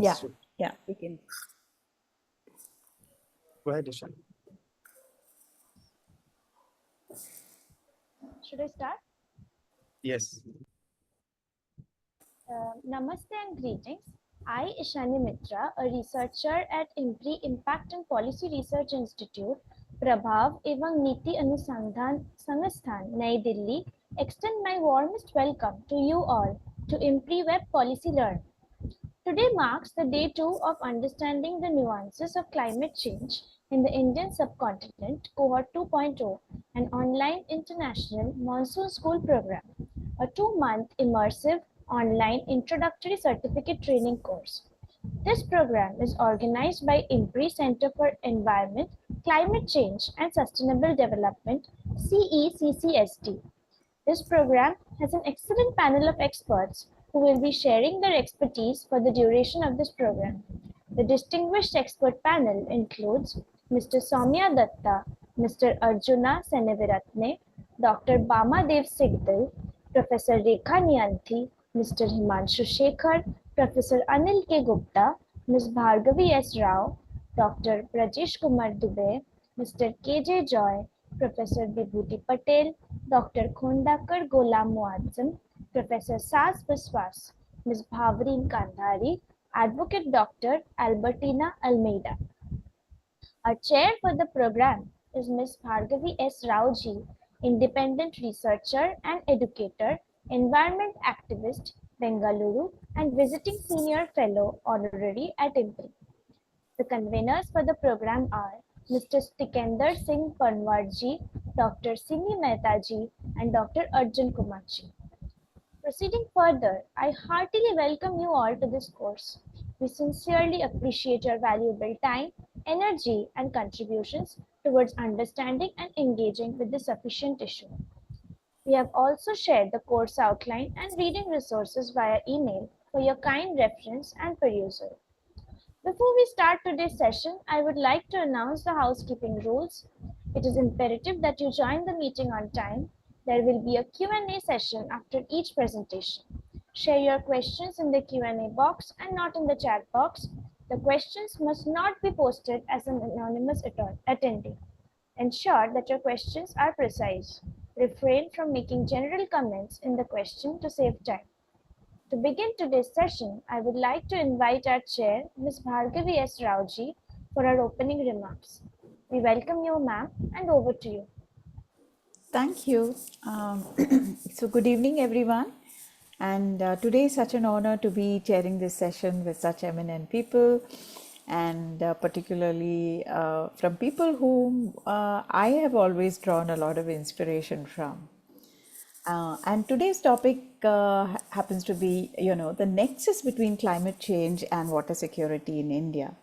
Yeah, yeah, we can. Go ahead, Ishan. Should I start? Yes. Namaste and greetings. I, Ishani Mitra, a researcher at IMPRI Impact and Policy Research Institute, Prabhav एवं नीति अनुसंधान संस्थान नई Delhi, extend my warmest welcome to you all to IMPRI Web Policy Learn. Today marks the day 2 of understanding the nuances of climate change in the Indian subcontinent, Cohort 2.0, an online international monsoon school program, a 2-month immersive online introductory certificate training course. This program is organized by IMPRI Center for Environment, Climate Change and Sustainable Development, CECCSD. This program has an excellent panel of experts who will be sharing their expertise for the duration of this program. The distinguished expert panel includes Mr. Soumya Dutta, Mr. Arjuna Seneviratne, Dr. Bamadev Sigdal, Professor Rekha Niyanthi, Mr. Himanshu Shekhar, Professor Anil K. Gupta, Ms. Bhargavi S. Rao, Dr. Brajesh Kumar Dubey, Mr. K. J. Joy, Professor Vibhuti Patel, Dr. Khondakar Gholam Muazzam, Professor Sas Biswas, Ms. Bhavareen Kandhari, Advocate Dr. Albertina Almeida. Our chair for the program is Ms. Bhargavi S. Rao ji, independent researcher and educator, environment activist, Bengaluru, and visiting senior fellow honorary at IMPRI. The conveners for the program are Mr. Stikender Singh Panwar ji, Dr. Simi Mehta ji, and Dr. Arjun Kumar ji. Proceeding further, I heartily welcome you all to this course. We sincerely appreciate your valuable time, energy, and contributions towards understanding and engaging with this sufficient issue. We have also shared the course outline and reading resources via email for your kind reference and perusal. Before we start today's session, I would like to announce the housekeeping rules. It is imperative that you join the meeting on time. There will be a Q&A session after each presentation. Share your questions in the Q&A box and not in the chat box. The questions must not be posted as an anonymous attendee. Ensure that your questions are precise. Refrain from making general comments in the question to save time. To begin today's session, I would like to invite our chair, Ms. Bhargavi S. Rao ji, for her opening remarks. We welcome you, ma'am, and over to you. Thank you. So good evening, everyone. And today is such an honor to be chairing this session with such eminent people, and particularly from people whom I have always drawn a lot of inspiration from. And today's topic happens to be, the nexus between climate change and water security in India.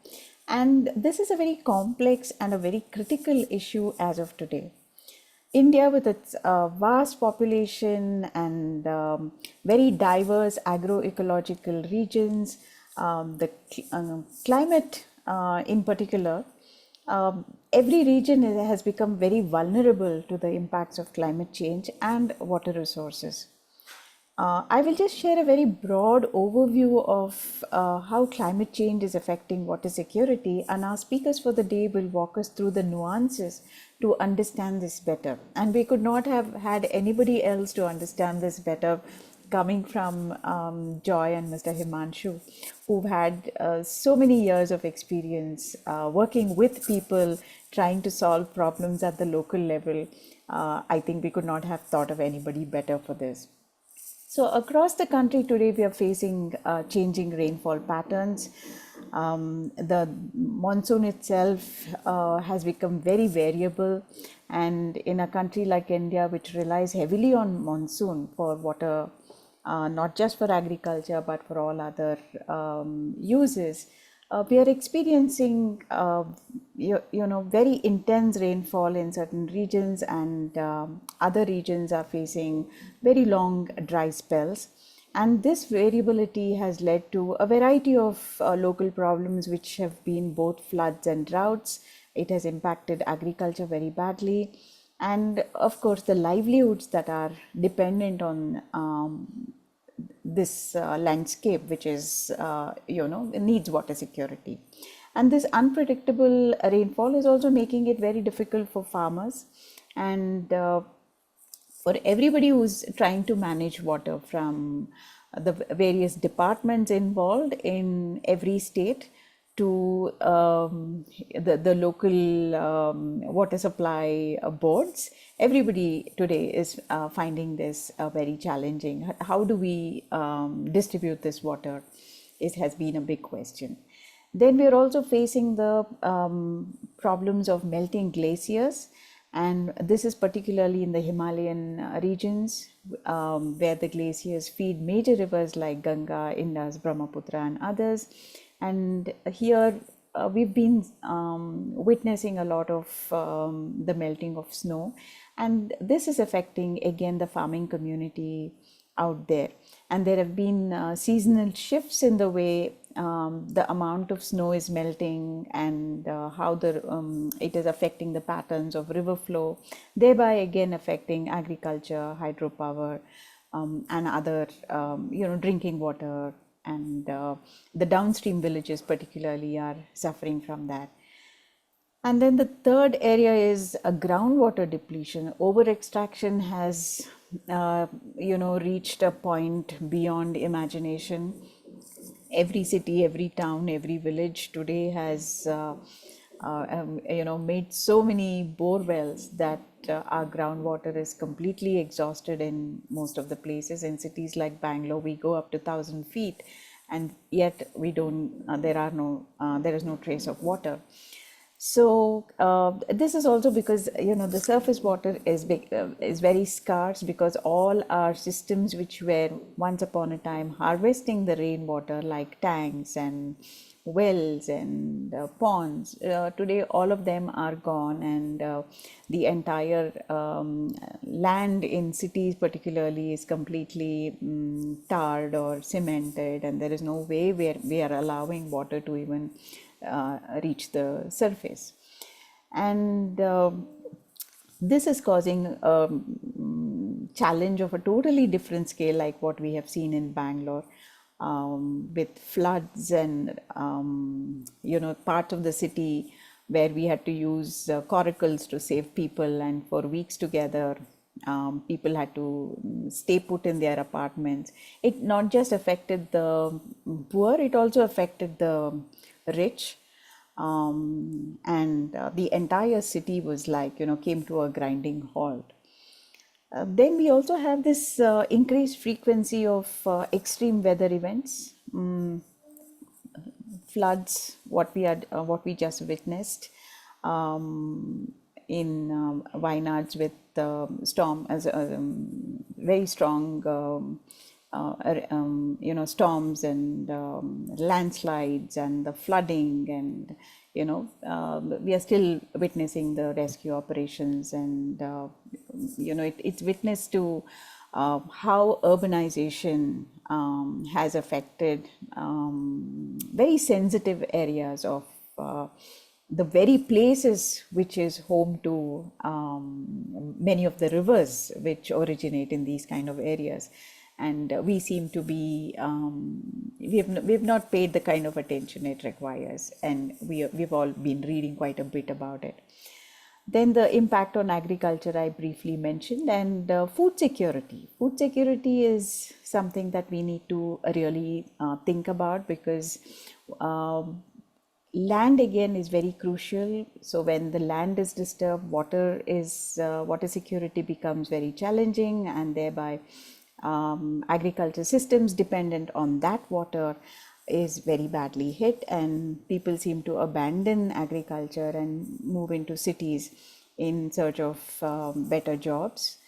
And this is a very complex and a very critical issue as of today. India, with its vast population and very diverse agroecological regions, the climate in particular, every region has become very vulnerable to the impacts of climate change and water resources. I will just share a very broad overview of how climate change is affecting water security, and our speakers for the day will walk us through the nuances to understand this better. And we could not have had anybody else to understand this better coming from Joy and Mr. Himanshu, who've had so many years of experience working with people, trying to solve problems at the local level. I think we could not have thought of anybody better for this. So across the country today, we are facing changing rainfall patterns. The monsoon itself has become very variable, and in a country like India, which relies heavily on monsoon for water, not just for agriculture, but for all other uses, we are experiencing very intense rainfall in certain regions, and other regions are facing very long dry spells. And this variability has led to a variety of local problems, which have been both floods and droughts. It has impacted agriculture very badly, and of course the livelihoods that are dependent on this landscape, which is, needs water security. And this unpredictable rainfall is also making it very difficult for farmers and for everybody who's trying to manage water, from the various departments involved in every state to the local water supply boards. Everybody today is finding this very challenging. How do we distribute this water? It has been a big question. Then we are also facing the problems of melting glaciers, and this is particularly in the Himalayan regions where the glaciers feed major rivers like Ganga, Indus, Brahmaputra and others. And here we've been witnessing a lot of the melting of snow, and this is affecting again the farming community out there. And there have been seasonal shifts in the way the amount of snow is melting and how it is affecting the patterns of river flow, thereby again affecting agriculture, hydropower, and other drinking water, and the downstream villages particularly are suffering from that. And then the third area is a groundwater depletion. Over extraction has reached a point beyond imagination. Every city, every town, every village today has made so many bore wells that our groundwater is completely exhausted in most of the places. In cities like Bangalore, we go up to 1,000 feet, and yet we don't. There is no trace of water. So this is also because the surface water is very scarce, because all our systems which were once upon a time harvesting the rainwater, like tanks and wells and ponds, today all of them are gone, and the entire land in cities particularly is completely tarred or cemented, and there is no way where we are allowing water to even reach the surface. And this is causing a challenge of a totally different scale, like what we have seen in Bangalore, with floods and parts of the city where we had to use coracles to save people, and for weeks together people had to stay put in their apartments. It not just affected the poor, it also affected the rich, and the entire city was came to a grinding halt. Then we also have this increased frequency of extreme weather events, floods, what we just witnessed in Wayanad with storm as very strong storms and landslides and the flooding, and we are still witnessing the rescue operations, and it's witness to how urbanization has affected very sensitive areas of the very places which is home to many of the rivers which originate in these kind of areas. And we seem to be we've not paid the kind of attention it requires, and we've all been reading quite a bit about it. Then the impact on agriculture I briefly mentioned, and food security. Food security is something that we need to really think about, because land again is very crucial. So when the land is disturbed, water security becomes very challenging, and thereby agriculture systems dependent on that water is very badly hit, and people seem to abandon agriculture and move into cities in search of better jobs.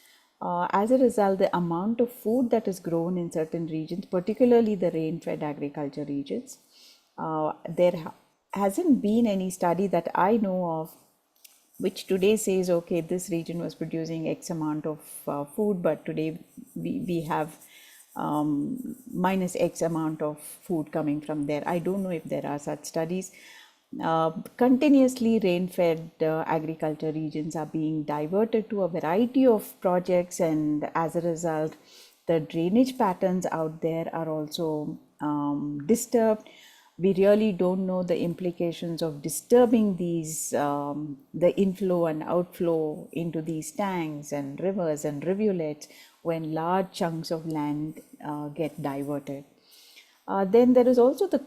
As a result, the amount of food that is grown in certain regions, particularly the rain-fed agriculture regions, there hasn't been any study that I know of which today says, okay, this region was producing X amount of food, but today we have minus X amount of food coming from there. I don't know if there are such studies. Continuously rain-fed agriculture regions are being diverted to a variety of projects, and as a result, The drainage patterns out there are also disturbed. We really don't know the implications of disturbing these, the inflow and outflow into these tanks and rivers and rivulets when large chunks of land get diverted. Then there is also the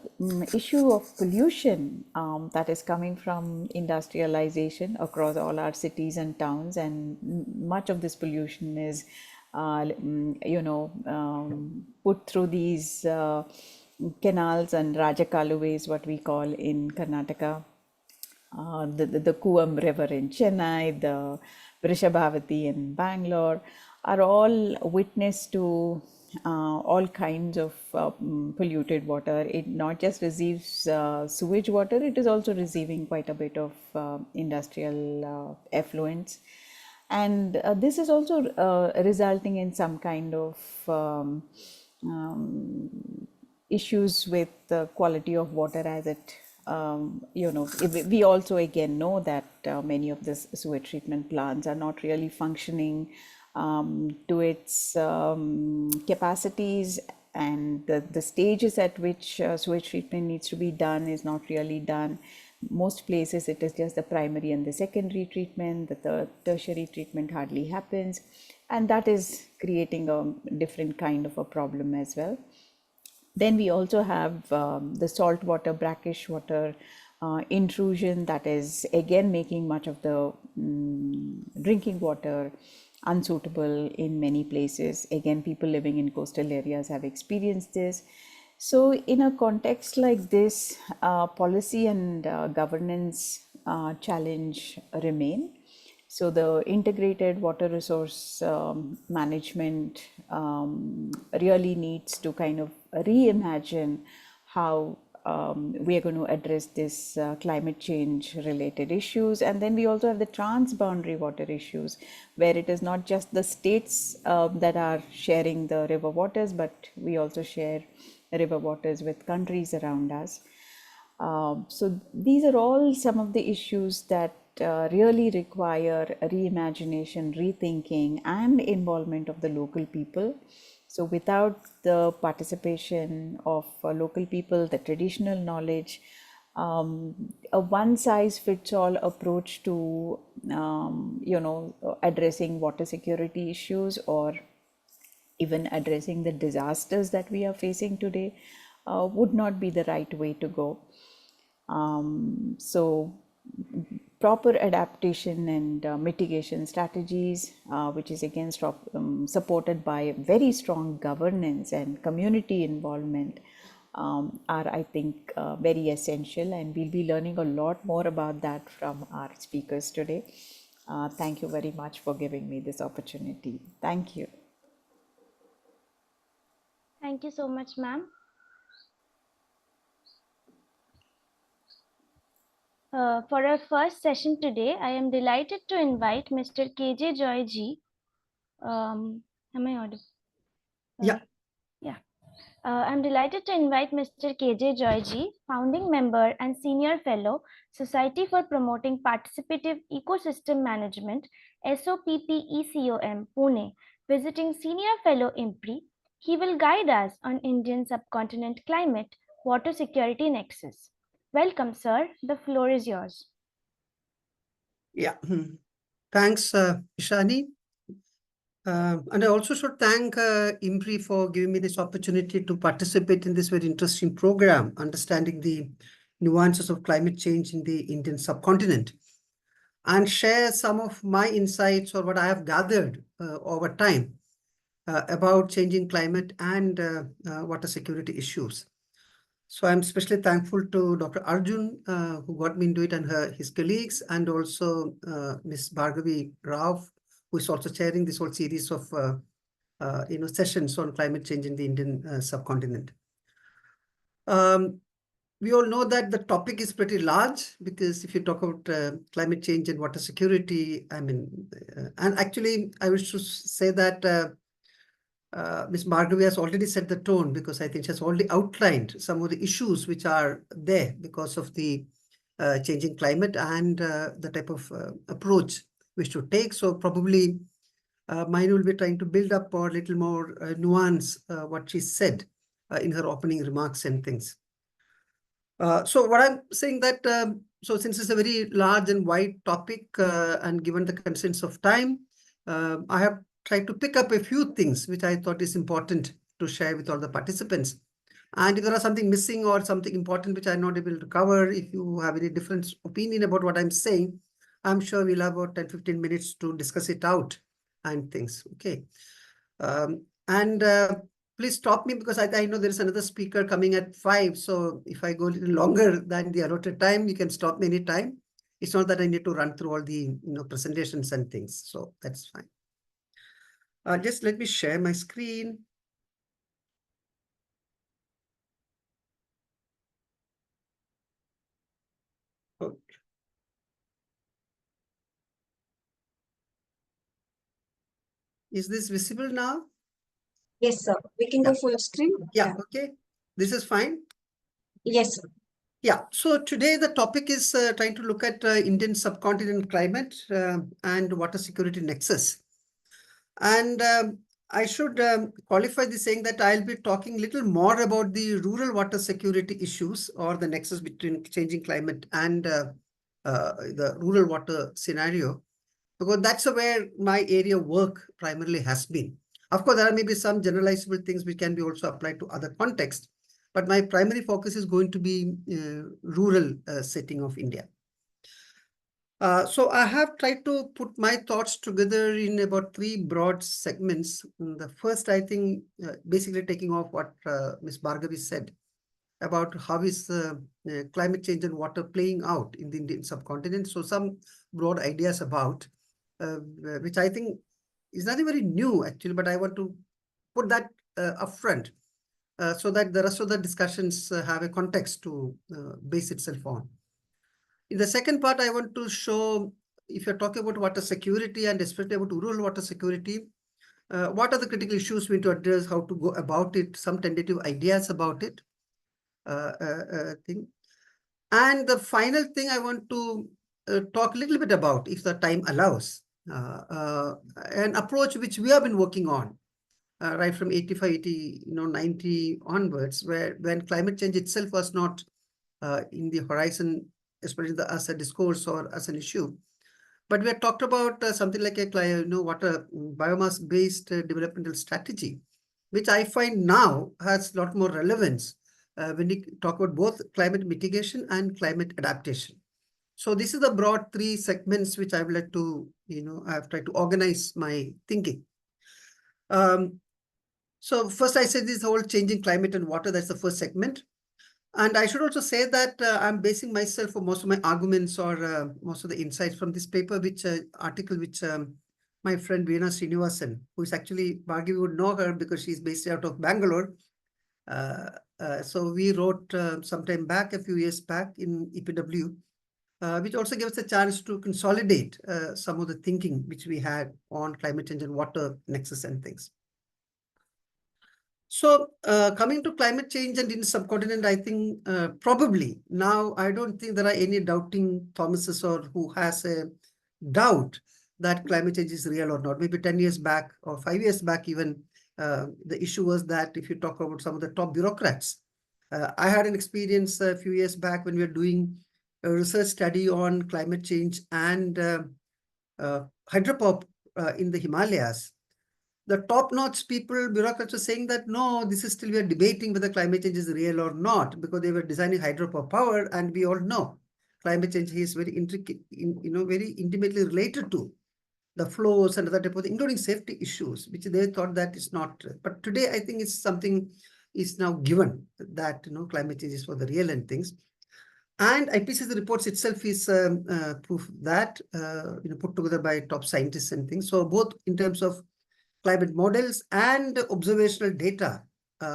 issue of pollution that is coming from industrialization across all our cities and towns, and much of this pollution is, put through these canals and Rajakaluways, what we call in Karnataka. The Kuam River in Chennai, the Vrishabhavati in Bangalore are all witness to all kinds of polluted water. It not just receives sewage water, it is also receiving quite a bit of industrial effluents. And this is also resulting in some kind of issues with the quality of water as it, we also again know that many of the sewage treatment plants are not really functioning to its capacities, and the stages at which sewage treatment needs to be done is not really done. Most places it is just the primary and the secondary treatment, the tertiary treatment hardly happens, and that is creating a different kind of a problem as well. Then we also have the saltwater, brackish water intrusion that is again making much of the drinking water unsuitable in many places. Again, people living in coastal areas have experienced this. So in a context like this, policy and governance challenge remain. So the integrated water resource management really needs to kind of reimagine how we are going to address this climate change related issues. And then we also have the transboundary water issues, where it is not just the states that are sharing the river waters, but we also share river waters with countries around us. So these are all some of the issues that really require reimagination, rethinking, and involvement of the local people. So without the participation of local people, the traditional knowledge, a one-size-fits-all approach to, addressing water security issues or even addressing the disasters that we are facing today would not be the right way to go. So proper adaptation and mitigation strategies, which is again supported by very strong governance and community involvement, are, I think, very essential, and we'll be learning a lot more about that from our speakers today. Thank you very much for giving me this opportunity. Thank you. Thank you so much, ma'am. For our first session today, I am delighted to invite Mr. KJ Joy Ji. Am I audible? Yeah. Yeah. I'm delighted to invite Mr. KJ Joy Ji, founding member and senior fellow, Society for Promoting Participative Ecosystem Management, SOPPECOM, Pune, visiting senior fellow IMPRI. He will guide us on Indian subcontinent climate, water security nexus. Welcome, sir. The floor is yours. Yeah. Thanks, Ishani. And I also should thank IMPRI for giving me this opportunity to participate in this very interesting program, understanding the nuances of climate change in the Indian subcontinent, and share some of my insights or what I have gathered over time about changing climate and water security issues. So I'm especially thankful to Dr. Arjun, who got me into it, and his colleagues, and also Ms. Bhargavi Rao, who is also chairing this whole series of sessions on climate change in the Indian subcontinent. We all know that the topic is pretty large, because if you talk about climate change and water security, I mean, and actually I wish to say that Ms. Bhargavi has already set the tone, because I think she has already outlined some of the issues which are there because of the changing climate and the type of approach we should take. So probably Mine will be trying to build up or a little more nuance what she said in her opening remarks and things. So what I'm saying that, so since it's a very large and wide topic and given the constraints of time, I have tried to pick up a few things which I thought is important to share with all the participants. And if there are something missing or something important which I'm not able to cover, if you have any different opinion about what I'm saying, I'm sure we'll have about 10-15 minutes to discuss it out and things. Okay. And please stop me because I know there is another speaker coming at 5. So if I go a little longer than the allotted time, you can stop me anytime. It's not that I need to run through all the presentations and things. So that's fine. Just let me share my screen. Okay. Is this visible now? Yes, sir. We can go full screen. Yeah, okay. This is fine. Yes, sir. Yeah, so today the topic is trying to look at Indian subcontinent climate and water security nexus. And I should qualify this saying that I'll be talking a little more about the rural water security issues or the nexus between changing climate and the rural water scenario, because that's where my area of work primarily has been. Of course, there may be some generalizable things which can be also applied to other contexts, but my primary focus is going to be rural setting of India. So I have tried to put my thoughts together in about 3 broad segments. The first, I think, basically taking off what Ms. Bhargavi said about how is climate change and water playing out in the Indian subcontinent. So some broad ideas about, which I think is nothing very new actually, but I want to put that upfront so that the rest of the discussions have a context to base itself on. In the second part, I want to show, if you're talking about water security and especially about rural water security, what are the critical issues we need to address, how to go about it, some tentative ideas about it. Thing. And the final thing I want to talk a little bit about, if the time allows, an approach which we have been working on right from 85, 80, 90 onwards, where when climate change itself was not in the horizon, especially as a discourse or as an issue. But we have talked about something like a water biomass-based developmental strategy, which I find now has a lot more relevance when we talk about both climate mitigation and climate adaptation. So this is the broad 3 segments which I would like to, I've tried to organize my thinking. So first I said this whole changing climate and water, that's the first segment. And I should also say that I'm basing myself for most of my arguments or most of the insights from this paper, which article which my friend Arjuna Seneviratne, who is actually, Bhargavi would know her because she's based out of Bangalore. So we wrote sometime back, a few years back in EPW, which also gives us a chance to consolidate some of the thinking which we had on climate change and water nexus and things. So coming to climate change and in the subcontinent, I think probably now I don't think there are any doubting Thomases or who has a doubt that climate change is real or not. Maybe 10 years back or 5 years back even, the issue was that if you talk about some of the top bureaucrats, I had an experience a few years back when we were doing a research study on climate change and hydropower in the Himalayas. The top-notch people, bureaucrats, were saying that, no, this is still, we are debating whether climate change is real or not, because they were designing hydropower power, and we all know climate change is very intricate, very intimately related to the flows and other type of things, including safety issues, which they thought that is not. But today, I think it's something is now given that, climate change is for the real and things. And IPCC reports itself is proof that, put together by top scientists and things. So both in terms of climate models and observational data,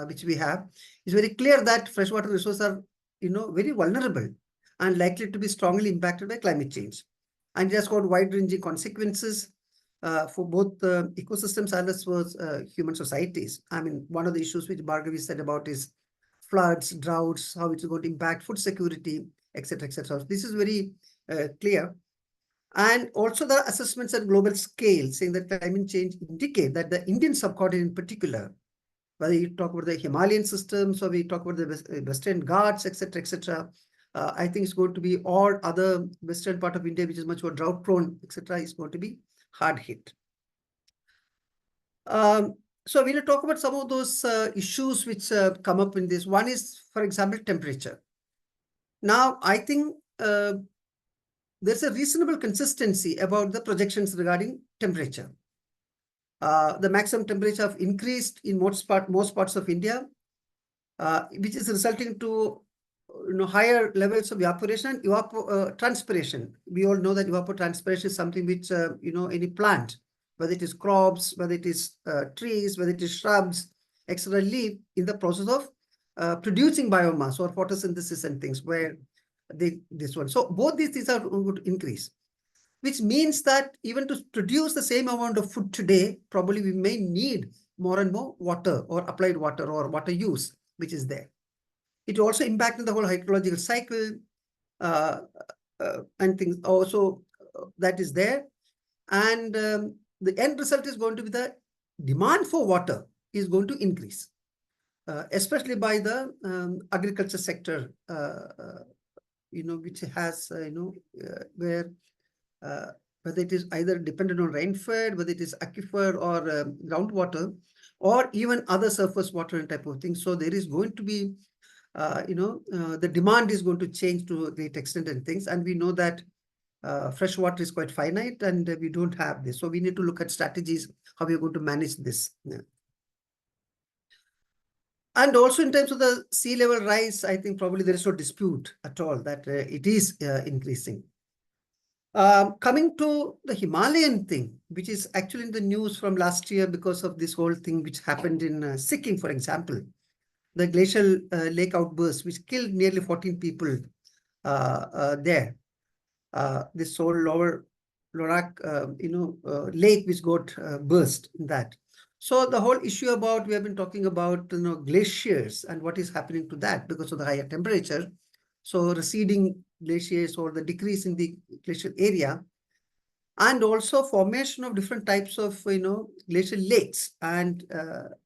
which we have, is very clear that freshwater resources are, very vulnerable and likely to be strongly impacted by climate change. And it has got wide-ranging consequences for both ecosystems as well as human societies. I mean, one of the issues which Bhargavi said about is floods, droughts, how it's going to impact food security, etc., etc. This is very clear. And also the assessments at global scale saying that climate change indicate that the Indian subcontinent in particular, whether you talk about the Himalayan systems or we talk about the Western Ghats, etc., I think it's going to be all other western part of India, which is much more drought prone, etc., is going to be hard hit. So we'll talk about some of those issues which come up in this. One is, for example, temperature. Now, I think there's a reasonable consistency about the projections regarding temperature. The maximum temperature have increased in most parts of India, which is resulting to higher levels of evaporation and evapotranspiration. We all know that evapotranspiration is something which any plant, whether it is crops, whether it is trees, whether it is shrubs, etc., leave in the process of producing biomass or photosynthesis and things where this one. So both these things are going to increase, which means that even to produce the same amount of food today, probably we may need more and more water or applied water or water use, which is there. It also impacts the whole hydrological cycle and things also that is there. And the end result is going to be the demand for water is going to increase, especially by the agriculture sector, which has, where whether it is either dependent on rainfall, whether it is aquifer or groundwater, or even other surface water and type of thing. So there is going to be, the demand is going to change to a great extent and things. And we know that fresh water is quite finite and we don't have this. So we need to look at strategies, how we are going to manage this. Yeah. And also in terms of the sea level rise, I think probably there is no dispute at all that it is increasing. Coming to the Himalayan thing, which is actually in the news from last year because of this whole thing which happened in Sikkim, for example, the glacial lake outburst, which killed nearly 14 people there. This whole lower Lorak, lake which got burst in that. So the whole issue about, we have been talking about, glaciers and what is happening to that because of the higher temperature. So receding glaciers or the decrease in the glacial area, and also formation of different types of, glacial lakes, and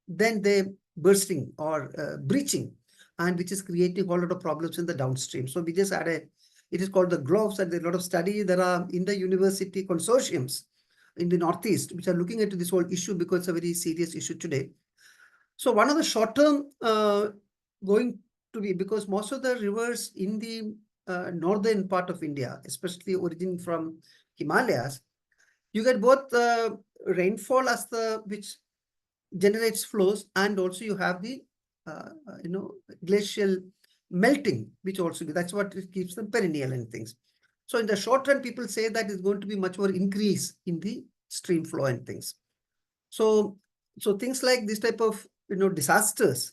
then they bursting or breaching, and which is creating a whole lot of problems in the downstream. So we just had it is called the GLOVES, and there's a lot of study. There are in the university consortiums in the Northeast, which are looking into this whole issue because it's a very serious issue today. So one of the short-term going to be, because most of the rivers in the northern part of India, especially originating from Himalayas, you get both rainfall as which generates flows, and also you have the glacial melting, which also that's what it keeps them perennial and things. So in the short run, people say that it's going to be much more increase in the stream flow and things. So things like this type of disasters.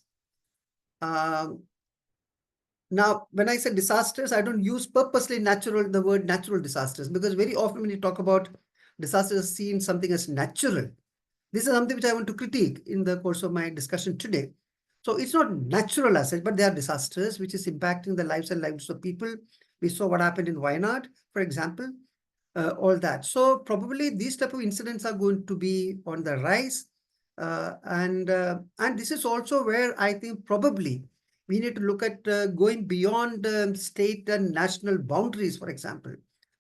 Now, when I say disasters, I don't use purposely the word natural disasters, because very often when you talk about disasters, seen something as natural. This is something which I want to critique in the course of my discussion today. So it's not natural as such, but they are disasters which is impacting the lives and lives of people. We saw what happened in Wayanad, for example, all that. So probably these type of incidents are going to be on the rise. And this is also where I think probably we need to look at going beyond state and national boundaries, for example.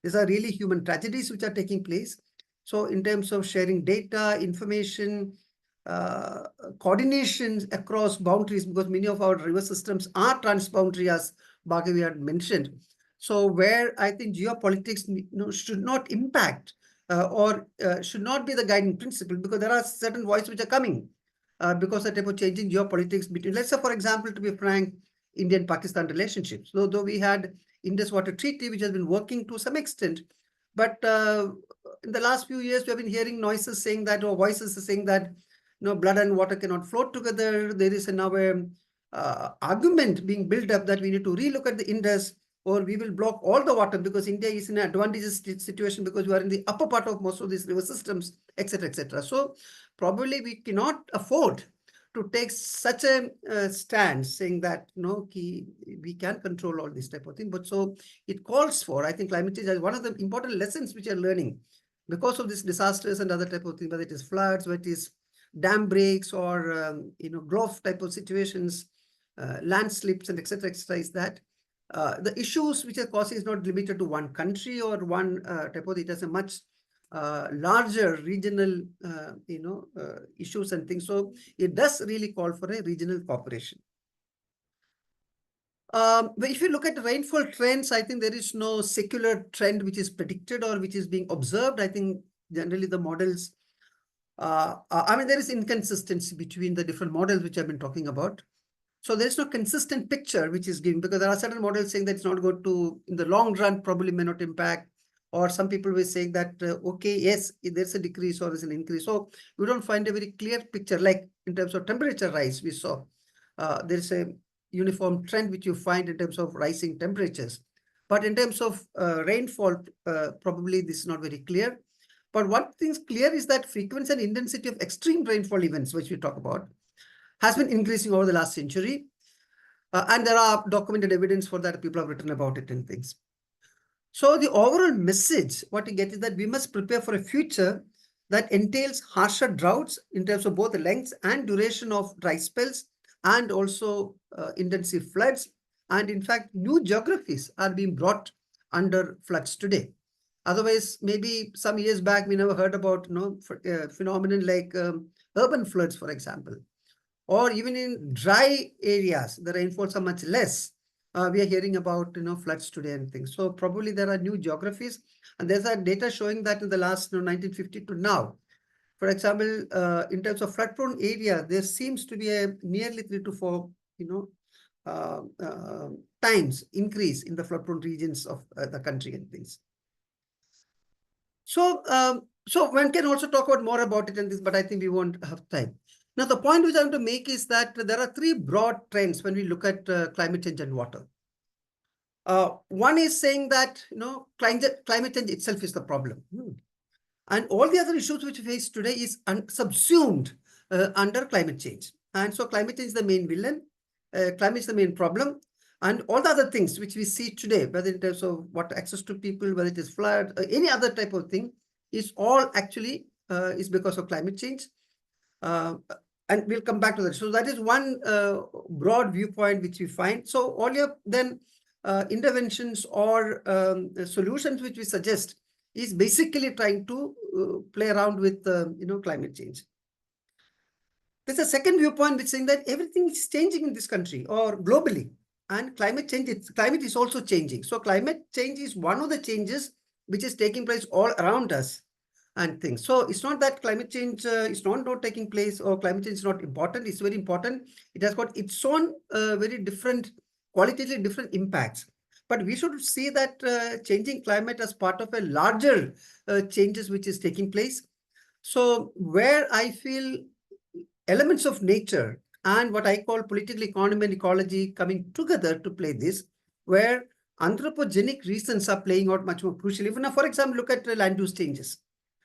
These are really human tragedies which are taking place. So in terms of sharing data, information, coordination across boundaries, because many of our river systems are transboundary, as Bhargavi had mentioned. So where I think geopolitics should not impact or should not be the guiding principle, because there are certain voices which are coming because of the type of changing geopolitics between, let's say, for example, to be frank, Indian-Pakistan relationships. Though we had Indus Water Treaty, which has been working to some extent, but in the last few years, we have been hearing noises saying that, or voices saying that, blood and water cannot float together. There is now an argument being built up that we need to relook at the Indus, or we will block all the water because India is in an advantageous situation because we are in the upper part of most of these river systems, etc., etc. So probably we cannot afford to take such a stand saying that, we can control all this type of thing. But so it calls for, I think climate change is one of the important lessons which are learning because of these disasters and other type of things, whether it is floods, whether it is dam breaks or, growth type of situations, landslips and etc. is that the issues which are causing is not limited to one country or one type of, it has a much larger regional, issues and things. So it does really call for a regional cooperation. But if you look at rainfall trends, I think there is no secular trend which is predicted or which is being observed. I think generally the models, there is inconsistency between the different models which I've been talking about. So there's no consistent picture which is given, because there are certain models saying that it's not going to, in the long run, probably may not impact. Or some people will say that, okay, yes, there's a decrease or there's an increase. So we don't find a very clear picture, like in terms of temperature rise, we saw there's a uniform trend which you find in terms of rising temperatures. But in terms of rainfall, probably this is not very clear. But one thing's clear is that frequency and intensity of extreme rainfall events, which we talk about, has been increasing over the last century. And there are documented evidence for that. People have written about it and things. So the overall message, what you get is that we must prepare for a future that entails harsher droughts in terms of both the length and duration of dry spells, and also intensive floods. And in fact, new geographies are being brought under floods today. Otherwise, maybe some years back, we never heard about phenomenon like urban floods, for example. Or even in dry areas, the rainfalls are much less. We are hearing about floods today and things. So probably there are new geographies, and there's a data showing that in the last 1950 to now, for example, in terms of flood-prone area, there seems to be a nearly 3 to 4 times increase in the flood-prone regions of the country and things. So so one can also talk about more about it and this, but I think we won't have time. Now, the point which I want to make is that there are 3 broad trends when we look at climate change and water. One is saying that climate change itself is the problem, and all the other issues which we face today is subsumed under climate change. And so climate change is the main villain, climate is the main problem, and all the other things which we see today, whether in terms of water access to people, whether it is flood, any other type of thing, is all actually is because of climate change. And we'll come back to that. So that is one broad viewpoint which we find. So all your then interventions or solutions which we suggest is basically trying to play around with climate change. There's a second viewpoint which is saying that everything is changing in this country or globally, and climate is also changing. So climate change is one of the changes which is taking place all around us and things. So it's not that climate change is not taking place or climate change is not important. It's very important. It has got its own very different, qualitatively different impacts. But we should see that changing climate as part of a larger changes which is taking place. So where I feel elements of nature and what I call political economy and ecology coming together to play this, where anthropogenic reasons are playing out much more crucial. Even now, for example, look at land use changes.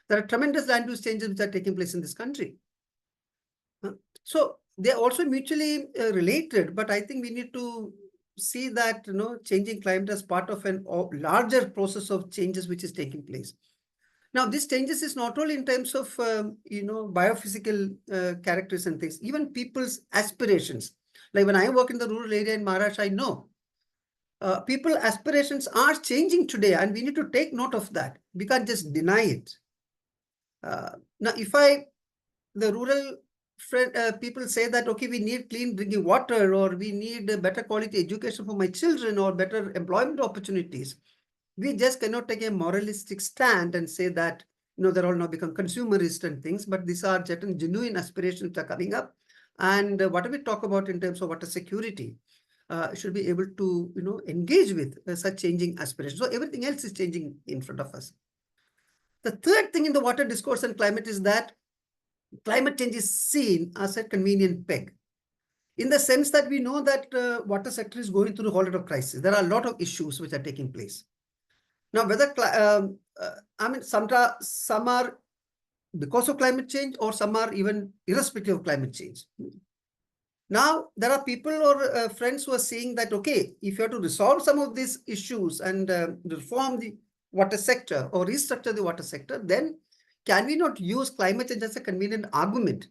There are tremendous land use changes which are taking place in this country. So they are also mutually related, but I think we need to see that changing climate as part of a larger process of changes which is taking place. Now, this changes is not only in terms of biophysical characters and things, even people's aspirations. Like when I work in the rural area in Maharashtra, I know people's aspirations are changing today, and we need to take note of that. We can't just deny it. Now, if the rural people say that, okay, we need clean drinking water, or we need a better quality education for my children, or better employment opportunities, we just cannot take a moralistic stand and say that, they're all now become consumerist and things, but these are certain genuine aspirations that are coming up. And what we talk about in terms of water security, should be able to, engage with such changing aspirations. So everything else is changing in front of us. The third thing in the water discourse and climate is that climate change is seen as a convenient peg, in the sense that we know that water sector is going through a whole lot of crisis. There are a lot of issues which are taking place. Now, whether, some are because of climate change, or some are even irrespective of climate change. Now, there are people or friends who are saying that, okay, if you have to resolve some of these issues and reform the water sector or restructure the water sector, then can we not use climate change as a convenient argument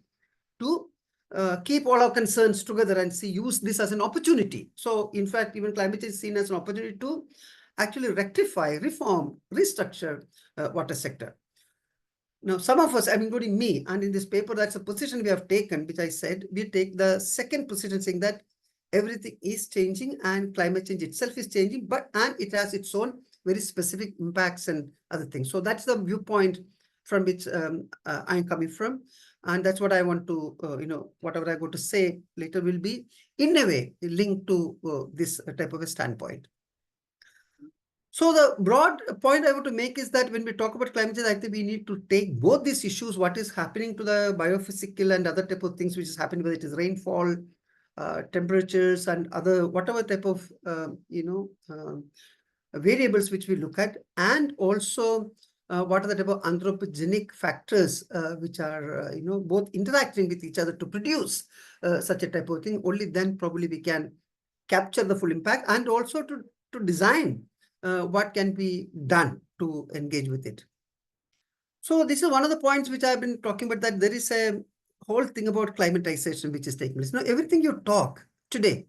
to keep all our concerns together and use this as an opportunity? So, in fact, even climate change is seen as an opportunity to actually rectify, reform, restructure water sector. Now, some of us, including me, and in this paper, that's a position we have taken, which I said, we take the second position saying that everything is changing and climate change itself is changing, and it has its own very specific impacts and other things. So that's the viewpoint from which I'm coming from. And that's what I want to, whatever I go to say later will be in a way linked to this type of a standpoint. So the broad point I want to make is that when we talk about climate change, I think we need to take both these issues, what is happening to the biophysical and other type of things which is happening, whether it is rainfall, temperatures and other, whatever type of, variables which we look at, and also what are the type of anthropogenic factors which are, both interacting with each other to produce such a type of thing. Only then probably we can capture the full impact and also to design what can be done to engage with it. So this is one of the points which I've been talking about, that there is a whole thing about climatization which is taking place. Now, everything you talk today,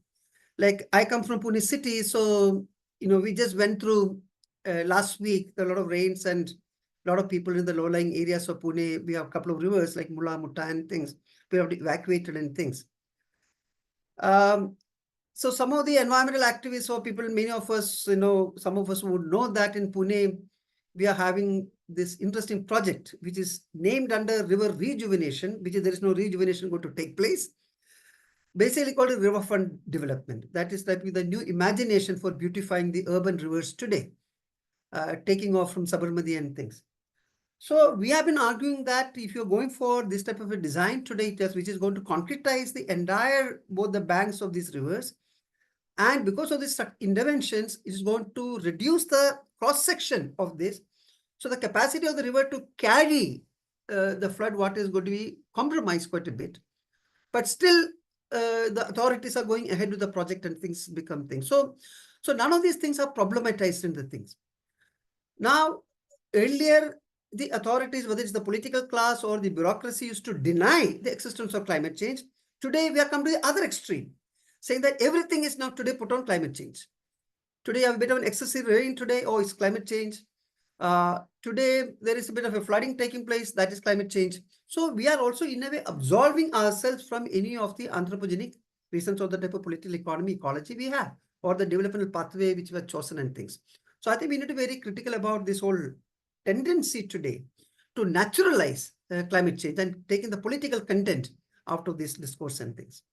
like I come from Pune city, so, we just went through last week, a lot of rains and a lot of people in the low-lying areas of Pune. We have a couple of rivers like Mula, Mutta and things. We have evacuated and things. So some of the environmental activists or people, many of us, some of us would know that in Pune, we are having this interesting project, which is named under river rejuvenation, which is there is no rejuvenation going to take place. Basically called a riverfront development. That is that with a new imagination for beautifying the urban rivers today, taking off from Sabarmati and things. So we have been arguing that if you're going for this type of a design today, which is going to concretize the entire, both the banks of these rivers, and because of these interventions, it is going to reduce the cross-section of this. So the capacity of the river to carry the flood water is going to be compromised quite a bit. But still, the authorities are going ahead with the project and things become things. So none of these things are problematized in the things. Now, earlier, the authorities, whether it's the political class or the bureaucracy, used to deny the existence of climate change. Today, we have come to the other extreme, saying that everything is now today put on climate change. Today, you have a bit of an excessive rain today, oh, it's climate change. Today, there is a bit of a flooding taking place, that is climate change. So we are also in a way absolving ourselves from any of the anthropogenic reasons or the type of political economy, ecology we have, or the developmental pathway which we have chosen and things. So I think we need to be very critical about this whole tendency today to naturalize climate change and taking the political content out of this discourse and things.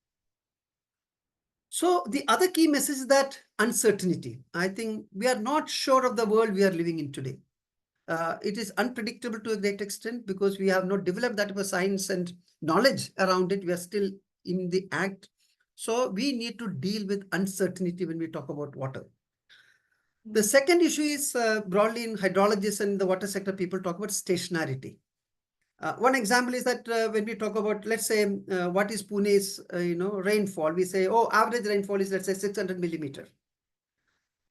So the other key message is that uncertainty. I think we are not sure of the world we are living in today. It is unpredictable to a great extent because we have not developed that type of science and knowledge around it. We are still in the act. So we need to deal with uncertainty when we talk about water. The second issue is broadly in hydrologists and the water sector, people talk about stationarity. One example is that when we talk about, let's say, what is Pune's, rainfall, we say, oh, average rainfall is, let's say, 600 millimeter,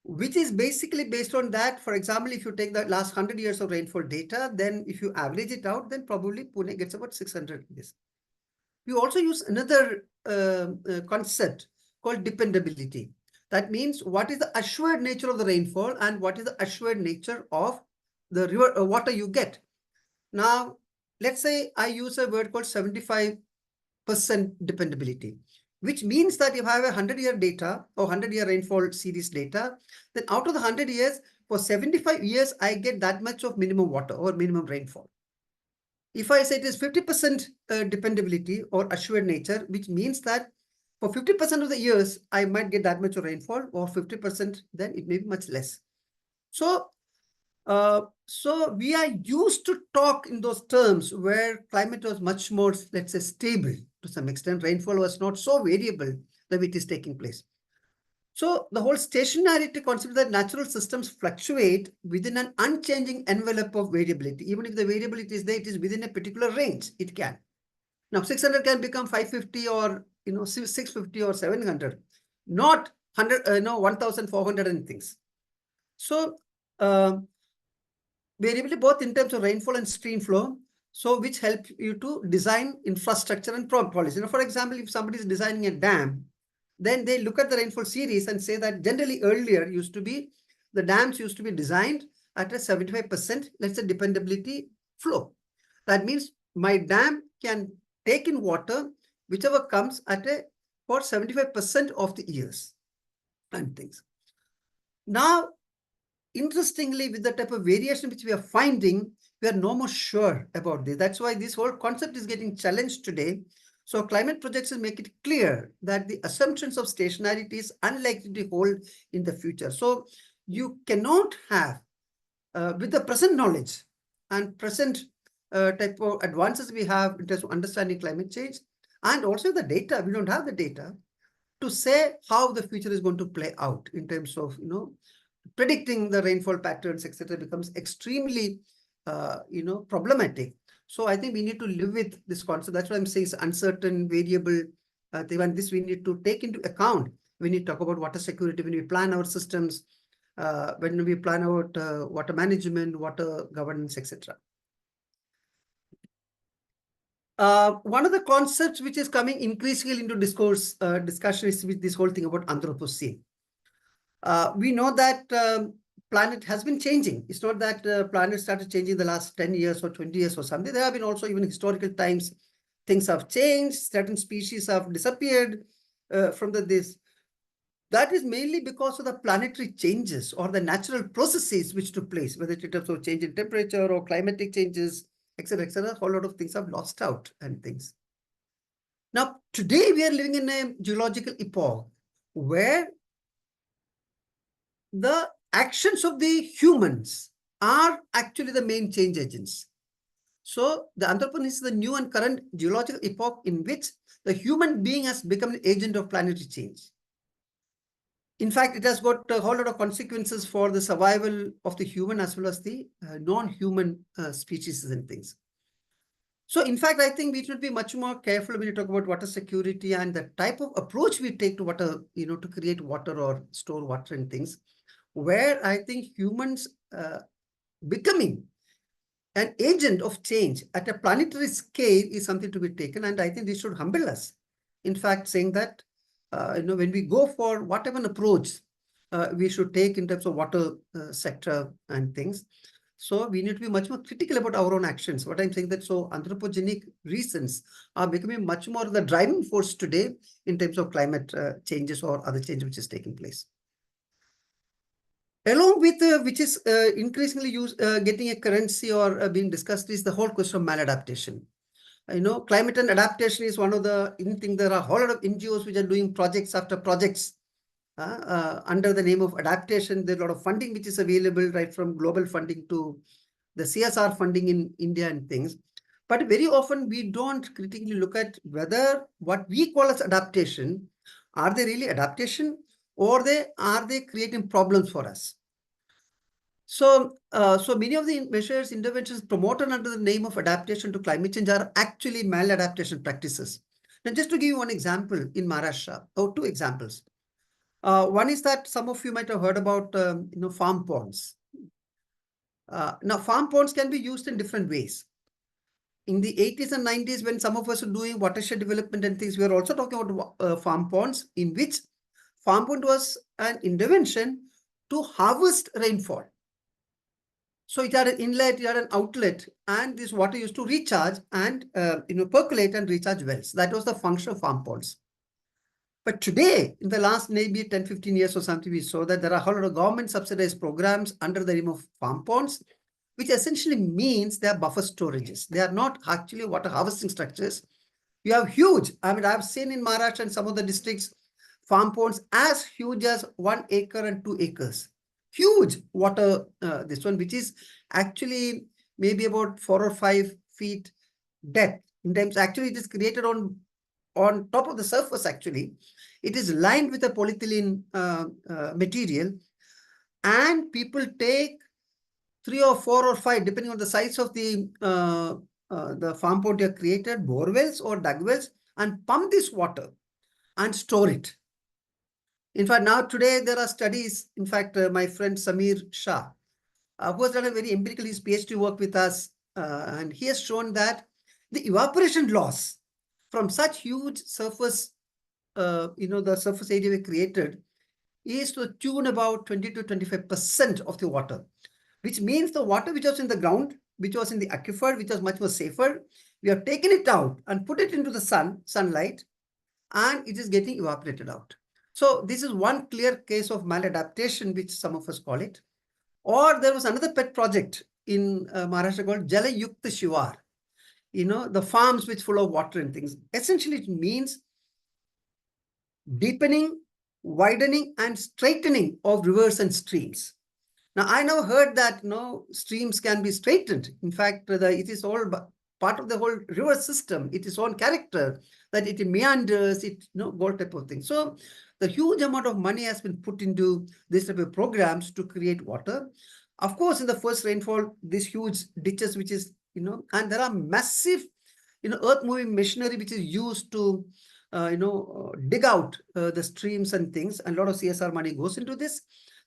which is basically based on that. For example, if you take the last 100 years of rainfall data, then if you average it out, then probably Pune gets about 600. We also use another concept called dependability. That means what is the assured nature of the rainfall and what is the assured nature of the river water you get. Now, let's say I use a word called 75% dependability, which means that if I have a 100-year data or 100-year rainfall series data, then out of the 100 years, for 75 years, I get that much of minimum water or minimum rainfall. If I say it is 50% dependability or assured nature, which means that for 50% of the years, I might get that much of rainfall, or 50%, then it may be much less. So we are used to talk in those terms where climate was much more, let's say, stable to some extent. Rainfall was not so variable that it is taking place. So the whole stationarity concept that natural systems fluctuate within an unchanging envelope of variability. Even if the variability is there, it is within a particular range, it can. Now 600 can become 550 or 650 or 700, not 100, 1,400 and things. So variability both in terms of rainfall and stream flow, so which help you to design infrastructure and policy. For example, if somebody is designing a dam, then they look at the rainfall series and say that generally earlier the dams used to be designed at a 75%, let's say, dependability flow. That means my dam can take in water, whichever comes for 75% of the years and things. Now, interestingly, with the type of variation which we are finding, we are no more sure about this. That's why this whole concept is getting challenged today. So climate projections make it clear that the assumptions of stationarity is unlikely to hold in the future. So you cannot have, with the present knowledge and present type of advances we have in terms of understanding climate change, and also the data, we don't have the data to say how the future is going to play out in terms of, predicting the rainfall patterns, etc., becomes extremely, problematic. So I think we need to live with this concept. That's why I'm saying it's uncertain, variable. And this we need to take into account when we talk about water security, when we plan our systems, when we plan out water management, water governance, etc. One of the concepts which is coming increasingly into discussion is with this whole thing about Anthropocene. We know that planet has been changing. It's not that planet started changing the last 10 years or 20 years or something. There have been also even historical times, things have changed, certain species have disappeared from this. That is mainly because of the planetary changes or the natural processes which took place, whether it terms of change in temperature or climatic changes, etc., etc. A whole lot of things have lost out and things. Now, today we are living in a geological epoch where the actions of the humans are actually the main change agents. So the Anthropocene is the new and current geological epoch in which the human being has become an agent of planetary change. In fact, it has got a whole lot of consequences for the survival of the human as well as the non-human species and things. So in fact, I think we should be much more careful when you talk about water security and the type of approach we take to water, to create water or store water and things, where I think humans becoming an agent of change at a planetary scale is something to be taken. And I think this should humble us. In fact, saying that, when we go for whatever approach we should take in terms of water sector and things, so we need to be much more critical about our own actions. What I'm saying that, so anthropogenic reasons are becoming much more the driving force today in terms of climate changes or other change which is taking place. Along with which is increasingly getting a currency or being discussed is the whole question of maladaptation. Climate and adaptation is one of the things. There are a whole lot of NGOs which are doing projects after projects under the name of adaptation. There's a lot of funding which is available, right from global funding to the CSR funding in India and things. But very often we don't critically look at whether what we call as adaptation, are they really adaptation or are they creating problems for us? So, so many of the measures, interventions promoted under the name of adaptation to climate change are actually maladaptation practices. Now, just to give you one example in Maharashtra, or two examples. One is that some of you might have heard about, farm ponds. Now, farm ponds can be used in different ways. In the 80s and 90s, when some of us were doing watershed development and things, we were also talking about farm ponds, in which farm pond was an intervention to harvest rainfall. So it had an inlet, it had an outlet, and this water used to recharge and percolate and recharge wells. That was the function of farm ponds. But today, in the last maybe 10, 15 years or something, we saw that there are a whole lot of government subsidized programs under the name of farm ponds, which essentially means they are buffer storages. They are not actually water harvesting structures. You have huge, I've seen in Maharashtra and some of the districts, farm ponds as huge as 1 acre and 2 acres. Huge water, this one, which is actually maybe about 4 or 5 feet depth. In terms, actually, it is created on top of the surface, actually. It is lined with a polyethylene material, and people take 3 or 4 or 5, depending on the size of the farm pond you have created, bore wells or dug wells, and pump this water and store it. In fact, now today there are studies, in fact, my friend Samir Shah, who has done a very empirical, his PhD work with us, and he has shown that the evaporation loss from such huge surface, the surface area we created is to tune about 20 to 25% of the water, which means the water which was in the ground, which was in the aquifer, which was much more safer, we have taken it out and put it into the sunlight, and it is getting evaporated out. So this is one clear case of maladaptation, which some of us call it. Or there was another pet project in Maharashtra called Jala Yukta Shivar, the farms which full of water and things. Essentially, it means deepening, widening, and straightening of rivers and streams. Now, I now heard that streams can be straightened. In fact, it is all part of the whole river system. It is own character, that it meanders, all type of thing. So the huge amount of money has been put into this type of programs to create water. Of course, in the first rainfall, these huge ditches, which is, and there are massive, earth moving machinery, which is used to, dig out the streams and things. And a lot of CSR money goes into this.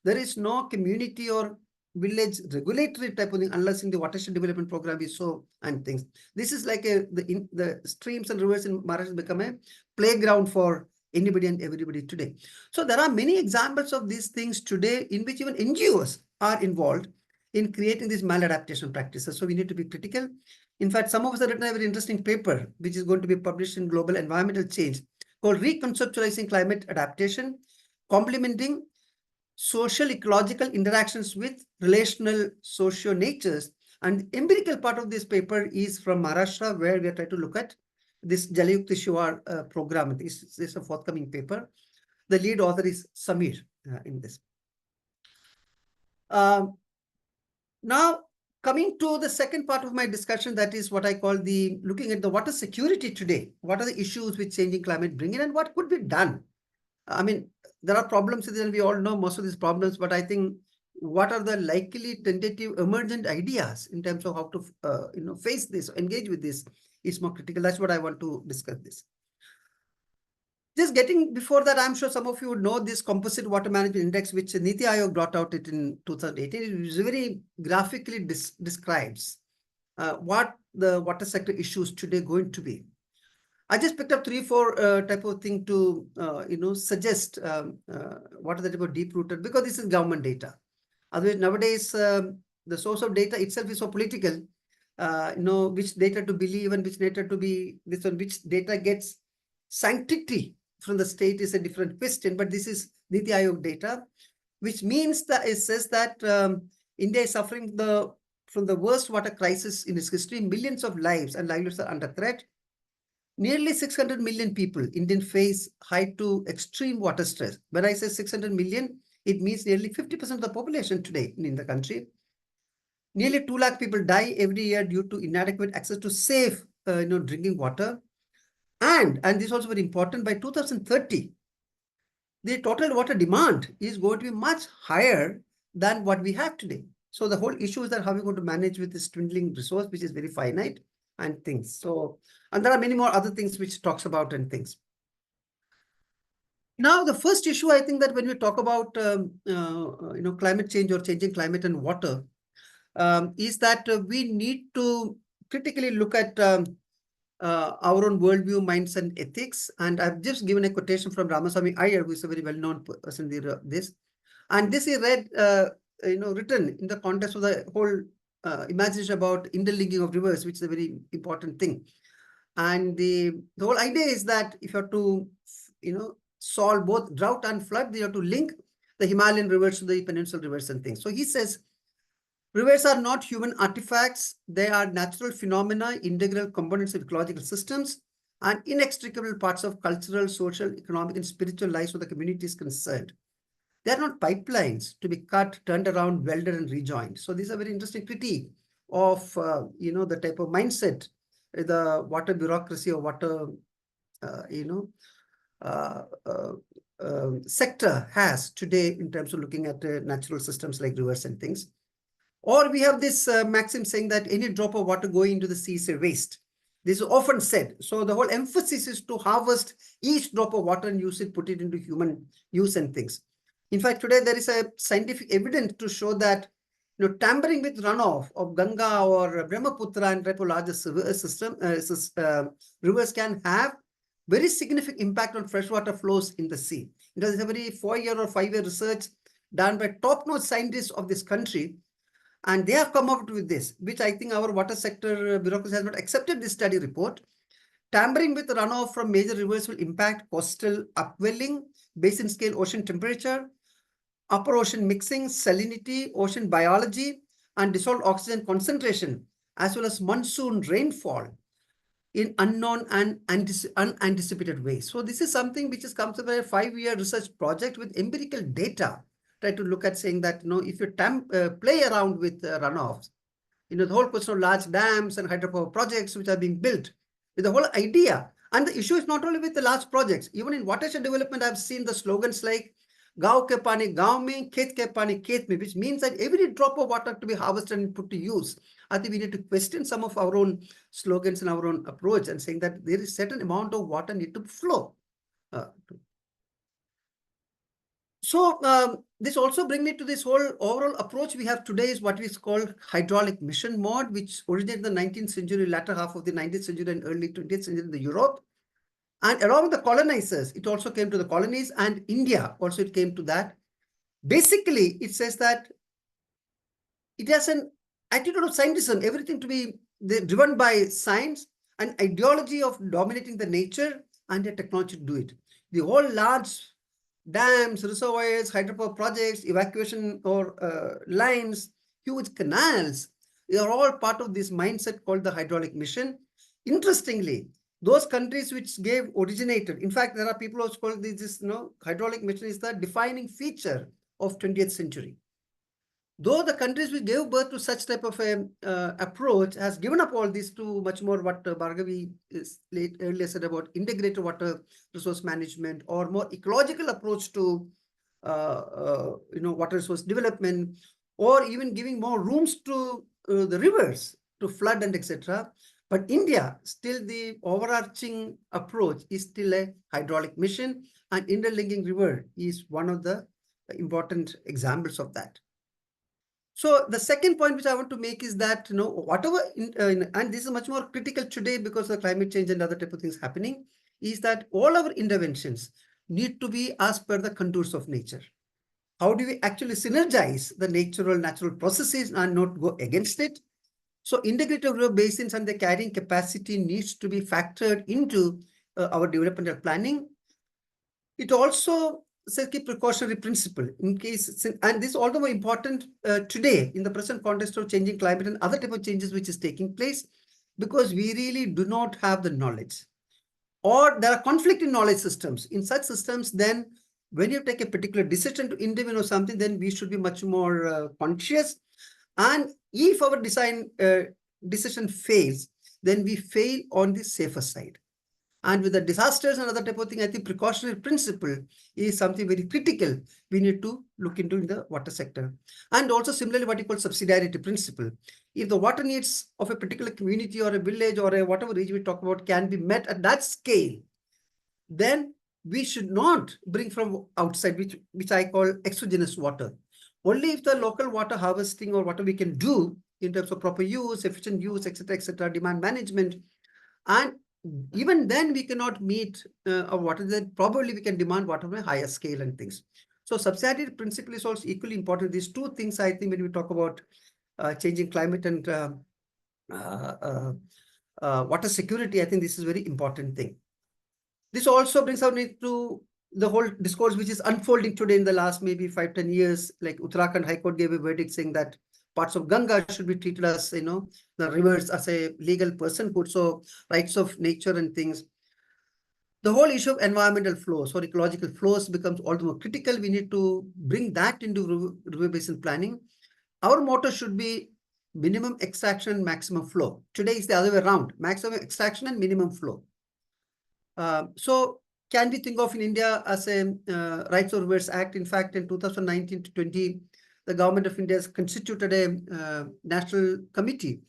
There is no community or village regulatory type of thing unless in the watershed development program is so and things. This is like the streams and rivers in Maharashtra become a playground for anybody and everybody today. So there are many examples of these things today in which even NGOs are involved in creating these maladaptation practices. So we need to be critical. In fact, some of us have written a very interesting paper, which is going to be published in Global Environmental Change, called Reconceptualizing Climate Adaptation, Complementing Social Ecological Interactions with Relational Socio-Natures. And the empirical part of this paper is from Maharashtra, where we are trying to look at this Jala Yukta Shivar program. This is a forthcoming paper. The lead author is Samir in this. Now, coming to the second part of my discussion, that is what I call the looking at the water security today. What are the issues which changing climate bring in, and what could be done? I mean, there are problems, and we all know most of these problems, but I think what are the likely tentative emergent ideas in terms of how to face this, engage with this is more critical. That's what I want to discuss this. Just getting before that, I'm sure some of you would know this Composite Water Management Index, which Niti Aayog brought out it in 2018. It very graphically describes what the water sector issues today going to be. I just picked up 3-4 type of thing to suggest what are the type of deep-rooted, because this is government data. Otherwise, nowadays the source of data itself is so political. Which data to believe and which data to be this one, which data gets sanctity from the state is a different question. But this is Niti Aayog data, which means that it says that India is suffering from the worst water crisis in its history. Millions of lives and livelihoods are under threat. Nearly 600 million people Indian face high to extreme water stress. When I say 600 million, it means nearly 50% of the population today in the country. Nearly 2 lakh people die every year due to inadequate access to safe, drinking water. And this is also very important, by 2030, the total water demand is going to be much higher than what we have today. So the whole issue is that how we're going to manage with this dwindling resource, which is very finite and things. So, and there are many more other things which talks about and things. Now, the first issue, I think that when we talk about, climate change or changing climate and water, is that we need to critically look at our own worldview, minds, and ethics. And I've just given a quotation from Ramaswamy Iyer, who is a very well-known person in this. And this is read, written in the context of the whole imagination about interlinking of rivers, which is a very important thing. And the whole idea is that if you have to, solve both drought and flood, you have to link the Himalayan rivers to the peninsular rivers and things. So he says, rivers are not human artifacts. They are natural phenomena, integral components of ecological systems, and inextricable parts of cultural, social, economic, and spiritual lives of the communities concerned. They are not pipelines to be cut, turned around, welded, and rejoined. So these are very interesting critique of, the type of mindset the water bureaucracy or water, sector has today in terms of looking at natural systems like rivers and things. Or we have this maxim saying that any drop of water going into the sea is a waste. This is often said. So the whole emphasis is to harvest each drop of water and use it, put it into human use and things. In fact, today there is a scientific evidence to show that tampering with runoff of Ganga or Brahmaputra and type of larger rivers can have very significant impact on freshwater flows in the sea. It is a very 4-year or 5-year research done by top-notch scientists of this country. And they have come up with this, which I think our water sector bureaucracy has not accepted this study report. Tampering with runoff from major rivers will impact coastal upwelling, basin scale ocean temperature, upper ocean mixing, salinity, ocean biology, and dissolved oxygen concentration, as well as monsoon rainfall in unknown and unanticipated ways. So this is something which has come from a 5-year research project with empirical data. Try to look at saying that, if you play around with runoffs, the whole question of large dams and hydropower projects which are being built, with the whole idea. And the issue is not only with the large projects. Even in watershed development, I've seen the slogans like "Gaon ke pani gaon mein, khet ke pani khet mein," which means that every drop of water to be harvested and put to use. I think we need to question some of our own slogans and our own approach and saying that there is certain amount of water need to flow. This also brings me to this whole overall approach we have today is what is called hydraulic mission mode, which originated in the 19th century, latter half of the 19th century and early 20th century in the Europe. And along with the colonizers, it also came to the colonies, and India also it came to that. Basically, it says that it has an attitude of scientism, everything to be driven by science, and ideology of dominating the nature and the technology to do it. The whole large dams, reservoirs, hydropower projects, evacuation or lines, huge canals, they are all part of this mindset called the hydraulic mission. Interestingly, those countries which originated, in fact, there are people who call this hydraulic mission is the defining feature of 20th century. Though the countries which gave birth to such type of approach has given up all this to much more what Bhargavi earlier said about integrated water resource management or more ecological approach to water resource development, or even giving more rooms to the rivers to flood and etc. But India, still the overarching approach is still a hydraulic mission, and interlinking river is one of the important examples of that. So the second point which I want to make is that, whatever, and this is much more critical today because of climate change and other type of things happening, is that all our interventions need to be as per the contours of nature. How do we actually synergize the natural processes and not go against it? So integrated river basins and the carrying capacity needs to be factored into our developmental planning. It also says keep precautionary principle in case, and this is all the more important today in the present context of changing climate and other type of changes which is taking place, because we really do not have the knowledge, or there are conflict in knowledge systems. In such systems, then when you take a particular decision to intervene or something, then we should be much more conscious. And if our decision fails, then we fail on the safer side. And with the disasters and other type of thing, I think precautionary principle is something very critical we need to look into in the water sector. And also similarly, what you call subsidiarity principle. If the water needs of a particular community or a village or a whatever region we talk about can be met at that scale, then we should not bring from outside, which I call exogenous water. Only if the local water harvesting or whatever we can do in terms of proper use, efficient use, etc., demand management, and even then we cannot meet our water, then probably we can demand water on a higher scale and things. So subsidiarity principle is also equally important. These two things, I think, when we talk about changing climate and water security, I think this is a very important thing. This also brings out to the whole discourse which is unfolding today in the last maybe 5-10 years, like Uttarakhand High Court gave a verdict saying that parts of Ganga should be treated as, the rivers as a legal personhood, so rights of nature and things. The whole issue of environmental flows or ecological flows becomes all the more critical. We need to bring that into river basin planning. Our motto should be minimum extraction, maximum flow. Today is the other way around, maximum extraction and minimum flow. So can we think of in India as a Rights of Rivers Act? In fact, in 2019 to 20, the government of India has constituted a national committee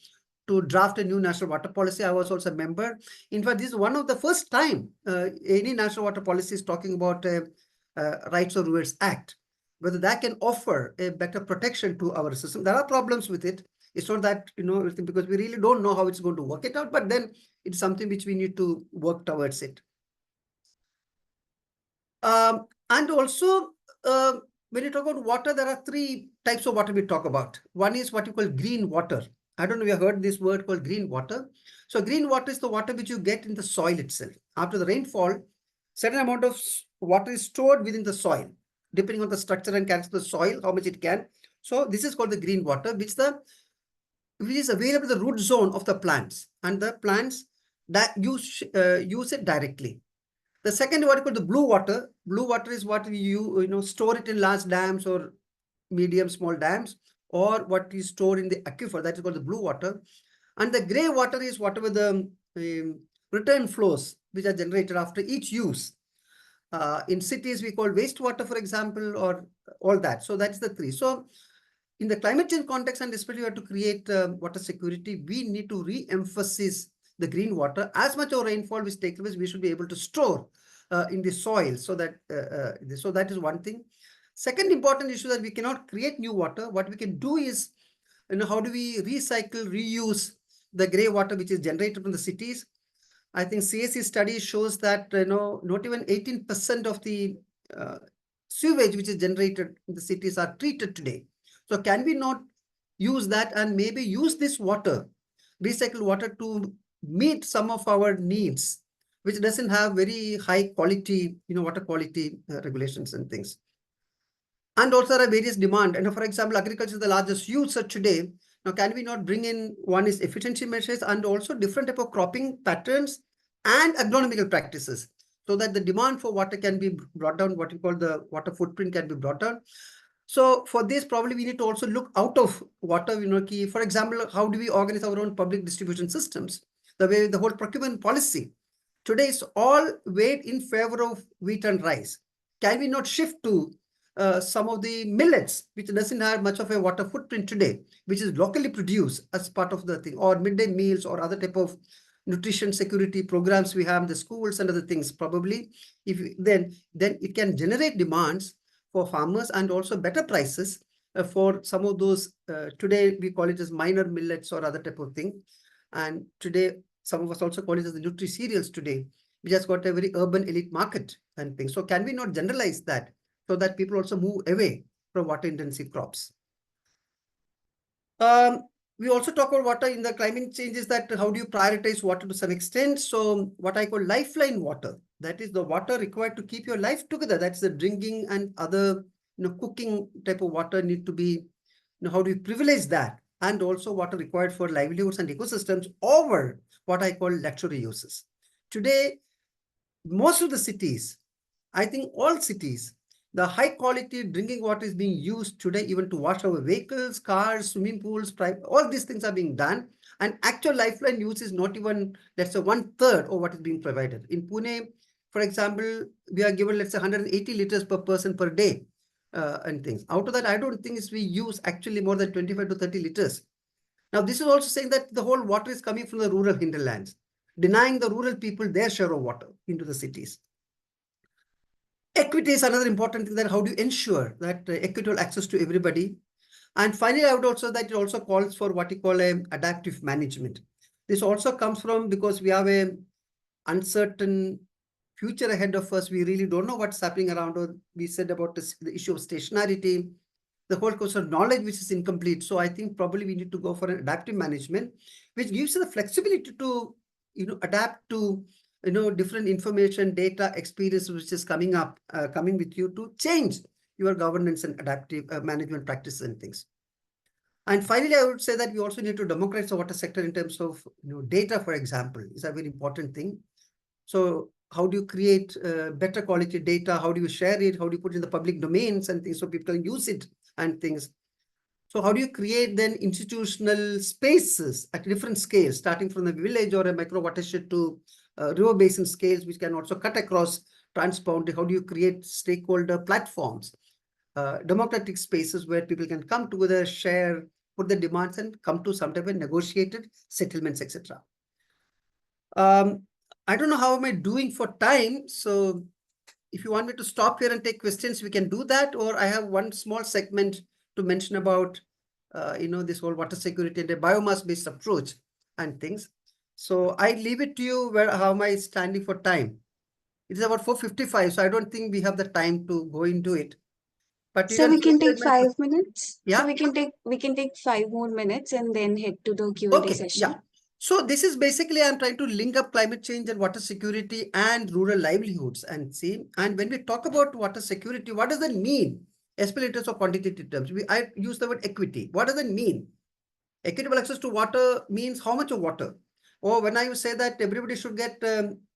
to draft a new national water policy. I was also a member. In fact, this is one of the first time any national water policy is talking about Rights of Rulers Act, whether that can offer a better protection to our system. There are problems with it. It's not that, because we really don't know how it's going to work it out, but then it's something which we need to work towards it. And also, when you talk about water, there are three types of water we talk about. One is what you call green water. I don't know if you have heard this word called green water. So green water is the water which you get in the soil itself. After the rainfall, certain amount of water is stored within the soil, depending on the structure and character of the soil, how much it can. So this is called the green water, which is available in the root zone of the plants, and the plants that use it directly. The second, what is called the blue water. Blue water is what you store it in large dams or medium, small dams, or what is stored in the aquifer. That is called the blue water. And the gray water is whatever the return flows which are generated after each use. In cities, we call wastewater, for example, or all that. So that's the three. So in the climate change context, and especially we have to create water security, we need to re-emphasize the green water. As much of rainfall which takes place, we should be able to store in the soil. So that is one thing. Second important issue, that we cannot create new water. What we can do is, how do we recycle, reuse the gray water which is generated from the cities? I think CECCSD study shows that not even 18% of the sewage which is generated in the cities are treated today. So can we not use that and maybe use this water, recycled water, to meet some of our needs, which doesn't have very high quality, water quality regulations and things. And also there are various demand. And for example, agriculture is the largest user today. Now, can we not bring in, one is efficiency measures and also different type of cropping patterns and agronomical practices, so that the demand for water can be brought down, what you call the water footprint can be brought down. So for this, probably we need to also look out of water, for example, how do we organize our own public distribution systems? The way the whole procurement policy today is all weighed in favor of wheat and rice. Can we not shift to some of the millets, which doesn't have much of a water footprint today, which is locally produced as part of the thing, or midday meals or other type of nutrition security programs we have in the schools and other things? Probably, then it can generate demands for farmers and also better prices for some of those. Today we call it as minor millets or other type of thing, and today some of us also call it as the nutri cereals today, which has got a very urban elite market and things. So can we not generalize that, so that people also move away from water intensive crops? We also talk about water in the climate changes, that how do you prioritize water to some extent? So what I call lifeline water, that is the water required to keep your life together. That's the drinking and other, cooking type of water need to be, how do you privilege that? And also water required for livelihoods and ecosystems over what I call luxury uses. Today, most of the cities, I think all cities, the high quality drinking water is being used today even to wash our vehicles, cars, swimming pools, all these things are being done. And actual lifeline use is not even, let's say, 1/3 of what is being provided. In Pune, for example, we are given, let's say, 180 liters per person per day and things. Out of that, I don't think we use actually more than 25 to 30 liters. Now, this is also saying that the whole water is coming from the rural hinterlands, denying the rural people their share of water into the cities. Equity is another important thing, that how do you ensure that equitable access to everybody? And finally, I would also that it also calls for what you call adaptive management. This also comes from, because we have a uncertain future ahead of us. We really don't know what's happening around us. We said about the issue of stationarity, the whole course of knowledge, which is incomplete. So I think probably we need to go for an adaptive management, which gives you the flexibility to, adapt to, different information, data, experience, which is coming with you, to change your governance and adaptive management practices and things. And finally, I would say that we also need to democratize the water sector in terms of, data, for example, is a very important thing. So how do you create better quality data? How do you share it? How do you put it in the public domains and things so people can use it and things? So how do you create then institutional spaces at different scales, starting from the village or a micro watershed to river basin scales, which can also cut across transboundary? How do you create stakeholder platforms, democratic spaces where people can come together, share put the demands and come to some type of negotiated settlements, etc. I don't know how am I doing for time. So if you want me to stop here and take questions, we can do that. Or I have one small segment to mention about, this whole water security and a biomass-based approach and things. So I leave it to you. How am I standing for time? It is about 4:55, so I don't think we have the time to go into it. But you So we can say take 5 minutes. Yeah. So we can take 5 more minutes and then head to the Q&A Okay, session. yeah. So this is basically, I'm trying to link up climate change and water security and rural livelihoods and see. And when we talk about water security, what does that mean? Especially in terms of quantitative terms, I use the word equity. What does that mean? Equitable access to water means how much of water? Or when I say that everybody should get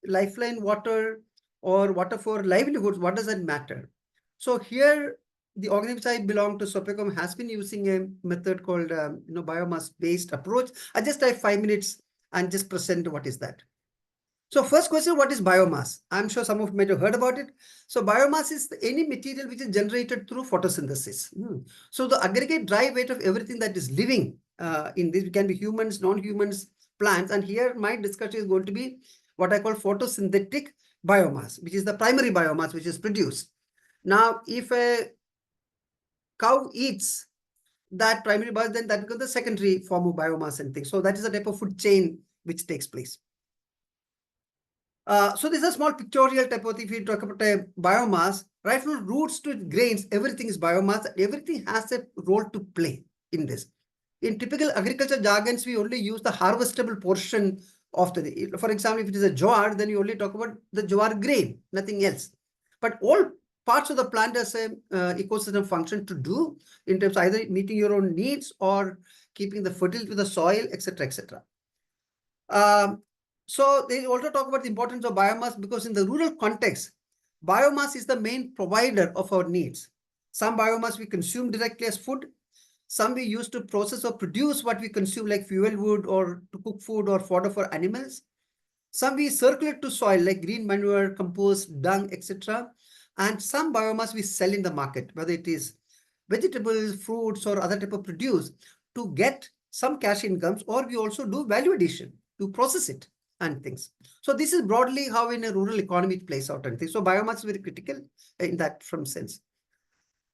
lifeline water or water for livelihoods, what does that matter? So here, the organization I belong to, SOPECOM, has been using a method called biomass-based approach. I just have 5 minutes and just present what is that. So first question, what is biomass? I'm sure some of you might have heard about it. So biomass is any material which is generated through photosynthesis. So the aggregate dry weight of everything that is living in this can be humans, non-humans, plants. And here my discussion is going to be what I call photosynthetic biomass, which is the primary biomass which is produced. Now, if a cow eats that primary biomass, then that becomes the secondary form of biomass and things. So that is the type of food chain which takes place. So this is a small pictorial type of thing. If you talk about a biomass, right from roots to grains, everything is biomass. Everything has a role to play in this. In typical agriculture jargons, we only use the harvestable portion of the, for example, if it is a jowar, then you only talk about the jowar grain, nothing else. But all parts of the plant has a ecosystem function to do in terms of either meeting your own needs or keeping the fertility of the soil, etc., etc. So they also talk about the importance of biomass because in the rural context, biomass is the main provider of our needs. Some biomass we consume directly as food. Some we use to process or produce what we consume like fuel wood or to cook food or fodder for animals. Some we circulate to soil like green manure, compost, dung, etc. And some biomass we sell in the market, whether it is vegetables, fruits, or other type of produce to get some cash incomes, or we also do value addition to process it and things. So this is broadly how in a rural economy it plays out and things. So biomass is very critical in that from sense.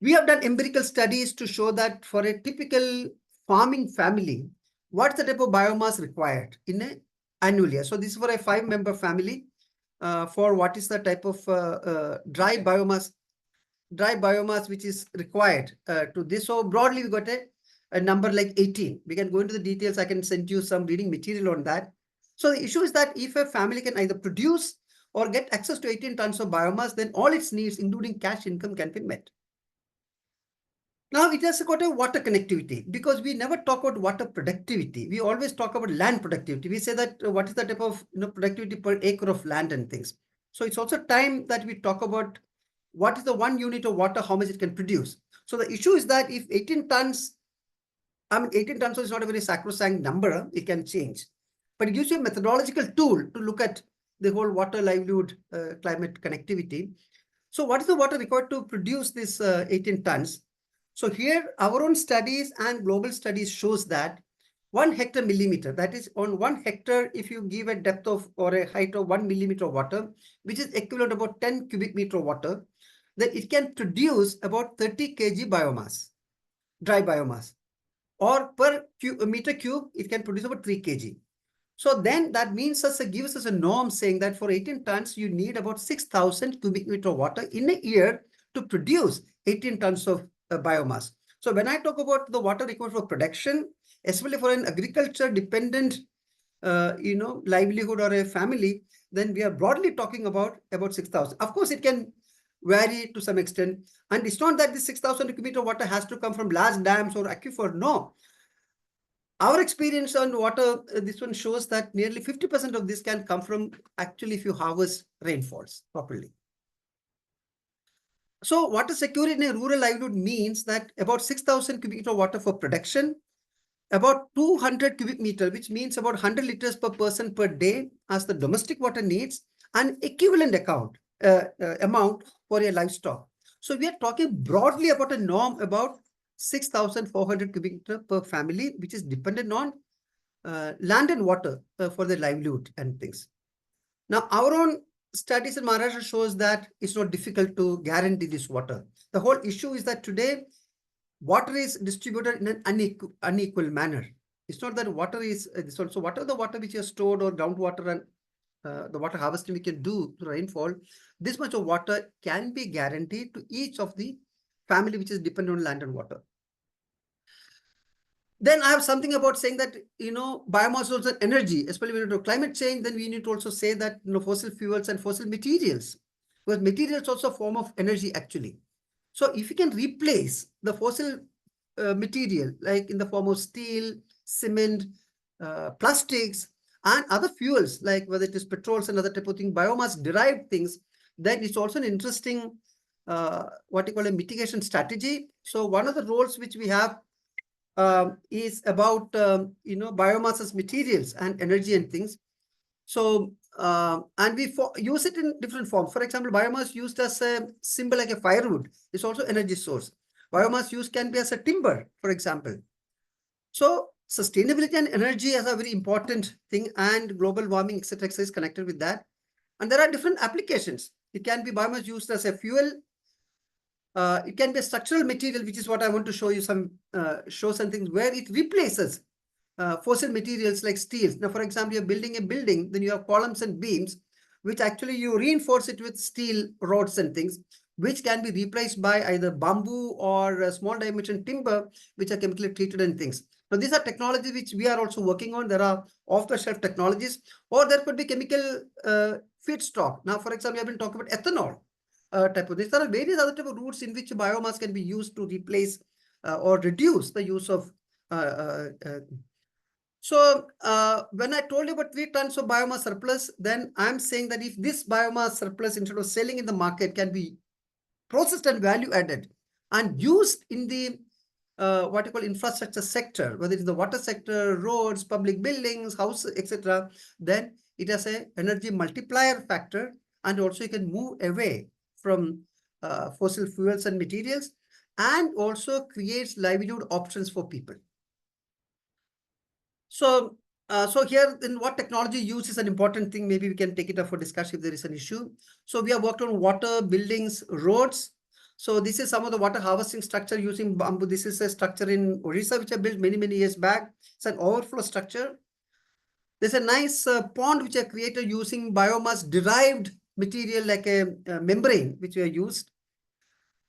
We have done empirical studies to show that for a typical farming family, what's the type of biomass required in a annual year. So this is for a 5-member family for what is the type of dry biomass which is required to this. So broadly we got a number like 18. We can go into the details. I can send you some reading material on that. So the issue is that if a family can either produce or get access to 18 tons of biomass, then all its needs, including cash income, can be met. Now it has got a water connectivity because we never talk about water productivity. We always talk about land productivity. We say that what is the type of productivity per acre of land and things. So it's also time that we talk about what is the 1 unit of water, how much it can produce. So the issue is that if 18 tons, 18 tons is not a very sacrosanct number, it can change. But it gives you a methodological tool to look at the whole water livelihood climate connectivity. So what is the water required to produce this 18 tons? So here our own studies and global studies shows that 1 hectare millimeter, that is on 1 hectare, if you give a depth of or a height of 1 millimeter of water, which is equivalent to about 10 cubic meter of water, then it can produce about 30 kg biomass, dry biomass, or per meter cube, it can produce about 3 kg. So then that means gives us a norm saying that for 18 tons, you need about 6,000 cubic meter of water in a year to produce 18 tons of biomass. So when I talk about the water required for production, especially for an agriculture dependent, livelihood or a family, then we are broadly talking about 6,000. Of course, it can vary to some extent. And it's not that this 6,000 cubic meter of water has to come from large dams or aquifer. No. Our experience on water, this one shows that nearly 50% of this can come from actually if you harvest rainfalls properly. So water security in a rural livelihood means that about 6,000 cubic meter of water for production, about 200 cubic meter, which means about 100 liters per person per day as the domestic water needs, and equivalent amount for a livestock. So we are talking broadly about a norm about 6,400 cubic meter per family, which is dependent on land and water for their livelihood and things. Now, our own studies in Maharashtra shows that it's not difficult to guarantee this water. The whole issue is that today, water is distributed in an unequal manner. It's not that water is, it's also water, the water which is stored or groundwater and the water harvesting we can do to rainfall, this much of water can be guaranteed to each of the family which is dependent on land and water. Then I have something about saying that, biomass is also energy, especially when you do climate change, then we need to also say that, fossil fuels and fossil materials, because materials also a form of energy actually. So if you can replace the fossil material, like in the form of steel, cement, plastics, and other fuels, like whether it is petrols and other type of thing, biomass derived things, then it's also an interesting, what you call a mitigation strategy. So one of the roles which we have is about, biomass as materials and energy and things. So, and we use it in different forms. For example, biomass used as a symbol like a firewood is also energy source. Biomass used can be as a timber, for example. So sustainability and energy is a very important thing, and global warming, etc., is connected with that. And there are different applications. It can be biomass used as a fuel. It can be a structural material, which is what I want to show you show some things where it replaces fossil materials like steel. Now, for example, you're building a building, then you have columns and beams, which actually you reinforce it with steel rods and things, which can be replaced by either bamboo or small dimension timber, which are chemically treated and things. Now, these are technologies which we are also working on. There are off-the-shelf technologies, or there could be chemical feedstock. Now, for example, we have been talking about ethanol type of this. There are various other type of routes in which biomass can be used to replace or reduce the use of so when I told you about 3 tons of biomass surplus, then I'm saying that if this biomass surplus, instead of selling in the market, can be processed and value added and used in the what you call infrastructure sector, whether it's the water sector, roads, public buildings, houses, etc., then it has a energy multiplier factor, and also you can move away from fossil fuels and materials, and also creates livelihood options for people. So, so here, in what technology use is an important thing. Maybe we can take it up for discussion if there is an issue. So we have worked on water, buildings, roads. So this is some of the water harvesting structure using bamboo. This is a structure in Orissa, which I built many, many years back. It's an overflow structure. There's a nice pond which I created using biomass derived material like a membrane, which we have used.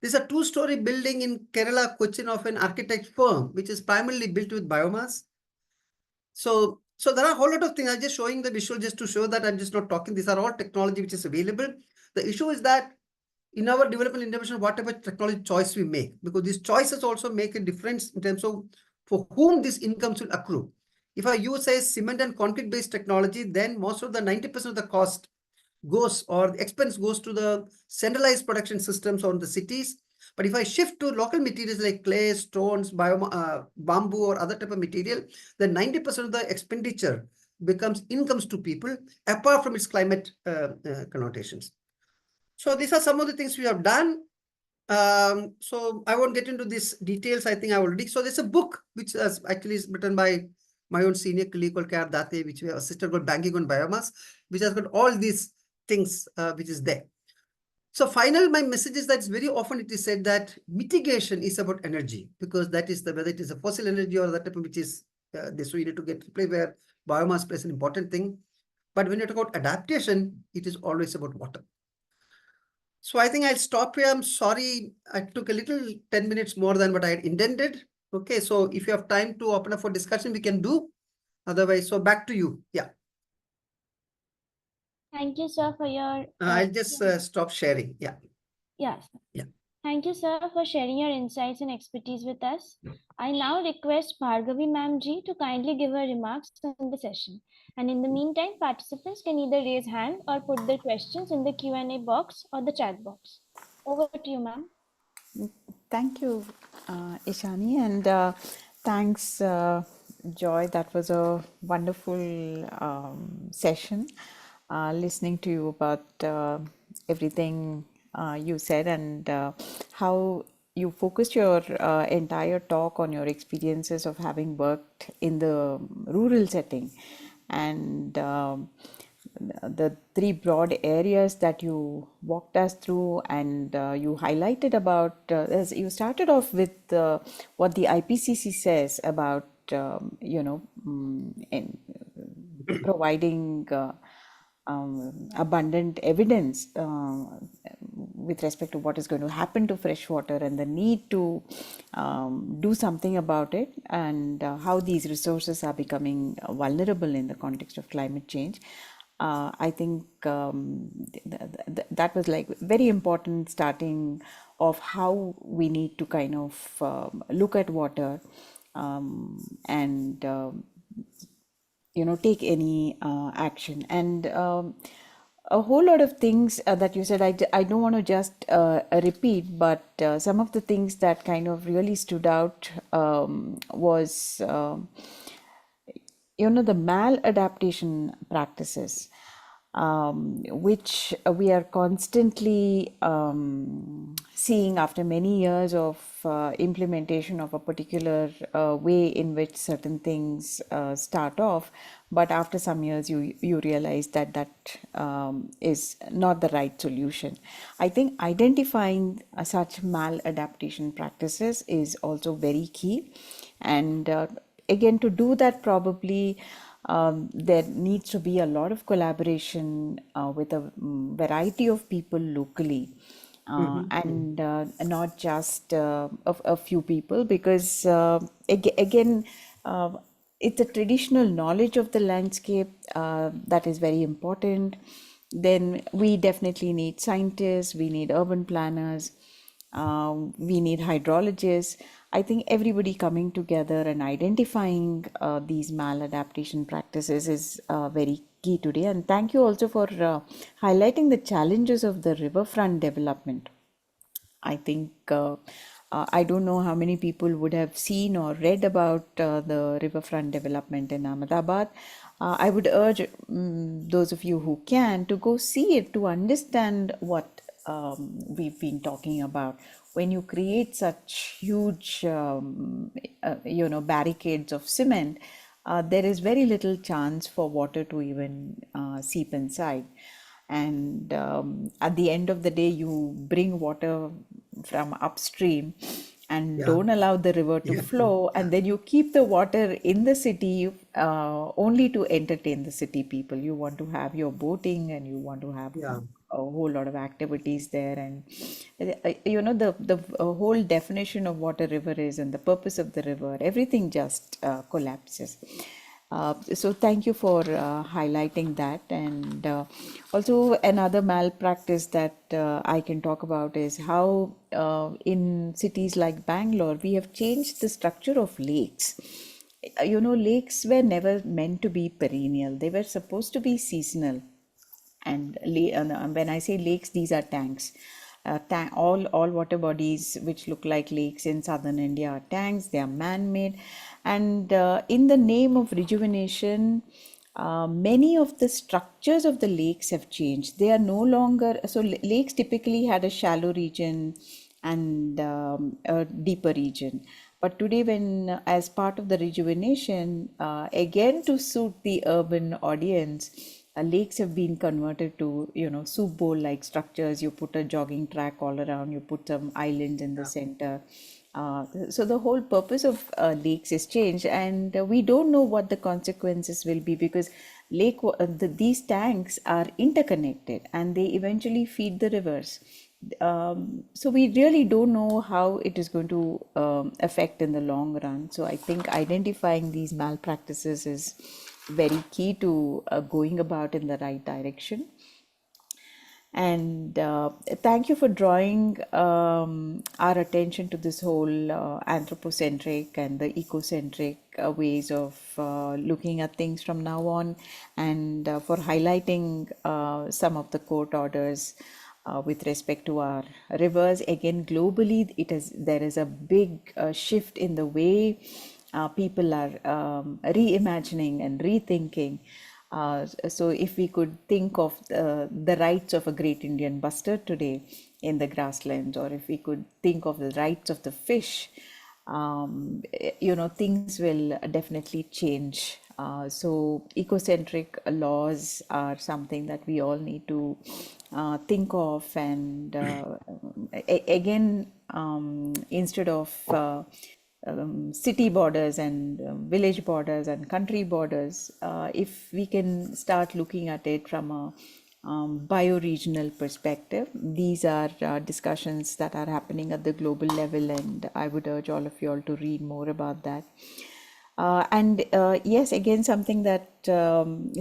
This is a 2-story building in Kerala, Cochin, of an architect firm, which is primarily built with biomass. So there are a whole lot of things. I'm just showing the visual just to show that I'm just not talking. These are all technology which is available. The issue is that in our development intervention, whatever technology choice we make, because these choices also make a difference in terms of for whom these incomes will accrue. If I use a cement and concrete based technology, then most of the 90% of the cost goes, or the expense goes, to the centralized production systems on the cities. But if I shift to local materials like clay, stones, bamboo, or other type of material, then 90% of the expenditure becomes incomes to people, apart from its climate connotations. So these are some of the things we have done. So I won't get into these details. I think I already. So there's a book which is actually written by my own senior colleague called K.R. Date, which we have assisted called Banking on Biomass, which has got all these things which is there. So final, my message is that it's very often it is said that mitigation is about energy, because that is whether it is a fossil energy or that type of which is this. So you need to get to play where biomass plays an important thing. But when you talk about adaptation, it is always about water. So I think I'll stop here. I'm sorry, I took a little 10 minutes more than what I had intended. Okay, so if you have time to open up for discussion, we can do. Otherwise, so back to you. Yeah. Thank you, sir, for your. I'll just stop sharing. Yeah. Yes. Yeah. Thank you, sir, for sharing your insights and expertise with us. I now request Bhargavi Ma'am Ji to kindly give her remarks on the session. And in the meantime, participants can either raise hand or put their questions in the Q&A box or the chat box. Over to you, ma'am. Thank you, Ishani, and thanks, Joy. That was a wonderful session. Listening to you about everything you said, and how you focused your entire talk on your experiences of having worked in the rural setting, and the three broad areas that you walked us through, and you highlighted about, as you started off with what the IPCC says about, providing abundant evidence with respect to what is going to happen to fresh water and the need to do something about it, and how these resources are becoming vulnerable in the context of climate change. I think that was like very important starting of how we need to kind of look at water, and take any action. And a whole lot of things that you said, I don't want to just repeat, but some of the things that kind of really stood out was the maladaptation practices, which we are constantly seeing after many years of implementation of a particular way in which certain things start off, but after some years you realize that is not the right solution. I think identifying such maladaptation practices is also very key, and again, to do that, probably there needs to be a lot of collaboration with a variety of people locally, and not just a few people, because again, it's a traditional knowledge of the landscape that is very important. Then we definitely need scientists, we need urban planners, we need hydrologists. I think everybody coming together and identifying these maladaptation practices is very key today. And thank you also for highlighting the challenges of the riverfront development. I think I don't know how many people would have seen or read about the riverfront development in Ahmedabad. I would urge those of you who can to go see it, to understand what we've been talking about. When you create such huge, barricades of cement, there is very little chance for water to even seep inside. And at the end of the day, you bring water from upstream and don't allow the river to flow, and then you keep the water in the city only to entertain the city people. You want to have your boating, and you want to have a whole lot of activities there, and the whole definition of what a river is and the purpose of the river, everything just collapses. So thank you for highlighting that. And also another malpractice that I can talk about is how in cities like Bangalore, we have changed the structure of lakes. Lakes were never meant to be perennial. They were supposed to be seasonal. And when I say lakes, these are tanks. All water bodies which look like lakes in southern India are tanks. They are man-made, and in the name of rejuvenation, many of the structures of the lakes have changed. They are no longer so. Lakes typically had a shallow region and a deeper region. But today, when as part of the rejuvenation, again to suit the urban audience, lakes have been converted to soup bowl like structures. You put a jogging track all around, you put some islands in the center. So the whole purpose of lakes is changed, and we don't know what the consequences will be, because these tanks are interconnected and they eventually feed the rivers. So we really don't know how it is going to affect in the long run. So I think identifying these malpractices is very key to going about in the right direction. And thank you for drawing our attention to this whole anthropocentric and the ecocentric ways of looking at things from now on, and for highlighting some of the court orders with respect to our rivers. Again, globally, there is a big shift in the way people are reimagining and rethinking So if we could think of the rights of a great Indian bustard today in the grasslands, or if we could think of the rights of the fish, things will definitely change. So ecocentric laws are something that we all need to think of, and again, instead of city borders and village borders and country borders, if we can start looking at it from a bioregional perspective. These are discussions that are happening at the global level, and I would urge all of you all to read more about that. And yes, again, something that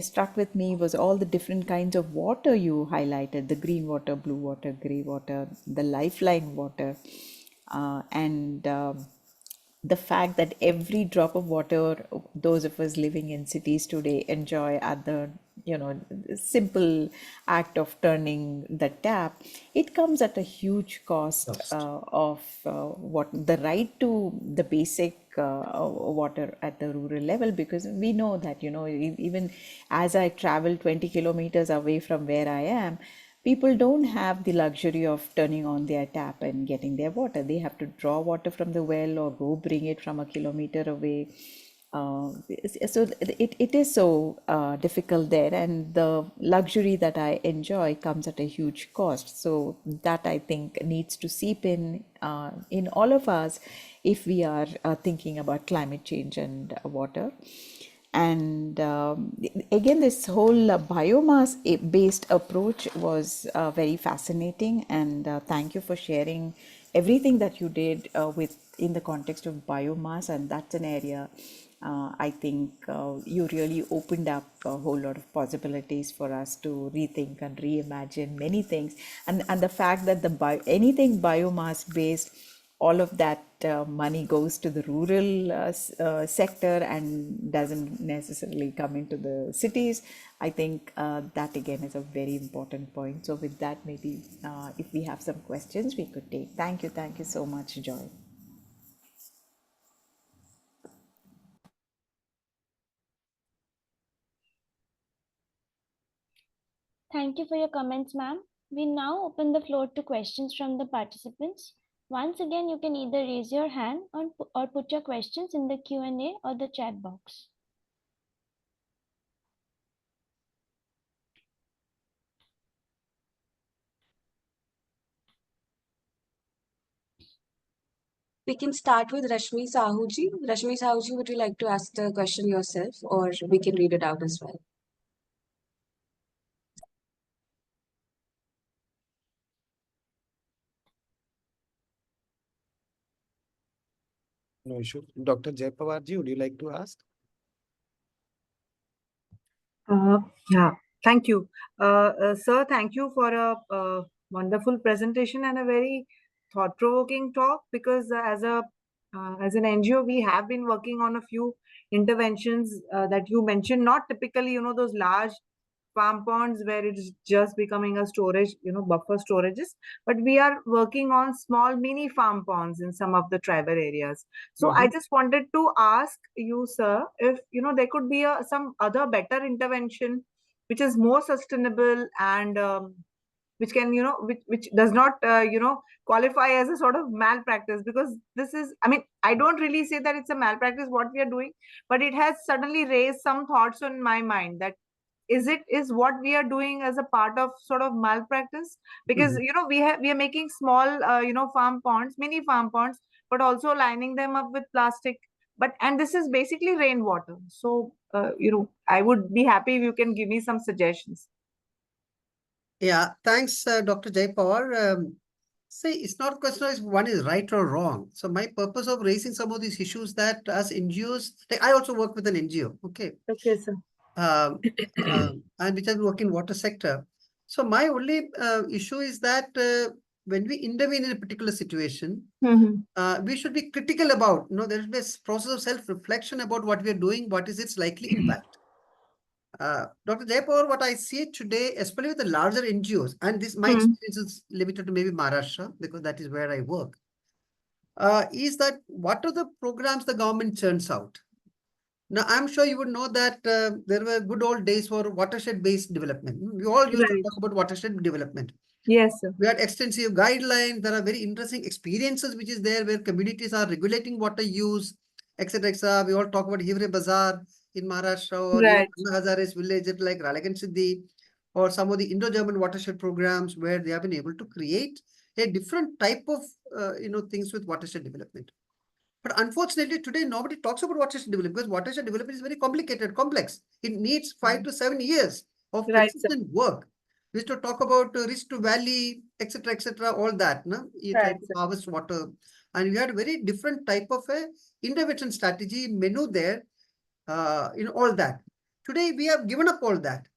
struck with me was all the different kinds of water you highlighted: the green water, blue water, gray water, the lifeline water, and the fact that every drop of water those of us living in cities today enjoy at the simple act of turning the tap, it comes at a huge cost of what the right to the basic water at the rural level, because we know that even as I travel 20 kilometers away from where I am, people don't have the luxury of turning on their tap and getting their water. They have to draw water from the well or go bring it from a kilometer away. So it is so difficult there, and the luxury that I enjoy comes at a huge cost. So that, I think, needs to seep in all of us if we are thinking about climate change and water. And again, this whole biomass based approach was very fascinating, and thank you for sharing everything that you did in the context of biomass. And that's an area I think you really opened up a whole lot of possibilities for us to rethink and reimagine many things. And the fact that anything biomass based, all of that money goes to the rural sector and doesn't necessarily come into the cities. I think that again is a very important point. So with that, maybe if we have some questions we could take. Thank you so much, Joy. Thank you for your comments, ma'am. We now open the floor to questions from the participants. Once again, you can either raise your hand or put your questions in the Q&A or the chat box. We can start with Rashmi Sahuji. Rashmi Sahuji, would you like to ask the question yourself, or we can read it out as well? No issue. Dr. Jayapawarji, would you like to ask? Yeah, thank you. Sir, thank you for a wonderful presentation and a very thought-provoking talk, because as an NGO, we have been working on a few interventions that you mentioned, not typically, those large farm ponds where it's just becoming a storage, buffer storages, but we are working on small mini farm ponds in some of the tribal areas. So I just wanted to ask you, sir, if there could be some other better intervention which is more sustainable and which can which does not qualify as a sort of malpractice, because this is, I mean, I don't really say that it's a malpractice what we are doing, but it has suddenly raised some thoughts in my mind that is what we are doing as a part of sort of malpractice, because we are making small farm ponds, mini farm ponds, but also lining them up with plastic, and this is basically rainwater. So I would be happy if you can give me some suggestions. Yeah, thanks, Dr. Jayapawar. See, it's not a question of one is right or wrong. So my purpose of raising some of these issues that as NGOs, I also work with an NGO, okay? Okay, sir. And which has work in water sector. So my only issue is that when we intervene in a particular situation, we should be critical about, there should be a process of self-reflection about what we are doing, what is its likely impact. Dr. Jayapawar, what I see today, especially with the larger NGOs, and this my experience is limited to maybe Maharashtra, because that is where I work, is that what are the programs the government churns out? Now, I'm sure you would know that there were good old days for watershed-based development. We all used to Right. talk about watershed development. Yes, sir. We had extensive guidelines. There are very interesting experiences which is there where communities are regulating water use, etc. etc. We all talk about Hivre Bazaar in Maharashtra or even Right. Anna Hazare's village like Ralegan Siddhi or some of the Indo-German watershed programs where they have been able to create a different type of things with watershed development. But unfortunately, today nobody talks about watershed development because watershed development is very complicated, complex. It needs 5 to 7 years of Right, sir. consistent work. We used to talk about risk to valley, etc., all that. No? You try Right, to sir. harvest water. And we had a very different type of a intervention strategy menu there, all that. Today, we have given up all that.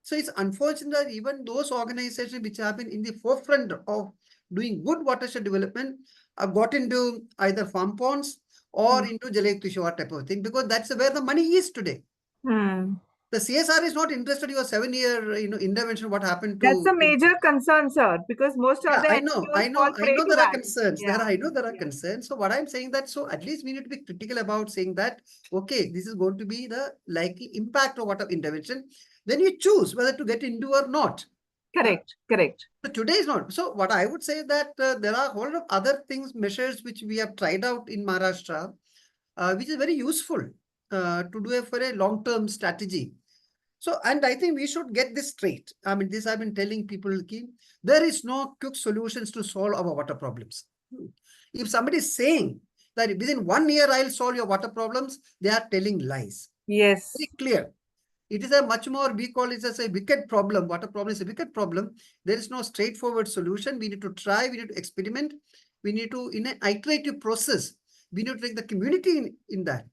So it's unfortunate that even those organizations which have been in the forefront of doing good watershed development have got into either farm ponds or into Jalek type of thing, because that's where the money is today. Hmm. The CSR is not interested in your 7-year intervention. What happened That's to a major concern, sir, because most yeah, other I know, NGOs fall I prey know to there are that. concerns. Yeah. I know there are Yeah. concerns. So what I'm saying that, so at least we need to be critical about saying that, okay, this is going to be the likely impact of water intervention. Then you choose whether to get into or not. Correct, correct. So today is not. So what I would say that there are a whole lot of other things, measures which we have tried out in Maharashtra, which is very useful to do it for a long-term strategy. So, and I think we should get this straight. I mean, this I've been telling people, there is no quick solutions to solve our water problems. If somebody is saying that within 1 year I'll solve your water problems, they are telling lies. Yes. Very clear. It is a much more, we call it as a wicked problem. Water problem is a wicked problem. There is no straightforward solution. We need to try, we need to experiment. We need to, in an iterative process, we need to take the community in that.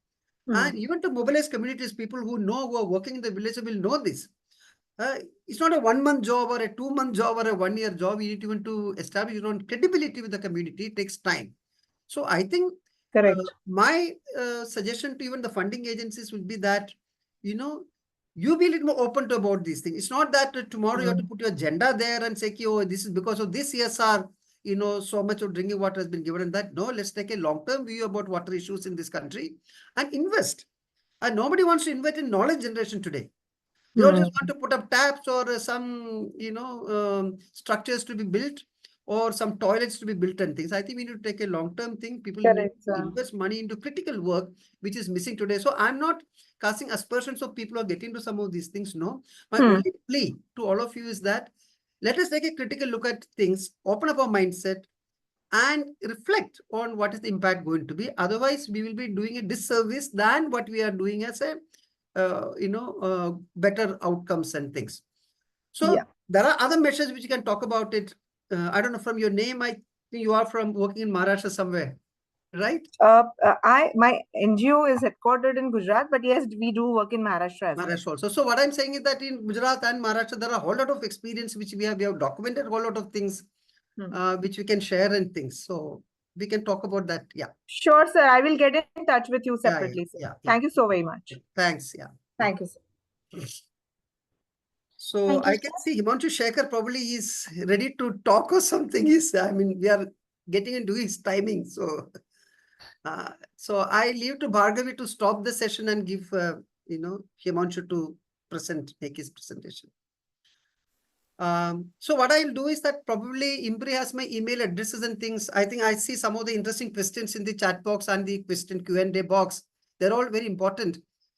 And even to mobilize communities, people who are working in the village will know this. It's not a 1-month job or a 2-month job or a 1-year job. You need even to establish your own credibility with the community. It takes time. So I think Correct. my suggestion to even the funding agencies would be that, you be a little more open to about these things. It's not that tomorrow you have to put your agenda there and say, oh, this is because of this CSR, so much of drinking water has been given and that. No, let's take a long-term view about water issues in this country and invest. And nobody wants to invest in knowledge generation today. They all just want to put up taps or some, structures to be built or some toilets to be built and things. I think we need to take a long-term thing. People need Correct, to sir. invest money into critical work, which is missing today. So I'm not casting aspersions of people are getting to some of these things. No, my only plea to all of you is that let us take a critical look at things, open up our mindset, and reflect on what is the impact going to be. Otherwise, we will be doing a disservice than what we are doing as a better outcomes and things. So Yeah. there are other measures which you can talk about it. I don't know, from your name, I think you are from working in Maharashtra somewhere, right? My NGO is headquartered in Gujarat, but yes, we do work in Maharashtra as well. Maharashtra also. So what I'm saying is that in Gujarat and Maharashtra, there are a whole lot of experience which we have documented a whole lot of things which we can share and things. So we can talk about that. Yeah. Sure, sir. I will get in touch with you Yeah, separately, sir. yeah. Thank you so very much. Thanks. Yeah. Thank you, sir. So Thank you, I can see Himanshu Shekhar probably is ready to talk or something. We are getting into his timing. So, so I leave to Bhargavi to stop the session and give, Himanshu to make his presentation. So what I'll do is that probably IMPRI has my email addresses and things. I think I see some of the interesting questions in the chat box and the question Q&A box. They're all very important.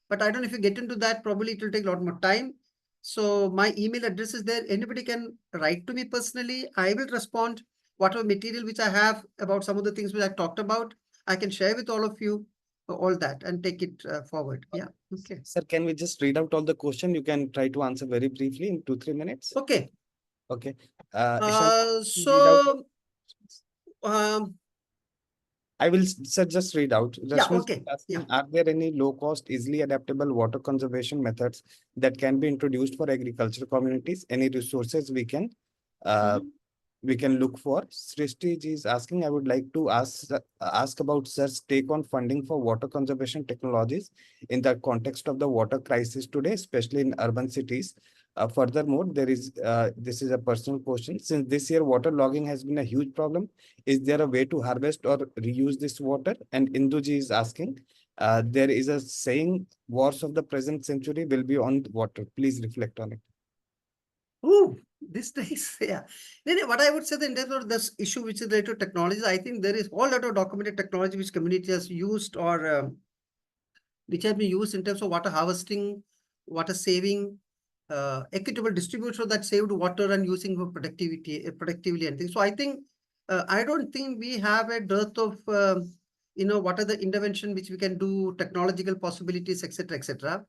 But I don't know if you get into that, probably it will take a lot more time. So my email address is there. Anybody can write to me personally. I will respond. Whatever material which I have about some of the things which I talked about, I can share with all of you all that and take it forward. Yeah. Okay. Sir, can we just read out all the question? You can try to answer very briefly in 2-3 minutes. Okay. Okay. So I will just read out. Yeah, Rashmi is okay. asking, are there any low-cost, easily adaptable water conservation methods that can be introduced for agriculture communities? Any resources we can look for? Srishti ji is asking, I would like to ask about sir's take on funding for water conservation technologies in the context of the water crisis today, especially in urban cities. Furthermore, this is a personal question. Since this year water logging has been a huge problem, is there a way to harvest or reuse this water? And Induji is asking, There is a saying, wars of the present century will be on water. Please reflect on it. Oh, these days, yeah. Then what I would say in terms of this issue which is related to technology, I think there is a whole lot of documented technology which community has used or which have been used in terms of water harvesting, water saving, equitable distribution that saved water and using for productively and things. So I think I don't think we have a dearth of what are the intervention which we can do, technological possibilities, etc., etc.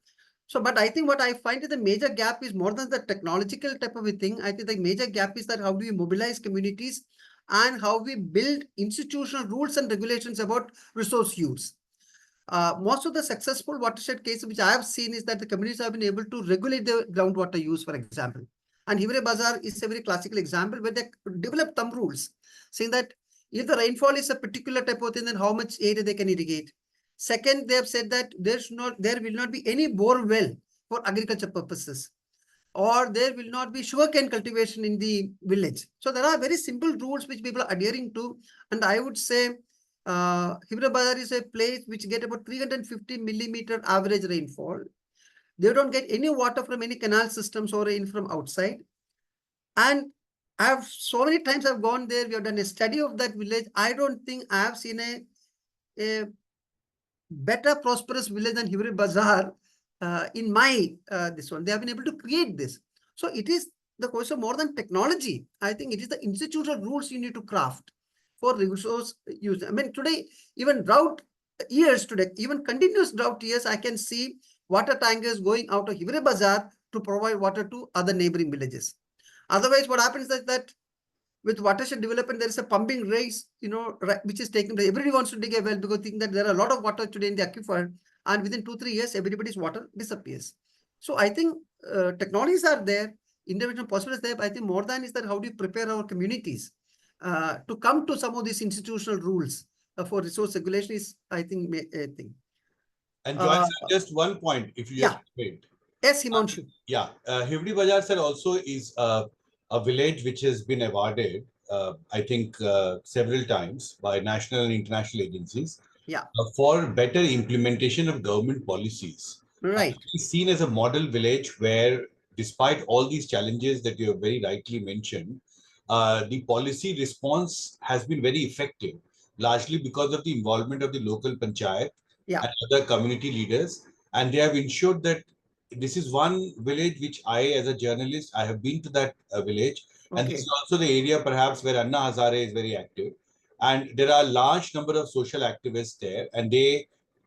So, but I think what I find is the major gap is more than the technological type of a thing. I think the major gap is that how do we mobilize communities and how we build institutional rules and regulations about resource use. Most of the successful watershed cases which I have seen is that the communities have been able to regulate their groundwater use, for example. And Hivre Bazaar is a very classical example where they develop thumb rules, saying that if the rainfall is a particular type of thing, then how much area they can irrigate. Second, they have said that there will not be any bore well for agriculture purposes, or there will not be sugarcane cultivation in the village. So there are very simple rules which people are adhering to. And I would say Hivre Bazar is a place which get about 350 millimeter average rainfall. They don't get any water from any canal systems or in from outside. And I have so many times I've gone there. We have done a study of that village. I don't think I have seen a better prosperous village than Hivre Bazar in my this one. They have been able to create this. So it is the question more than technology. I think it is the institutional rules you need to craft for resource use. I mean, today, even drought years today, even continuous drought years, I can see water tankers going out of Hivre Bazar to provide water to other neighboring villages. Otherwise, what happens is that with watershed development, there is a pumping race, which is taken. Everybody wants to dig a well because they think that there are a lot of water today in the aquifer, and within 2-3 years, everybody's water disappears. So I think technologies are there, intervention possibilities there. But I think more than is that how do you prepare our communities to come to some of these institutional rules for resource regulation is, I think, a thing. And Joy, sir, just one point, if you just wait. Yes, Himanshu. Hivre Bazar, sir, also is a village which has been awarded, I think, several times by national and international agencies for better implementation of government policies. Right. It's seen as a model village where, despite all these challenges that you have very rightly mentioned, the policy response has been very effective, largely because of the involvement of the local panchayat and other community leaders. And they have ensured that this is one village which I, as a journalist, I have been to that village. And this is also the area perhaps where Anna Hazare is very active. And there are a large number of social activists there, and they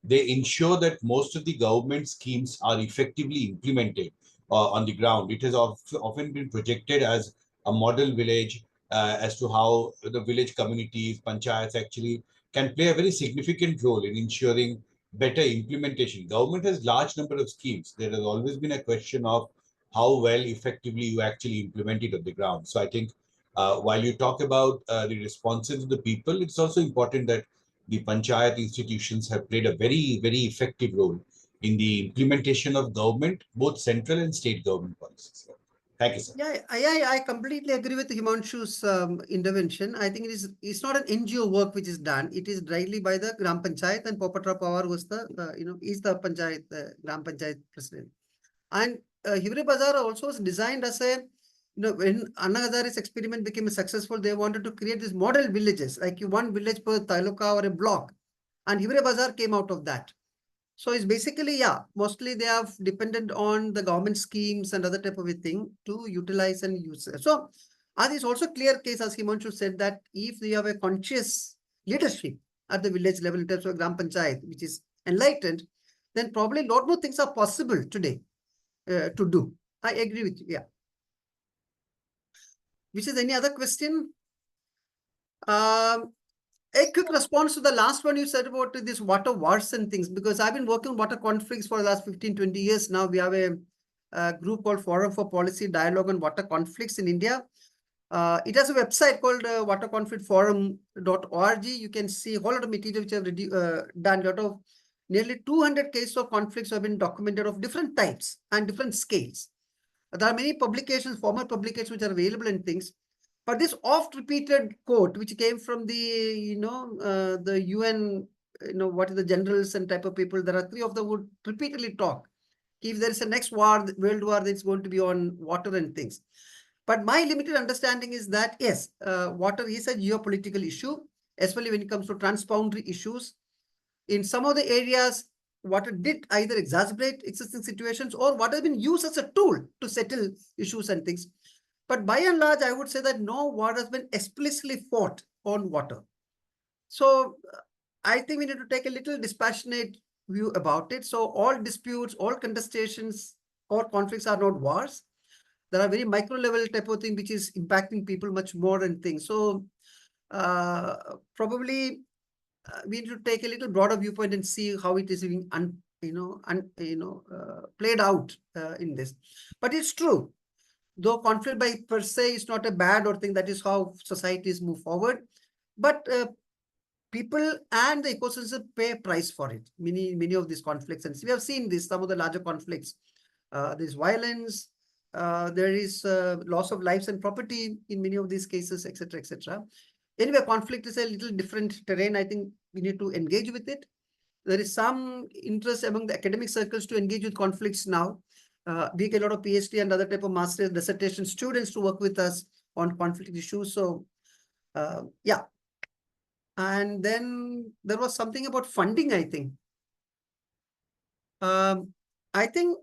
ensure that most of the government schemes are effectively implemented on the ground. It has often been projected as a model village as to how the village communities, panchayats actually can play a very significant role in ensuring better implementation. Government has large number of schemes. There has always been a question of how well effectively you actually implement it on the ground. So I think while you talk about the responses of the people, it's also important that the panchayat institutions have played a very, very effective role in the implementation of government, both central and state government policies. Thank you, sir. Yeah, I completely agree with Himanshu's intervention. I think it's not an NGO work which is done. It is directly by the Gram Panchayat, and Popatra Pawar was the is the Panchayat Gram Panchayat president. And Hivre Bazar also was designed as a when Anna Hazare's experiment became successful, they wanted to create these model villages, like one village per taluka or a block, and Hivre Bazar came out of that. So it's basically, mostly they have dependent on the government schemes and other type of a thing to utilize and use. So it's also clear case, as Himanshu said, that if we have a conscious leadership at the village level in terms of Gram Panchayat, which is enlightened, then probably a lot more things are possible today to do. I agree with you, Which is any other question? A quick response to the last one you said about this water wars and things, because I've been working on water conflicts for the last 15-20 years now. We have a group called Forum for Policy Dialogue on Water Conflicts in India. It has a website called waterconflictforum.org. You can see a whole lot of material which have done. A lot of nearly 200 cases of conflicts have been documented of different types and different scales. There are many publications, formal publications, which are available and things. But this oft-repeated quote, which came from the, the UN what is the generals and type of people. There are three of them would repeatedly talk. If there is a next war, world war, it's going to be on water and things. But my limited understanding is that, yes, water is a geopolitical issue, especially when it comes to transboundary issues. In some of the areas, water did either exacerbate existing situations or water has been used as a tool to settle issues and things. But by and large, I would say that no war has been explicitly fought on water. So I think we need to take a little dispassionate view about it. So all disputes, all contestations, or conflicts are not wars. There are very micro level type of thing which is impacting people much more and things. So probably we need to take a little broader viewpoint and see how it is being played out in this. But it's true, though conflict by per se is not a bad or thing. That is how societies move forward. But people and the ecosystem pay a price for it. Many of these conflicts, and we have seen this. Some of the larger conflicts, there's violence. There is loss of lives and property in many of these cases, etc., etc. Anyway, conflict is a little different terrain. I think we need to engage with it. There is some interest among the academic circles to engage with conflicts now. We get a lot of PhD and other type of master's dissertation students to work with us on conflict issues. So, yeah. And then there was something about funding, I think. I think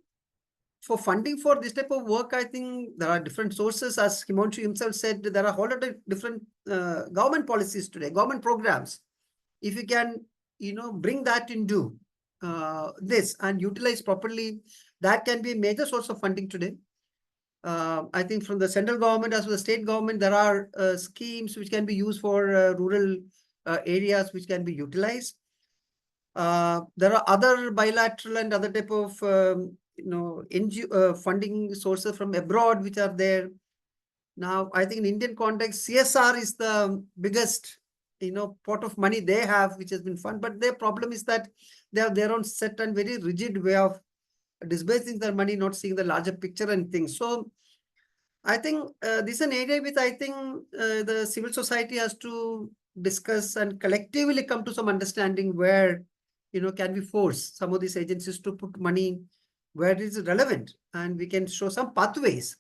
for funding for this type of work, I think there are different sources. As Himanshu himself said, there are a whole lot of different government policies today, government programs. If you can, bring that into this and utilize properly, that can be a major source of funding today. I think from the central government as well as the state government, there are schemes which can be used for rural areas which can be utilized. There are other bilateral and other type of NGO funding sources from abroad which are there. Now, I think in Indian context, CSR is the biggest pot of money they have, which has been funded. But their problem is that they have their own set and very rigid way of disbursing their money, not seeing the larger picture and things. So I think this is an area which I think the civil society has to discuss and collectively come to some understanding where, can we force some of these agencies to put money where it is relevant, and we can show some pathways.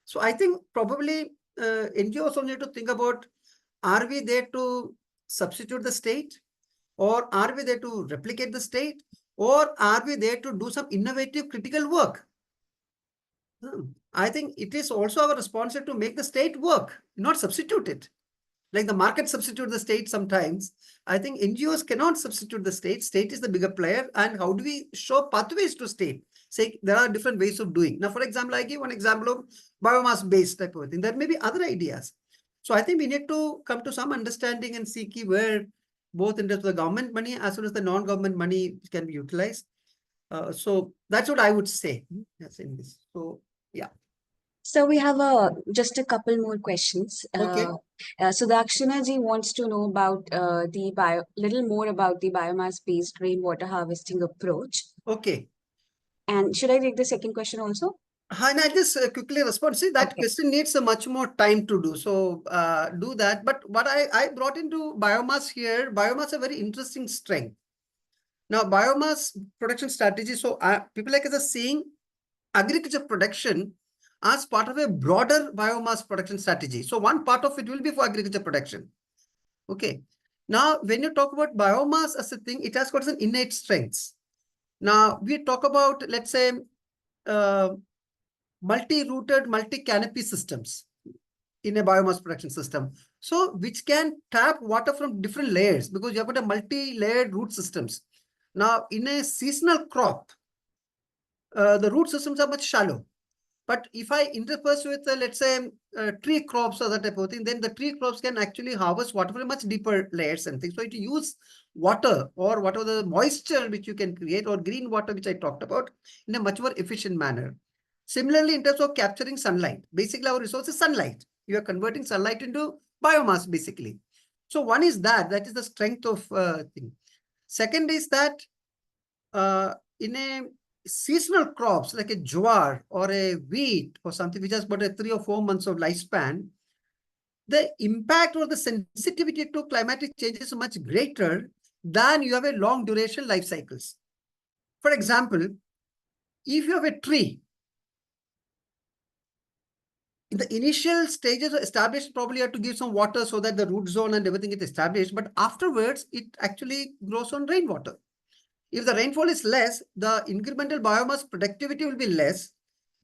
So I think probably NGOs also need to think about, are we there to substitute the state, or are we there to replicate the state, or are we there to do some innovative critical work? I think it is also our responsibility to make the state work, not substitute it. Like the market substitute the state sometimes. I think NGOs cannot substitute the state. State is the bigger player. And how do we show pathways to state? Say there are different ways of doing. Now, for example, I give one example of biomass-based type of thing. There may be other ideas. So I think we need to come to some understanding and see where both in terms of the government money as well as the non-government money can be utilized. So that's what I would say. Yes, in this. So yeah. So we have just a couple more questions. Okay. So Dakshina ji wants to know about little more about the biomass-based rainwater harvesting approach. Okay. And should I take the second question also? And I'll just quickly respond. See, that question needs a much more time to do. So do that. But what I brought into biomass here, biomass a very interesting strength. Now, biomass production strategy. So people like us are seeing agriculture production as part of a broader biomass production strategy. So one part of it will be for agriculture production. Okay. Now, when you talk about biomass as a thing, it has got some innate strengths. Now, we talk about, let's say, multi-rooted, multi-canopy systems in a biomass production system. So, which can tap water from different layers because you have got a multi-layered root systems. Now, in a seasonal crop, the root systems are much shallow. But if I intersperse with, let's say, tree crops or that type of thing, then the tree crops can actually harvest water from much deeper layers and things. So it use water or whatever the moisture which you can create, or green water, which I talked about, in a much more efficient manner. Similarly, in terms of capturing sunlight, basically our resource is sunlight. You are converting sunlight into biomass, basically. So one is that is the strength of thing. Second is that in a seasonal crops like a jowar or a wheat or something which has about a 3 or 4 months of lifespan, the impact or the sensitivity to climatic change is much greater then you have a long duration life cycles. For example, if you have a tree, in the initial stages of established, probably you have to give some water so that the root zone and everything is established. But afterwards, it actually grows on rainwater. If the rainfall is less, the incremental biomass productivity will be less.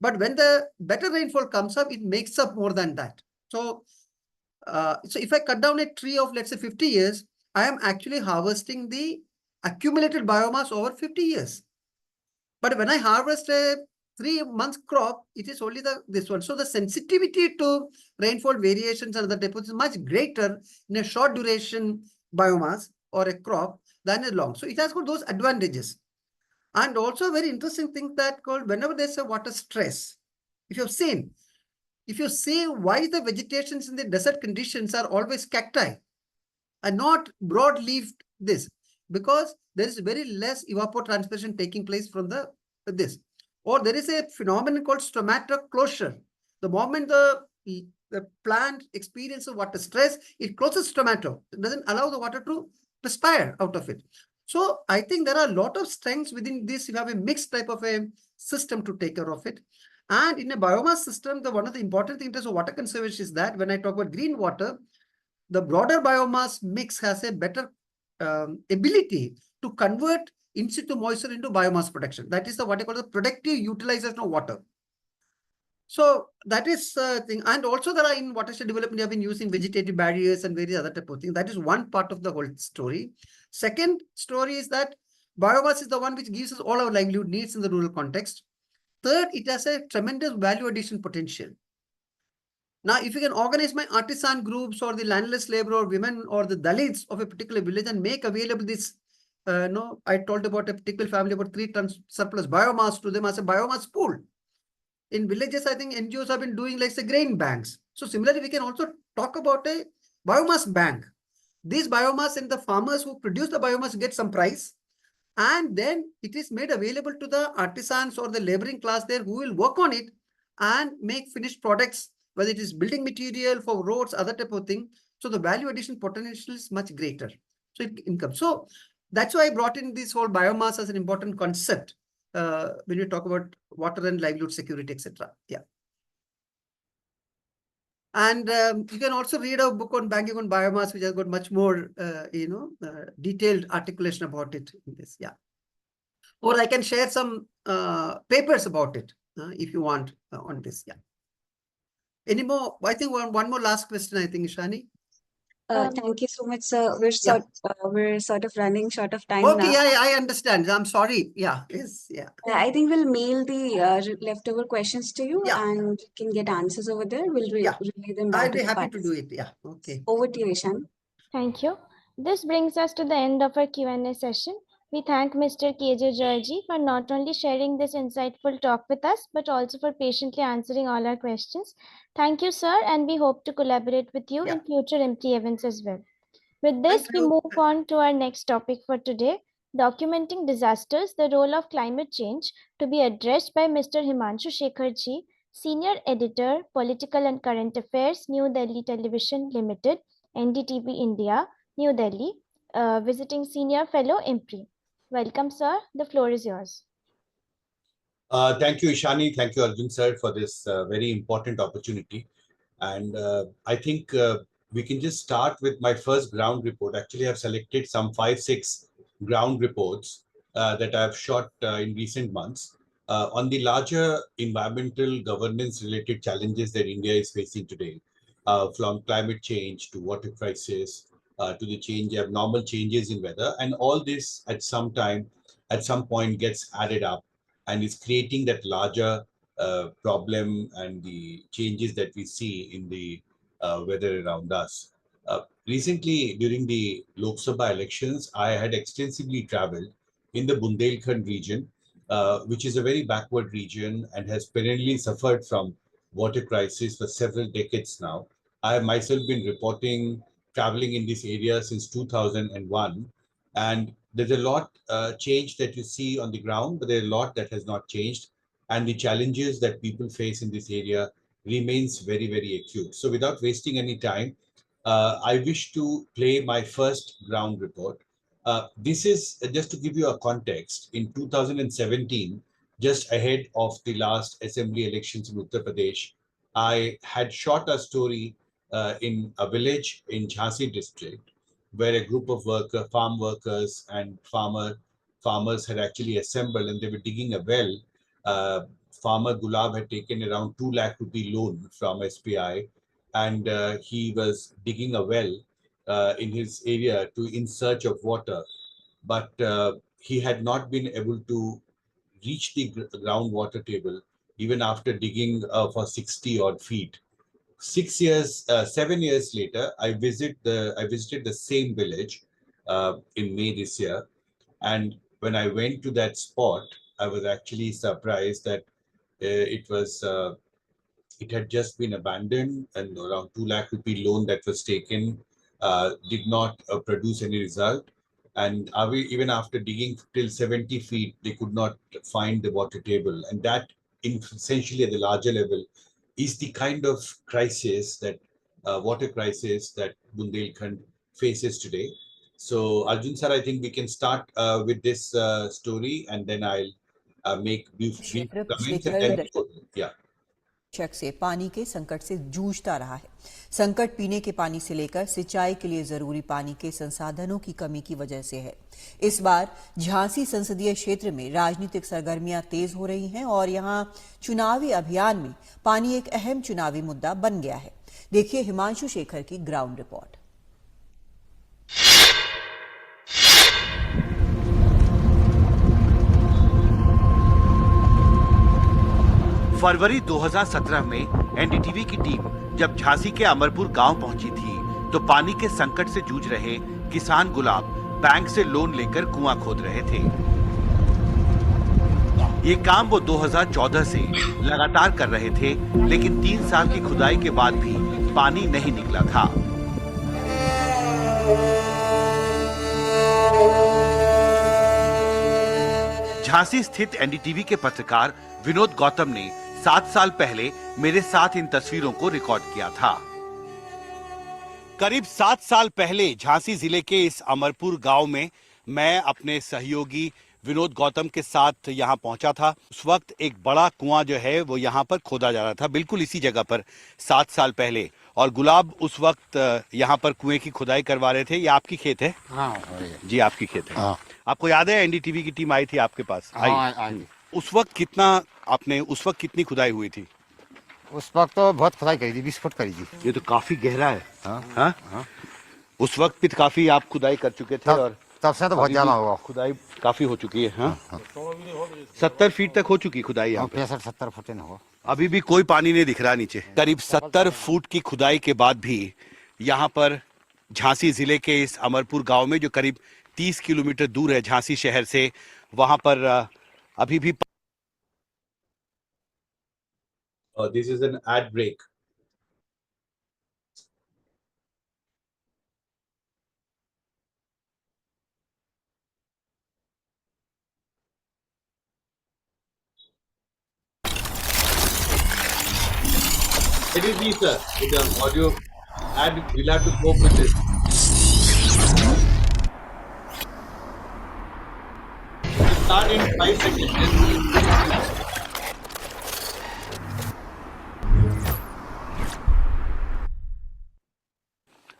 But when the better rainfall comes up, it makes up more than that. So if I cut down a tree of, let's say, 50 years, I am actually harvesting the accumulated biomass over 50 years. But when I harvest a 3 month crop, it is only this one. So the sensitivity to rainfall variations and other deposits is much greater in a short duration biomass or a crop than a long. So it has got those advantages. And also a very interesting thing that called whenever there's a water stress, if you've seen, if you see why the vegetations in the desert conditions are always cacti and not broad-leaved this, because there is very less evapotranspiration taking place from this. Or there is a phenomenon called stomata closure. The moment the plant experiences water stress, it closes stomata. It doesn't allow the water to perspire out of it. So I think there are a lot of strengths within this. You have a mixed type of a system to take care of it. And in a biomass system, one of the important things of water conservation is that when I talk about green water, the broader biomass mix has a better ability to convert in situ moisture into biomass production. That is what I call the productive utilization of water. So that is the thing. And also there are in watershed development, they have been using vegetative barriers and various other type of things. That is one part of the whole story. Second story is that biomass is the one which gives us all our livelihood needs in the rural context. Third, it has a tremendous value addition potential. Now, if you can organize my artisan groups or the landless labor or women or the Dalits of a particular village and make available this, I told about a particular family about 3 tons surplus biomass to them as a biomass pool. In villages, I think NGOs have been doing like say grain banks. So similarly, we can also talk about a biomass bank. This biomass and the farmers who produce the biomass get some price. And then it is made available to the artisans or the laboring class there who will work on it and make finished products, whether it is building material for roads, other type of thing. So the value addition potential is much greater. So income. So that's why I brought in this whole biomass as an important concept when you talk about water and livelihood security, etc. Yeah. And you can also read a book on banking on biomass, which has got much more, detailed articulation about it in this. Yeah. Or I can share some papers about it if you want on this. Yeah. Any more? I think one more last question, I think, Ishani. Thank you so much, sir. We're sort of running short of time Okay, now. I understand. I'm sorry. Yeah, yes, yeah. I think we'll mail the leftover questions to you, Yeah. and you can get answers over there. We'll relay them back I'll to be the happy to do participants. it. Yeah. Okay. Over to you, Ishan. Thank you. This brings us to the end of our Q&A session. We thank Mr. KJ Georgie for not only sharing this insightful talk with us, but also for patiently answering all our questions. Thank you, sir, and we hope to collaborate with you in future IMPRI events as well. With this, we move on to our next topic for today, documenting disasters, the role of climate change, to be addressed by Mr. Himanshu Shekhar ji, Senior Editor, Political and Current Affairs, New Delhi Television Limited, NDTV India, New Delhi, visiting Senior Fellow IMPRI. Welcome, sir. The floor is yours. Thank you, Ishani. Thank you, Arjun sir, for this very important opportunity. And I think we can just start with my first ground report. Actually, I've selected some 5-6 ground reports that I've shot in recent months on the larger environmental governance related challenges that India is facing today, from climate change to water crisis, to the abnormal changes in weather. And all this at some point gets added up and is creating that larger problem and the changes that we see in the weather around us. Recently, during the Lok Sabha elections, I had extensively traveled in the Bundelkhand region, which is a very backward region and has perennially suffered from water crisis for several decades now. I have myself been traveling in this area since 2001, and there's a lot change that you see on the ground, but there's a lot that has not changed. And the challenges that people face in this area remains very, very acute. So without wasting any time, I wish to play my first ground report. This is just to give you a context. In 2017, just ahead of the last assembly elections in Uttar Pradesh, I had shot a story in a village in Jhansi district where a group of farm workers and farmers had actually assembled and they were digging a well. Farmer Gulab had taken around 2 lakh rupee loan from SBI, and he was digging a well in his area in search of water, but he had not been able to reach the groundwater table even after digging for 60 odd feet. 7 years later, I visited the same village in May this year, and when I went to that spot, I was actually surprised that it had just been abandoned, and around 2 lakh rupee loan that was taken did not produce any result. And even after digging till 70 feet, they could not find the water table. And that, essentially at the larger level, is the kind of crisis that water crisis that Bundelkhand faces today. So Arjun sir, I think we can start with this story, and then I'll make brief comments and then yeah. दशक से पानी के संकट से जूझता रहा है। संकट पीने के पानी से लेकर सिंचाई के लिए जरूरी पानी के संसाधनों की कमी की वजह से है। इस बार झांसी संसदीय क्षेत्र में राजनीतिक सरगर्मियां तेज हो रही हैं और यहां चुनावी अभियान में पानी एक अहम चुनावी मुद्दा बन गया है। देखिए हिमांशु शेखर की ग्राउंड रिपोर्ट। फरवरी 2017 में एनडीटीवी की टीम जब झांसी के अमरपुर गांव पहुंची थी तो पानी के संकट से जूझ रहे किसान गुलाब बैंक से लोन लेकर कुआं खोद रहे थे। ये काम वो 2014 से लगातार कर रहे थे, लेकिन 3 साल की खुदाई के बाद भी पानी नहीं निकला था। झांसी स्थित एनडीटीवी के पत्रकार विनोद गौतम ने 7 साल पहले मेरे साथ इन तस्वीरों को रिकॉर्ड किया था। करीब 7 साल पहले झांसी जिले के इस अमरपुर गांव में मैं अपने सहयोगी विनोद गौतम के साथ यहां पहुंचा था। उस वक्त एक बड़ा कुआं जो है वो यहां पर खोदा जा रहा था, बिल्कुल इसी जगह पर 7 साल पहले। और गुलाब उस वक्त यहां पर कुएं की खुदाई करवा रहे थे। ये आपकी खेत है? हाँ जी, आपकी खेत है। हाँ। आपको याद है एनडीटीवी की टीम आई थी आपके पास? आई। उस वक्त कितनी खुदाई हुई थी? उस वक्त तो बहुत खुदाई करी थी, 20 फुट करी थी। ये तो काफी गहरा है। हाँ? उस वक्त भी काफी आप खुदाई कर चुके थे और तब से तो बहुत ज्यादा हुआ। खुदाई काफी हो चुकी है। हाँ? 70 फीट तक हो चुकी खुदाई यहाँ पे। 65-70 फुट न हुआ। अभी भी कोई पानी नहीं दिख रहा नीचे। करीब 70 फुट की खुदाई के बाद भी यहाँ पर झांसी जिले के इस अमरपुर गांव में, जो करीब 30 किलोमीटर दूर है झांसी शहर से, वहां पर अभी भी This is an ad break. It is me, sir. With the audio ad, we'll have to cope with this. We'll start in 5 seconds.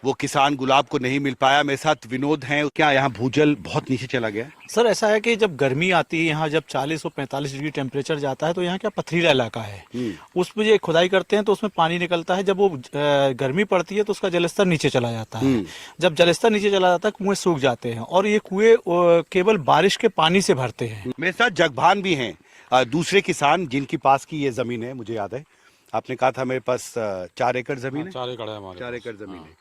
वो किसान गुलाब को नहीं मिल पाया। मेरे साथ विनोद हैं। क्या यहाँ भूजल बहुत नीचे चला गया? सर ऐसा है कि जब गर्मी आती है यहाँ, जब 40 और 45 डिग्री टेम्परेचर जाता है, तो यहाँ क्या पथरीला इलाका है, उसमें जो खुदाई करते हैं तो उसमें पानी निकलता है। जब वो गर्मी पड़ती है तो उसका जलस्तर नीचे चला जाता है। जब जलस्तर नीचे चला जाता है कुएं सूख जाते हैं और ये कुएं केवल बारिश के पानी से भरते हैं। मेरे साथ जगभान भी हैं, दूसरे किसान जिनके पास की ये जमीन है। मुझे याद है आपने कहा था मेरे पास 4 एकड़ जमीन है। 4 एकड़ है हमारे। 4 एकड़ जमीन है।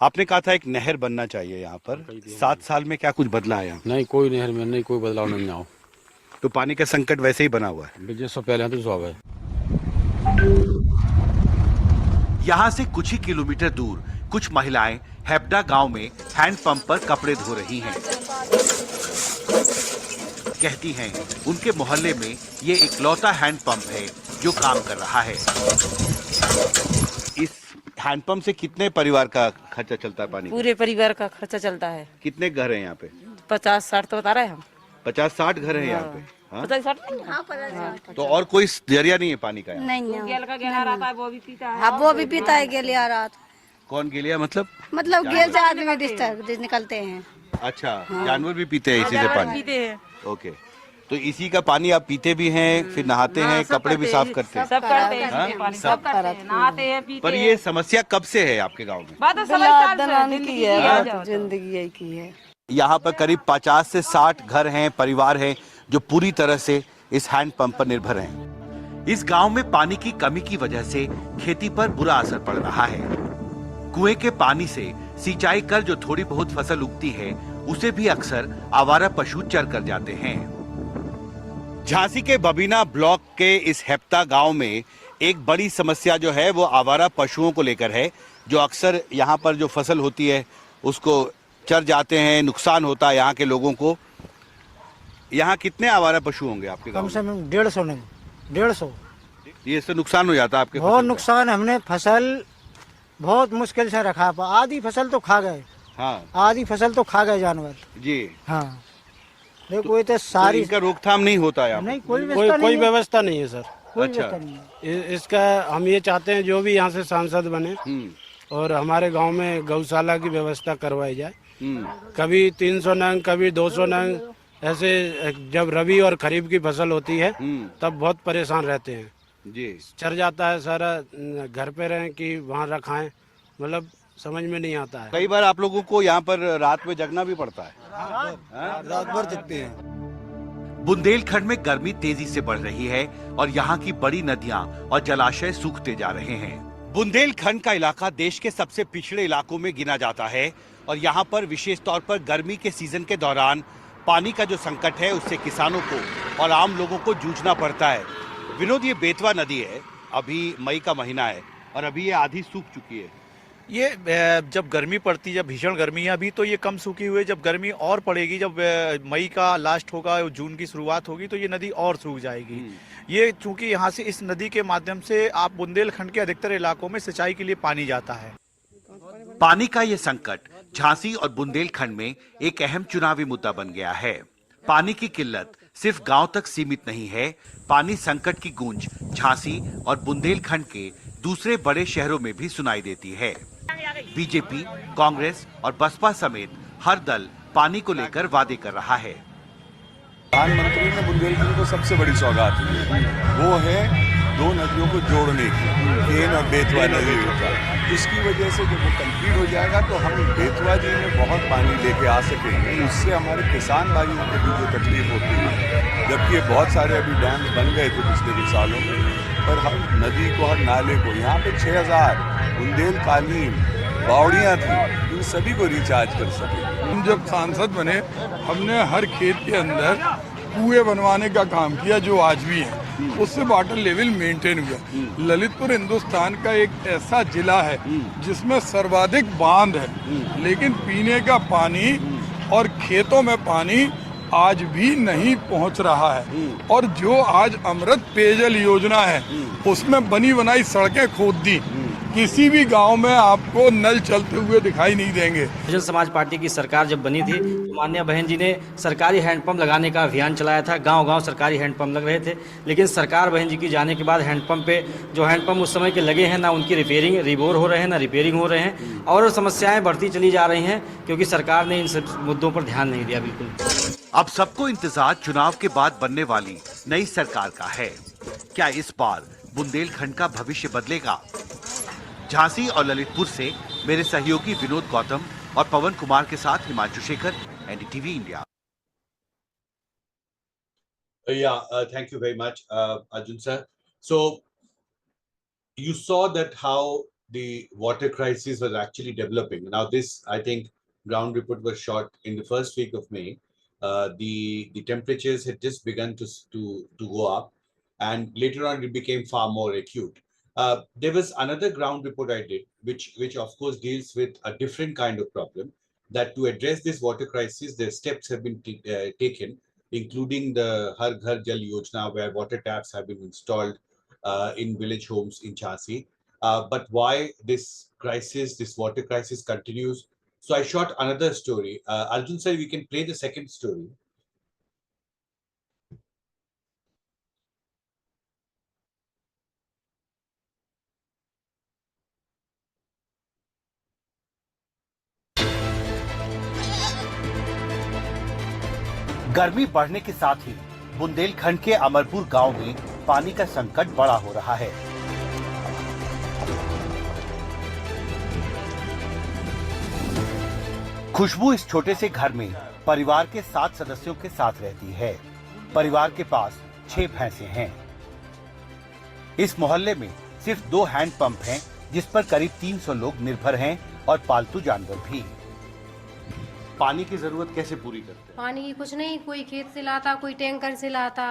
आपने कहा था एक नहर बनना चाहिए यहाँ पर। 7 साल में क्या कुछ बदला है यहाँ? नहीं, कोई नहर में नहीं, कोई बदलाव नहीं आओ। तो पानी का संकट वैसे ही बना हुआ है। बिजनेस से पहले तो सब है। यहाँ से कुछ ही किलोमीटर दूर कुछ महिलाएं हेप्डा गांव में हैंडपंप पर कपड़े धो रही हैं। कहती हैं उनके मोहल्ले में ये इकलौता हैंडपंप है जो काम कर रहा है। इस हैंडपंप से कितने परिवार का खर्चा चलता है पानी का? पूरे परिवार का खर्चा चलता है। कितने घर हैं यहाँ पे? 50-60 तो बता रहे हैं हम। 50-60 घर हैं यहाँ पे? हाँ? 50-60 नहीं। तो और कोई जरिया नहीं है पानी का यहाँ? नहीं, गेल का गेला आता है वो भी पीता है। हाँ वो भी पीता है गेलिया रात। कौन गिलिया मतलब? गेल से आदमी निकलते हैं। अच्छा, जानवर भी पीते हैं इसी से पानी? पीते हैं। ओके, तो इसी का पानी आप पीते भी हैं, फिर नहाते हैं, कपड़े भी साफ करते हैं? सब करते हैं, सब करते हैं, नहाते हैं, पीते पर हैं। ये समस्या कब से है आपके गांव में? बात जिंदगी है, जिंदगी यही की है। यहाँ पर करीब 50 से 60 घर हैं, परिवार हैं जो पूरी तरह से इस हैंडपंप पर निर्भर हैं। इस गांव में पानी की कमी की वजह से खेती पर बुरा असर पड़ रहा है। कुएं के पानी से सिंचाई कर जो थोड़ी बहुत फसल उगती है उसे भी अक्सर आवारा पशु चर कर जाते हैं। झांसी के बबीना ब्लॉक के इस हेप्ता गांव में एक बड़ी समस्या जो है वो आवारा पशुओं को लेकर है, जो अक्सर यहाँ पर जो फसल होती है उसको चर जाते हैं, नुकसान होता है यहाँ के लोगों को। यहाँ कितने आवारा पशु होंगे आपके गांव में? कम से कम 150 नहीं, 150। ये इससे नुकसान हो जाता है आपके? बहुत नुकसान। हमने फसल बहुत मुश्किल से रखा, आधी फसल तो खा गए। हाँ, आधी फसल तो खा गए जानवर जी। हाँ, देखो ये तो सारी इनका रोकथाम नहीं होता है? नहीं, कोई व्यवस्था नहीं है सर। अच्छा, इसका हम ये चाहते हैं जो भी यहाँ से सांसद बने और हमारे गांव में गौशाला की व्यवस्था करवाई जाए। कभी 300 नंग, कभी 200 नंग, ऐसे जब रबी और खरीफ की फसल होती है तब बहुत परेशान रहते हैं जी। चर जाता है सारा, घर पे रहें कि वहाँ रखाएं, मतलब समझ में नहीं आता है। कई बार आप लोगों को यहाँ पर रात में जगना भी पड़ता है? रात भर जगते हैं। बुंदेलखंड में गर्मी तेजी से बढ़ रही है और यहाँ की बड़ी नदियाँ और जलाशय सूखते जा रहे हैं। बुंदेलखंड का इलाका देश के सबसे पिछड़े इलाकों में गिना जाता है और यहाँ पर विशेष तौर पर गर्मी के सीजन के दौरान पानी का जो संकट है उससे किसानों को और आम लोगों को जूझना पड़ता है। विनोद, ये बेतवा नदी है, अभी मई का महीना है और अभी ये आधी सूख चुकी है। ये जब गर्मी पड़ती है, जब भीषण गर्मी है, अभी तो ये कम सूखी हुई है। जब गर्मी और पड़ेगी, जब मई का लास्ट होगा, जून की शुरुआत होगी, तो ये नदी और सूख जाएगी। ये चूंकि यहाँ से इस नदी के माध्यम से आप बुंदेलखंड के अधिकतर इलाकों में सिंचाई के लिए पानी जाता है। पानी का ये संकट झांसी और बुंदेलखंड में एक अहम चुनावी मुद्दा बन गया है। पानी की किल्लत सिर्फ गांव तक सीमित नहीं है, पानी संकट की गूंज झांसी और बुंदेलखंड के दूसरे बड़े शहरों में भी सुनाई देती है। बीजेपी, कांग्रेस और बसपा समेत हर दल पानी को लेकर वादे कर रहा है। प्रधानमंत्री ने बुंदेलखंड को सबसे बड़ी सौगात दी, वो है 2 नदियों को जोड़ने की, केन और बेतवा नदियों का। इसकी वजह से जब वो कंप्लीट हो जाएगा तो हम बेतवा जी में बहुत पानी लेके आ सकेंगे। उससे हमारे किसान भाइयों को भी जो तकलीफ होती है, जबकि ये बहुत सारे अभी डैम बन गए थे पिछले कुछ सालों में, पर हर नदी को, हर नाले को, यहाँ पे 6000 बुंदेलकालीन बावड़ियाँ थी, इन सभी को रिचार्ज कर सके। हम जब सांसद बने, हमने हर खेत के अंदर कुएं बनवाने का काम किया जो आज भी है, उससे वाटर लेवल मेंटेन हुआ। ललितपुर हिंदुस्तान का एक ऐसा जिला है जिसमें सर्वाधिक बांध है, लेकिन पीने का पानी और खेतों में पानी आज भी नहीं पहुंच रहा है। और जो आज अमृत पेयजल योजना है उसमें बनी बनाई सड़कें खोद दी, किसी भी गांव में आपको नल चलते हुए दिखाई नहीं देंगे। बहुजन समाज पार्टी की सरकार जब बनी थी तो माननीय बहन जी ने सरकारी हैंडपंप लगाने का अभियान चलाया था। गांव-गांव सरकारी हैंडपंप लग रहे थे, लेकिन सरकार बहन जी की जाने के बाद हैंडपंप पे जो हैंडपंप उस समय के लगे हैं, ना उनकी रिपेयरिंग रिबोर हो रहे हैं, ना रिपेयरिंग हो रहे हैं, और समस्याएं बढ़ती चली जा रही हैं क्योंकि सरकार ने इन सब मुद्दों पर ध्यान नहीं दिया। बिल्कुल अब सबको इंतजार चुनाव के बाद बनने वाली नई सरकार का है। क्या इस बार बुंदेलखंड का भविष्य बदलेगा? झांसी और ललितपुर से मेरे सहयोगी विनोद गौतम और पवन कुमार के साथ Himanshu Shekhar, NDTV India. Thank you very much, Arjun sir. So you saw that how the water crisis was actually developing. Now this, I think, ground report was shot in the first week of May. The temperatures had just begun to go up, and later on it became far more acute. There was another ground report I did, which of course deals with a different kind of problem, that to address this water crisis, the steps have been taken, including the Har Ghar Jal Yojana, where water taps have been installed in village homes in Jhansi. but why this crisis, this water crisis continues. So I shot another story. Arjun sir, we can play the second story. गर्मी बढ़ने के साथ ही बुंदेलखंड के अमरपुर गांव में पानी का संकट बड़ा हो रहा है। खुशबू इस छोटे से घर में परिवार के 7 सदस्यों के साथ रहती है। परिवार के पास 6 भैंसे हैं। इस मोहल्ले में सिर्फ 2 हैंड पंप हैं, जिस पर करीब 300 लोग निर्भर हैं और पालतू जानवर भी। पानी की जरूरत कैसे पूरी करते हैं? पानी की कुछ नहीं, कोई खेत से लाता, कोई टैंकर से लाता।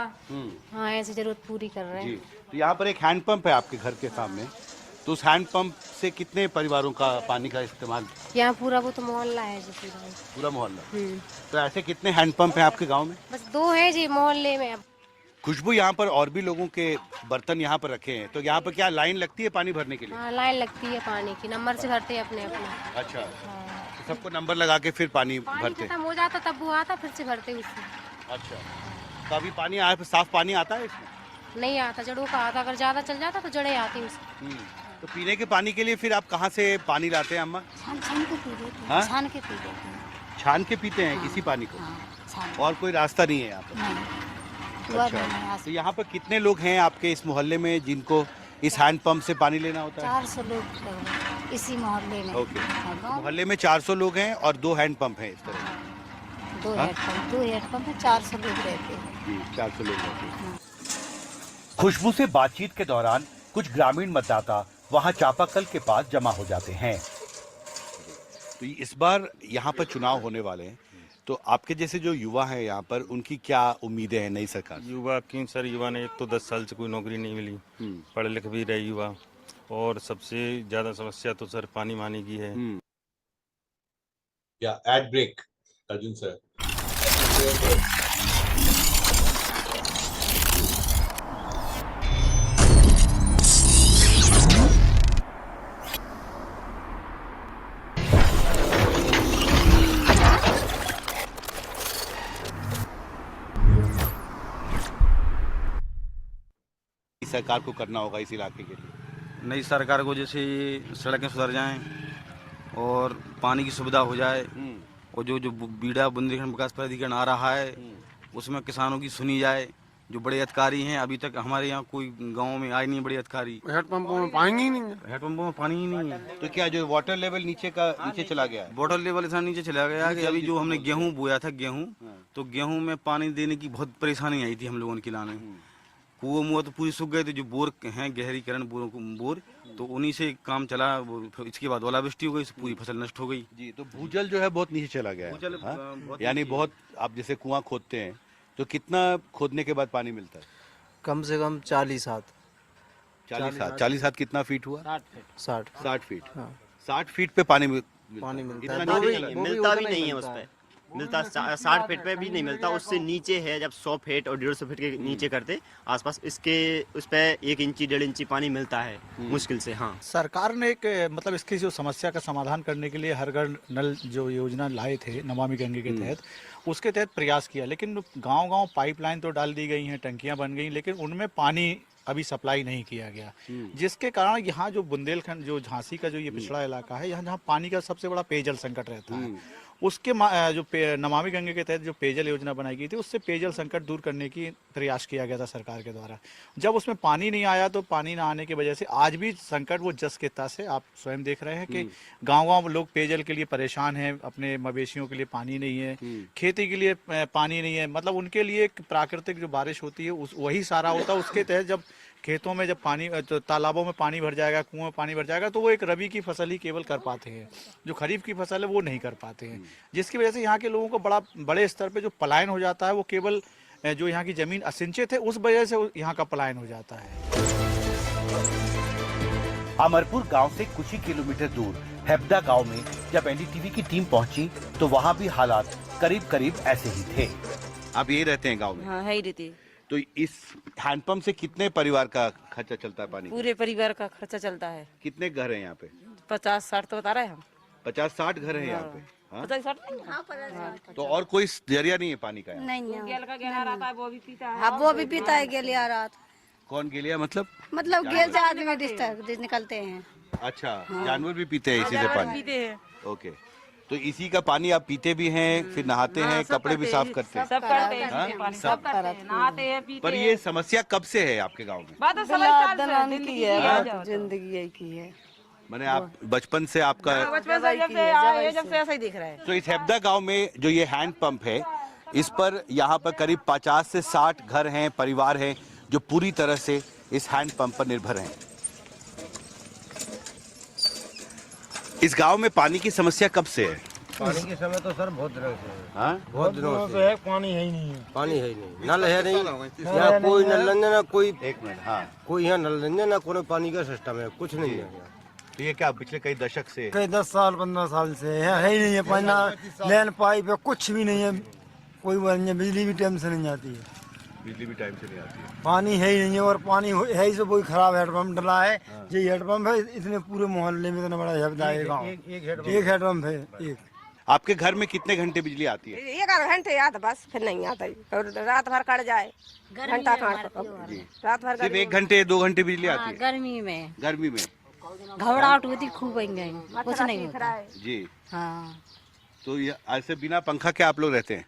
हाँ, ऐसी जरूरत पूरी कर रहे हैं। जी, तो यहाँ पर एक हैंड पंप है आपके घर के सामने, तो उस हैंड पंप से कितने परिवारों का पानी का इस्तेमाल? यहाँ पूरा वो तो मोहल्ला है जी, पूरा मोहल्ला। तो ऐसे कितने हैंड पंप हैं आपके गाँव में? बस 2 है जी मोहल्ले में। खुशबू, यहाँ पर और भी लोगों के बर्तन यहाँ पर रखे हैं, तो यहाँ पर क्या लाइन लगती है पानी भरने के लिए? हाँ, लाइन लगती है पानी की, नंबर से भरते हैं अपने अपने। अच्छा, तो सबको नंबर लगा के फिर पानी भरते? खत्म हो जाता तब वो आता, फिर से भरते उससे। अच्छा, तो अभी पानी आया, साफ पानी आता है इसमें? नहीं आता, जड़ों का आता, अगर ज्यादा चल जाता तो जड़े आती उसमें। तो पीने के पानी के लिए फिर आप कहाँ से पानी लाते हैं अम्मा? छान के पी लेते हैं। हाँ? छान के पी लेते हैं। छान के पीते हैं इसी पानी को? और कोई रास्ता नहीं है यहाँ पर? अच्छा, तो यहाँ पर कितने लोग हैं आपके इस मोहल्ले में जिनको इस हैंड पंप से पानी लेना होता है? 400 लोग इसी मोहल्ले में। ओके, मोहल्ले में 400 लोग हैं और 2 हैंड पंप हैं इस तरह? 2 हैंड पंप में 400 लोग रहते हैं। 400 लोग रहते हैं। खुशबू से बातचीत के दौरान कुछ ग्रामीण मतदाता वहां चापाकल के पास जमा हो जाते हैं। तो इस बार यहाँ पर चुनाव होने वाले हैं, तो आपके जैसे जो युवा हैं यहाँ पर, उनकी क्या उम्मीदें हैं नई सरकार? युवा की सर, युवा ने एक तो 10 साल से कोई नौकरी नहीं मिली, पढ़े लिखे भी रहे युवा, और सबसे ज्यादा समस्या तो सर पानी मानी की है। या एड ब्रेक अर्जुन सर। सरकार को करना होगा इस इलाके के लिए? नई सरकार को जैसे सड़कें सुधर जाएं और पानी की सुविधा हो जाए, और जो बीड़ा बुंदेलखंड विकास प्राधिकरण आ रहा है उसमें किसानों की सुनी जाए। जो बड़े अधिकारी हैं, अभी तक हमारे यहाँ कोई गांव में आए नहीं बड़े अधिकारी। हेडपंपों में पानी ही नहीं है। हेडपंपों में पानी ही नहीं है। तो क्या जो वाटर लेवल नीचे चला गया है? वाटर लेवल ऐसा नीचे चला गया कि अभी जो हमने गेहूँ बोया था, तो गेहूँ में पानी देने की बहुत परेशानी आई थी हम लोगों के लाने। कुआं मुआ तो पूरी सूख गए थे, जो बोर हैं गहरीकरण बोर, तो उन्हीं से काम चला। इसके बाद ओलावृष्टि हो गई, पूरी फसल नष्ट हो गई। जी, तो भूजल जो है बहुत नीचे चला गया है, यानी बहुत। आप जैसे कुआं खोदते हैं तो कितना खोदने के बाद पानी मिलता है? कम से कम 40 हाथ। 40 हाथ कितना फीट हुआ? 60 फीट। 60 फीट पे पानी मिलता है। मिलता भी नहीं है उस पे, मिलता 60 फीट पे भी नहीं मिलता, उससे नीचे है। जब 100 फीट और 150 फीट के नीचे करते आसपास, इसके उस पे 1 इंची 1.5 इंची पानी मिलता है मुश्किल से। हाँ, सरकार ने एक मतलब इसकी जो समस्या का समाधान करने के लिए हर घर नल जो योजना लाए थे नमामि गंगे के तहत, उसके तहत प्रयास किया, लेकिन गांव-गांव पाइपलाइन तो डाल दी गई हैं, टंकियां बन गई, लेकिन उनमें पानी अभी सप्लाई नहीं किया गया, जिसके कारण यहाँ जो बुंदेलखंड जो झांसी का जो ये पिछड़ा इलाका है, यहाँ जहाँ पानी का सबसे बड़ा पेयजल संकट रहता है, उसके जो नमामि गंगे के तहत जो पेयजल योजना बनाई गई थी, उससे पेयजल संकट दूर करने की प्रयास किया गया था सरकार के द्वारा। जब उसमें पानी नहीं आया तो पानी ना आने की वजह से आज भी संकट वो जस के तस है। आप स्वयं देख रहे हैं कि गांव-गांव लोग पेयजल के लिए परेशान हैं, अपने मवेशियों के लिए पानी नहीं है, खेती के लिए पानी नहीं है। मतलब उनके लिए एक प्राकृतिक जो बारिश होती है वही सारा होता है। उसके तहत जब खेतों में जब पानी, तो तालाबों में पानी भर जाएगा, कुओं में पानी भर जाएगा, तो वो एक रबी की फसल ही केवल कर पाते हैं, जो खरीफ की फसल है वो नहीं कर पाते हैं, जिसकी वजह से यहाँ के लोगों को बड़े स्तर पे जो पलायन हो जाता है, वो केवल जो यहाँ की जमीन असिंचित है उस वजह से यहाँ का पलायन हो जाता है। अमरपुर गांव से कुछ ही किलोमीटर दूर हेब्दा गांव में जब एनडीटीवी की टीम पहुंची तो वहां भी हालात करीब करीब ऐसे ही थे। आप यही रहते हैं गांव में? हाँ, है ही रहती। तो इस हैंडपंप से कितने परिवार का खर्चा चलता है पानी? पूरे परिवार का खर्चा चलता है। कितने घर हैं यहाँ पे? 50-60 तो बता रहे हैं हम। 50-60 घर हैं यहाँ पे? हाँ? 50-60 नहीं। तो और कोई जरिया नहीं है पानी का? नहीं है। गेल का गहरा रहता है वो भी पीता है। हाँ वो भी पीता है गेलिया रात। कौन गिलिया मतलब? मतलब गेल से आदमी डिस्टर्ब निकलते हैं। अच्छा, जानवर भी पीते हैं इसी से पानी? पीते हैं। ओके, तो इसी का पानी आप पीते भी हैं, फिर नहाते हैं, कपड़े भी साफ करते हैं? सब करते हैं। हाँ? पानी सब करते हैं, नहाते हैं, पीते पर ये समस्या कब से है आपके गांव में? बात जिंदगी है। जिंदगी यही की है। मैंने आप बचपन से आपका बचपन से जब से आए जब से ऐसा ही दिख रहा है। तो इस हेब्दा गांव में जो ये हैंड पंप है, इस पर यहाँ पर करीब 50 से 60 घर हैं, परिवार हैं जो पूरी तरह से इस हैंड पंप पर निर्भर हैं। इस गांव में पानी की समस्या कब से है? पानी के समय तो सर बहुत दिनों से है। हाँ? बहुत दिनों से है, पानी है ही नहीं है। पानी है ही नहीं, नल है नहीं, यहाँ कोई नल नहीं, ना कोई, एक मिनट, हाँ, कोई यहाँ नल नहीं है, ना कोई पानी का सिस्टम है, कुछ नहीं है। तो ये क्या पिछले कई दशक से? कई 10 साल 15 साल से है ही नहीं है पानी, ना लेन पाइप है, कुछ भी नहीं है, कोई वो नहीं है, बिजली भी टाइम से नहीं आती है। बिजली भी टाइम से नहीं आती है। पानी है ही नहीं है, और पानी है ही से वही खराब हेडपम्प डला है। ये हेडपम्प है, इतने पूरे मोहल्ले में इतना बड़ा हेडपम्प है, एक हेडपम्प है एक। आपके घर में कितने घंटे बिजली आती है? 1 घंटे आता बस, फिर नहीं आता और रात भर कट जाए घंटा रात भर सिर्फ 1 घंटे 2 घंटे बिजली आती है गर्मी में। गर्मी में? घबराहट होती खूब कुछ नहीं होता जी। हाँ। तो ये ऐसे बिना पंखा के आप लोग रहते हैं?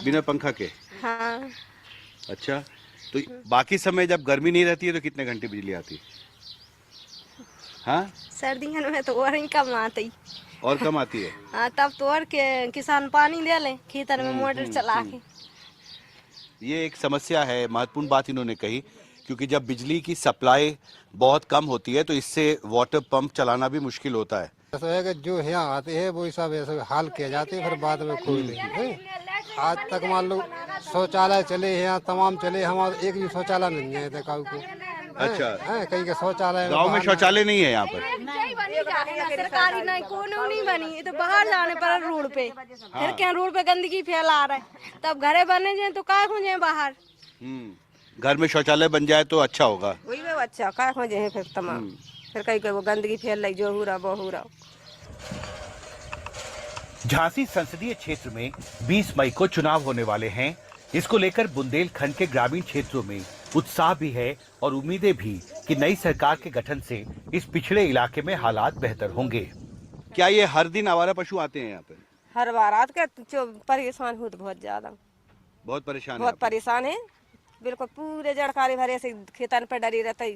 बिना पंखा के? हाँ। अच्छा, तो बाकी समय जब गर्मी नहीं रहती है तो कितने घंटे बिजली आती है? हाँ, सर्दियों में तो और ही कम आती। और कम आती है? हाँ, तब तो और के किसान पानी ले ले खेतन में मोटर चला के। ये एक समस्या है, महत्वपूर्ण बात इन्होंने कही, क्योंकि जब बिजली की सप्लाई बहुत कम होती है तो इससे वाटर पंप चलाना भी मुश्किल होता है। ऐसा है कि जो यहाँ आते हैं वो सब ऐसे हाल किया जाते हैं, फिर बाद में कोई नहीं है। आज तक मान लो शौचालय चले यहाँ तमाम चले, हमारे एक भी शौचालय नहीं है गाँव को। अच्छा, कहीं के शौचालय गांव में शौचालय नहीं है यहाँ पर? सरकारी नहीं, कोनो नहीं बनी, तो बाहर जाने पर रोड पे। फिर क्या रोड पे गंदगी फैला रहा है, तब घरे बने जाए तो का खोजे बाहर। घर में शौचालय बन जाए तो अच्छा होगा। वही वो अच्छा का खोजे हैं फिर तमाम, फिर कहीं वो गंदगी फैल रही, जो हो रहा वो हो रहा। झांसी संसदीय क्षेत्र में 20 मई को चुनाव होने वाले हैं। इसको लेकर बुंदेलखंड के ग्रामीण क्षेत्रों में उत्साह भी है और उम्मीदें भी कि नई सरकार के गठन से इस पिछड़े इलाके में हालात बेहतर होंगे। क्या ये हर दिन आवारा पशु आते हैं यहाँ पे? हर बार रात के परेशान हो तो बहुत ज्यादा, बहुत परेशान बहुत परेशान है। बिल्कुल पूरे जड़कारी भरे से खेतन पर डरी रहता है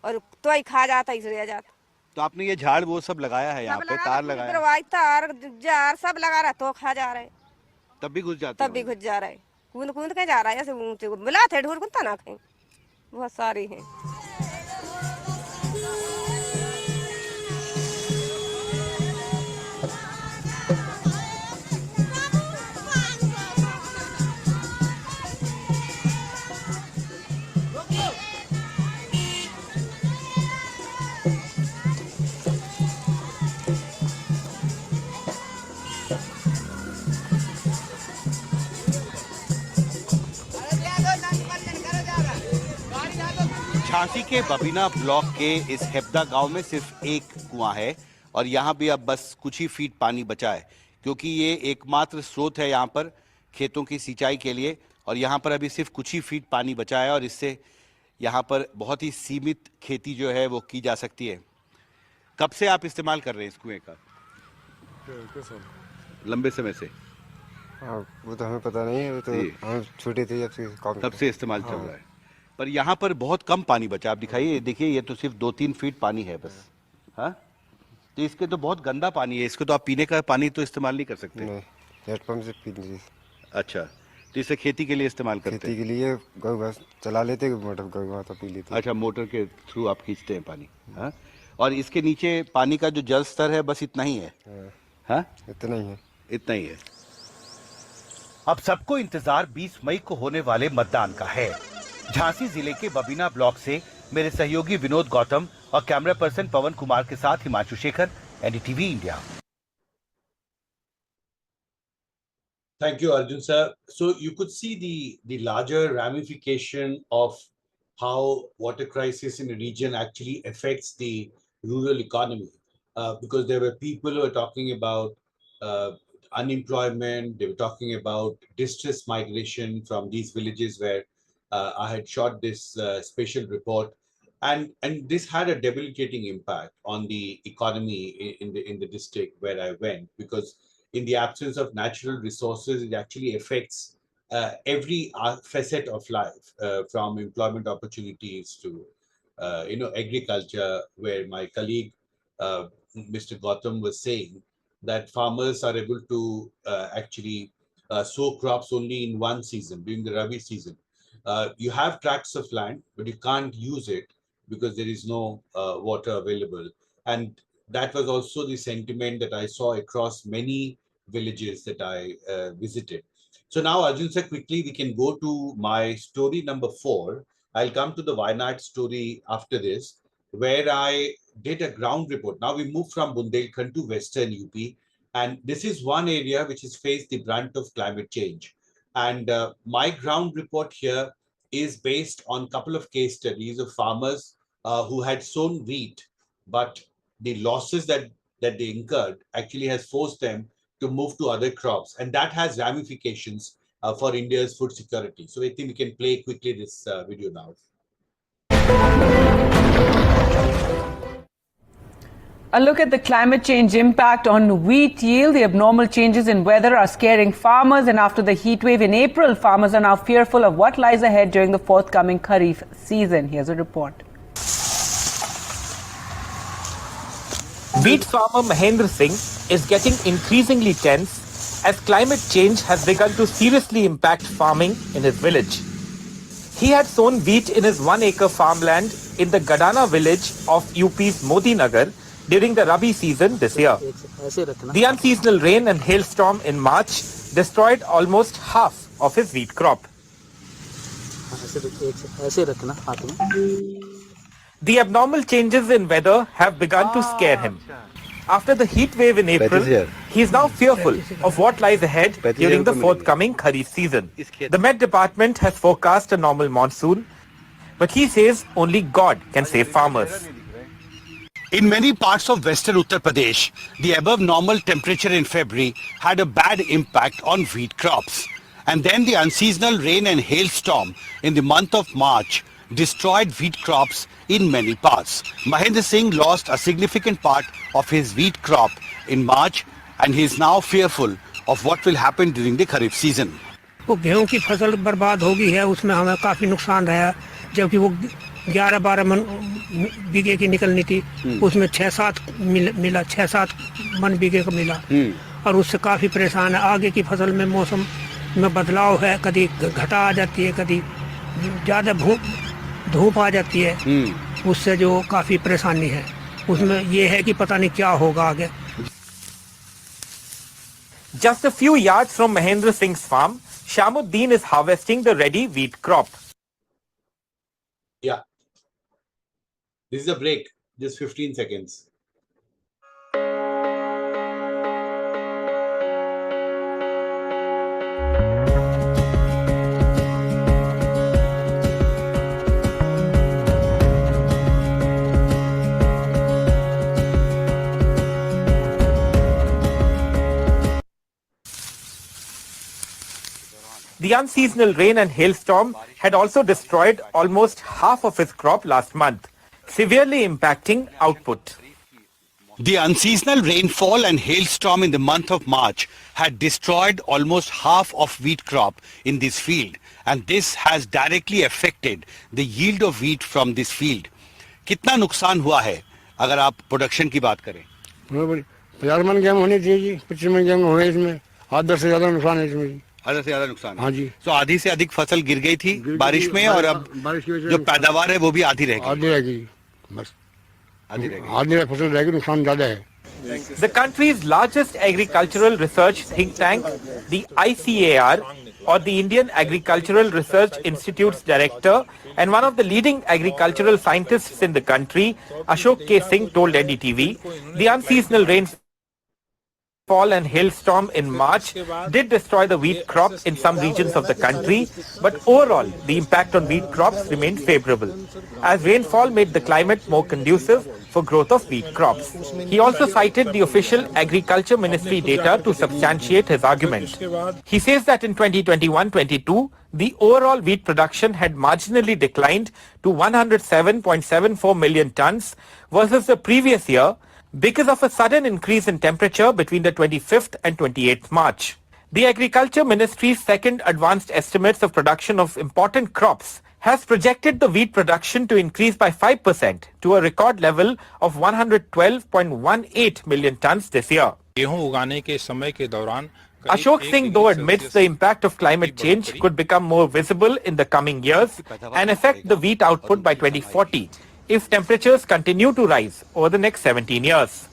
और तो ही खा जाता ही रह जाता। तो आपने ये झाड़ वो सब लगाया है यहाँ पे, तार लगाया? तार जार सब लगा रहा तो खा जा रहा है, तब भी घुस जाते? तब भी घुस जा रहा है, कूद कूद के जा रहा है, ऐसे ऊँचे बुलाते हैं ढूर कुत्ता ना कहीं, बहुत सारी हैं। झांसी के बबीना ब्लॉक के इस हेब्दा गांव में सिर्फ एक कुआं है और यहाँ भी अब बस कुछ ही फीट पानी बचा है, क्योंकि ये एकमात्र स्रोत है यहाँ पर खेतों की सिंचाई के लिए। और यहाँ पर अभी सिर्फ कुछ ही फीट पानी बचा है और इससे यहाँ पर बहुत ही सीमित खेती जो है वो की जा सकती है। कब से आप इस्तेमाल कर रहे हैं इस कुएं का? लंबे समय से? वो तो हमें पता नहीं है, वो तो हम छोटे थे तब से इस्तेमाल चल रहा है। पर यहाँ पर बहुत कम पानी बचा। आप दिखाइए, देखिए ये तो सिर्फ 2-3 फीट पानी है बस। हाँ, तो इसके तो बहुत गंदा पानी है, इसको तो आप पीने का पानी तो इस्तेमाल नहीं कर सकते? नहीं, हेडपंप से पी लीजिए। अच्छा, तो इसे खेती के लिए इस्तेमाल करते हैं? खेती के लिए गौ भैंस चला लेते, मोटर गौ तो पी लेते। अच्छा, मोटर के थ्रू आप खींचते हैं पानी। हाँ, और इसके नीचे पानी का जो जल स्तर है बस इतना ही है? हाँ, इतना ही है, इतना ही है। अब सबको इंतजार 20 मई को होने वाले मतदान का है। झांसी जिले के बबीना ब्लॉक से मेरे सहयोगी विनोद गौतम और कैमरा पर्सन पवन कुमार के साथ Himanshu Shekhar, NDTV India. Thank you, Arjun sir. So you could see the larger ramification of how water crisis in a region actually affects the rural economy, because there were people who were talking about unemployment. They were talking about distress migration from these villages where I had shot this special report, and this had a debilitating impact on the economy in the district where I went, because in the absence of natural resources, it actually affects every facet of life, from employment opportunities to, agriculture, where my colleague, Mr. Gautam, was saying that farmers are able to actually sow crops only in one season, during the Rabi season. You have tracts of land, but you can't use it because there is no water available. And that was also the sentiment that I saw across many villages that I visited. So now, Arjun sir, quickly we can go to my story number 4. I'll come to the Wayanad story after this, where I did a ground report. Now we move from Bundelkhand to Western UP, and this is one area which has faced the brunt of climate change. And my ground report here is based on a couple of case studies of farmers who had sown wheat, but the losses that they incurred actually has forced them to move to other crops, and that has ramifications for India's food security. So I think we can play quickly this video now. A look at the climate change impact on wheat yield. The abnormal changes in weather are scaring farmers, and after the heat wave in April, farmers are now fearful of what lies ahead during the forthcoming Kharif season. Here's a report. Wheat farmer Mahendra Singh is getting increasingly tense as climate change has begun to seriously impact farming in his village. He had sown wheat in his 1-acre farmland in the Gadana village of UP's Modi Nagar during the Rabi season this year. The unseasonal rain and hailstorm in March destroyed almost half of his wheat crop. The abnormal changes in weather have begun to scare him. After the heat wave in April, he is now fearful of what lies ahead during the forthcoming Kharif season. The Met Department has forecast a normal monsoon, but he says only God can save farmers. In many parts of western Uttar Pradesh, the above normal temperature in February had a bad impact on wheat crops. And then the unseasonal rain and hailstorm in the month of March destroyed wheat crops in many parts. Mahendra Singh lost a significant part of his wheat crop in March, and he is now fearful of what will happen during the Kharif season. वो गेहूं की फसल बर्बाद हो गई है, उसमें हमें काफी नुकसान रहा, जबकि वो 11-12 मन बीघे की निकलनी थी, उसमें 6-7 मिला, 6-7 मन बीघे का मिला, और उससे काफी परेशान है. आगे की फसल में मौसम में बदलाव है, कभी घटा आ जाती है, कभी ज्यादा धूप आ जाती है, उससे जो काफी परेशानी है. उसमें ये है कि पता नहीं क्या होगा आगे. Just a few yards from Mahendra Singh's farm, Shamuddin is harvesting the ready wheat crop. Yeah. This is a break, just 15 seconds. The unseasonal rain and hailstorm had also destroyed almost half of his crop last month, severely impacting output. The unseasonal rainfall and hailstorm in the month of March had destroyed almost half of wheat crop in this field, and this has directly affected the yield of wheat from this field. कितना नुकसान हुआ है अगर आप production की बात करें? 50 मन गेहूं होनी चाहिए, 25 मन गेहूं हुए इसमें, आधा से ज्यादा नुकसान है इसमें. आधा से ज्यादा नुकसान. हाँ जी. तो आधी से अधिक फसल गिर गई थी बारिश में, और अब जो पैदावार है वो भी आधी रह गई. आधी रह गई, बस आधी फसल रह गई, नुकसान ज्यादा है. The country's largest agricultural research think tank, the ICAR, or the Indian Agricultural Research Institute's director and one of the leading agricultural scientists in the country, Ashok K. Singh, told NDTV, the unseasonal rainfall rainfall and hailstorm in March did destroy the wheat crop in some regions of the country, but overall, the impact on wheat crops remained favorable, as rainfall made the climate more conducive for growth of wheat crops. He also cited the official Agriculture Ministry data to substantiate his argument. He says that in 2021-22, the overall wheat production had marginally declined to 107.74 million tons versus the previous year because of a sudden increase in temperature between the 25th and 28th March. The Agriculture Ministry's second advanced estimates of production of important crops has projected the wheat production to increase by 5% to a record level of 112.18 million tons this year. Ashok Singh, though, admits the impact of climate change could become more visible in the coming years and affect the wheat output by 2040 if temperatures continue to rise over the next 17 years.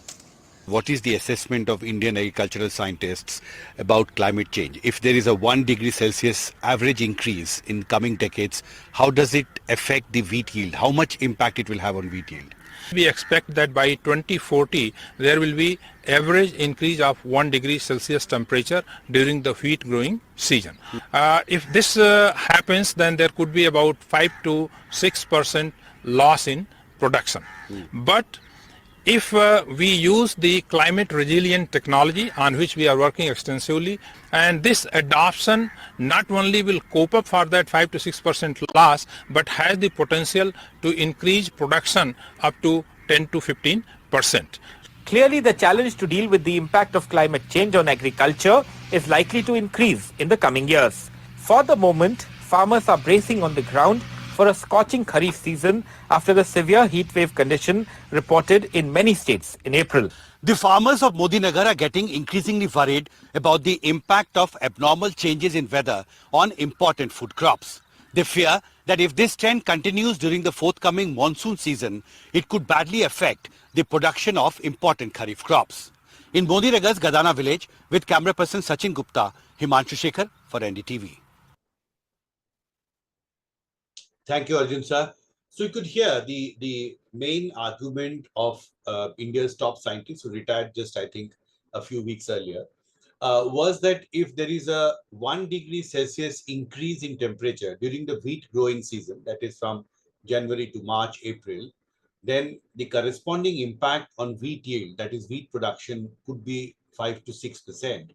What is the assessment of Indian agricultural scientists about climate change? If there is a 1 degree Celsius average increase in coming decades, how does it affect the wheat yield? How much impact it will have on wheat yield? We expect that by 2040 there will be average increase of 1 degree Celsius temperature during the wheat growing season. If this happens, then there could be about 5 to 6% loss in production. But if we use the climate resilient technology on which we are working extensively, and this adoption not only will cope up for that 5 to 6% loss, but has the potential to increase production up to 10 to 15%. Clearly, the challenge to deal with the impact of climate change on agriculture is likely to increase in the coming years. For the moment, farmers are bracing on the ground for a scorching Kharif season after the severe heat wave condition reported in many states in April. The farmers of Modinagar are getting increasingly worried about the impact of abnormal changes in weather on important food crops. They fear that if this trend continues during the forthcoming monsoon season, it could badly affect the production of important Kharif crops. In Modinagar's Gadana village, with camera person Sachin Gupta, Himanshu Shekhar for NDTV. Thank you, Arjun sir. So you could hear the main argument of India's top scientist who retired just, I think, a few weeks earlier, was that if there is a 1 degree Celsius increase in temperature during the wheat growing season, that is from January to March, April, then the corresponding impact on wheat yield, that is wheat production, could be 5 to 6%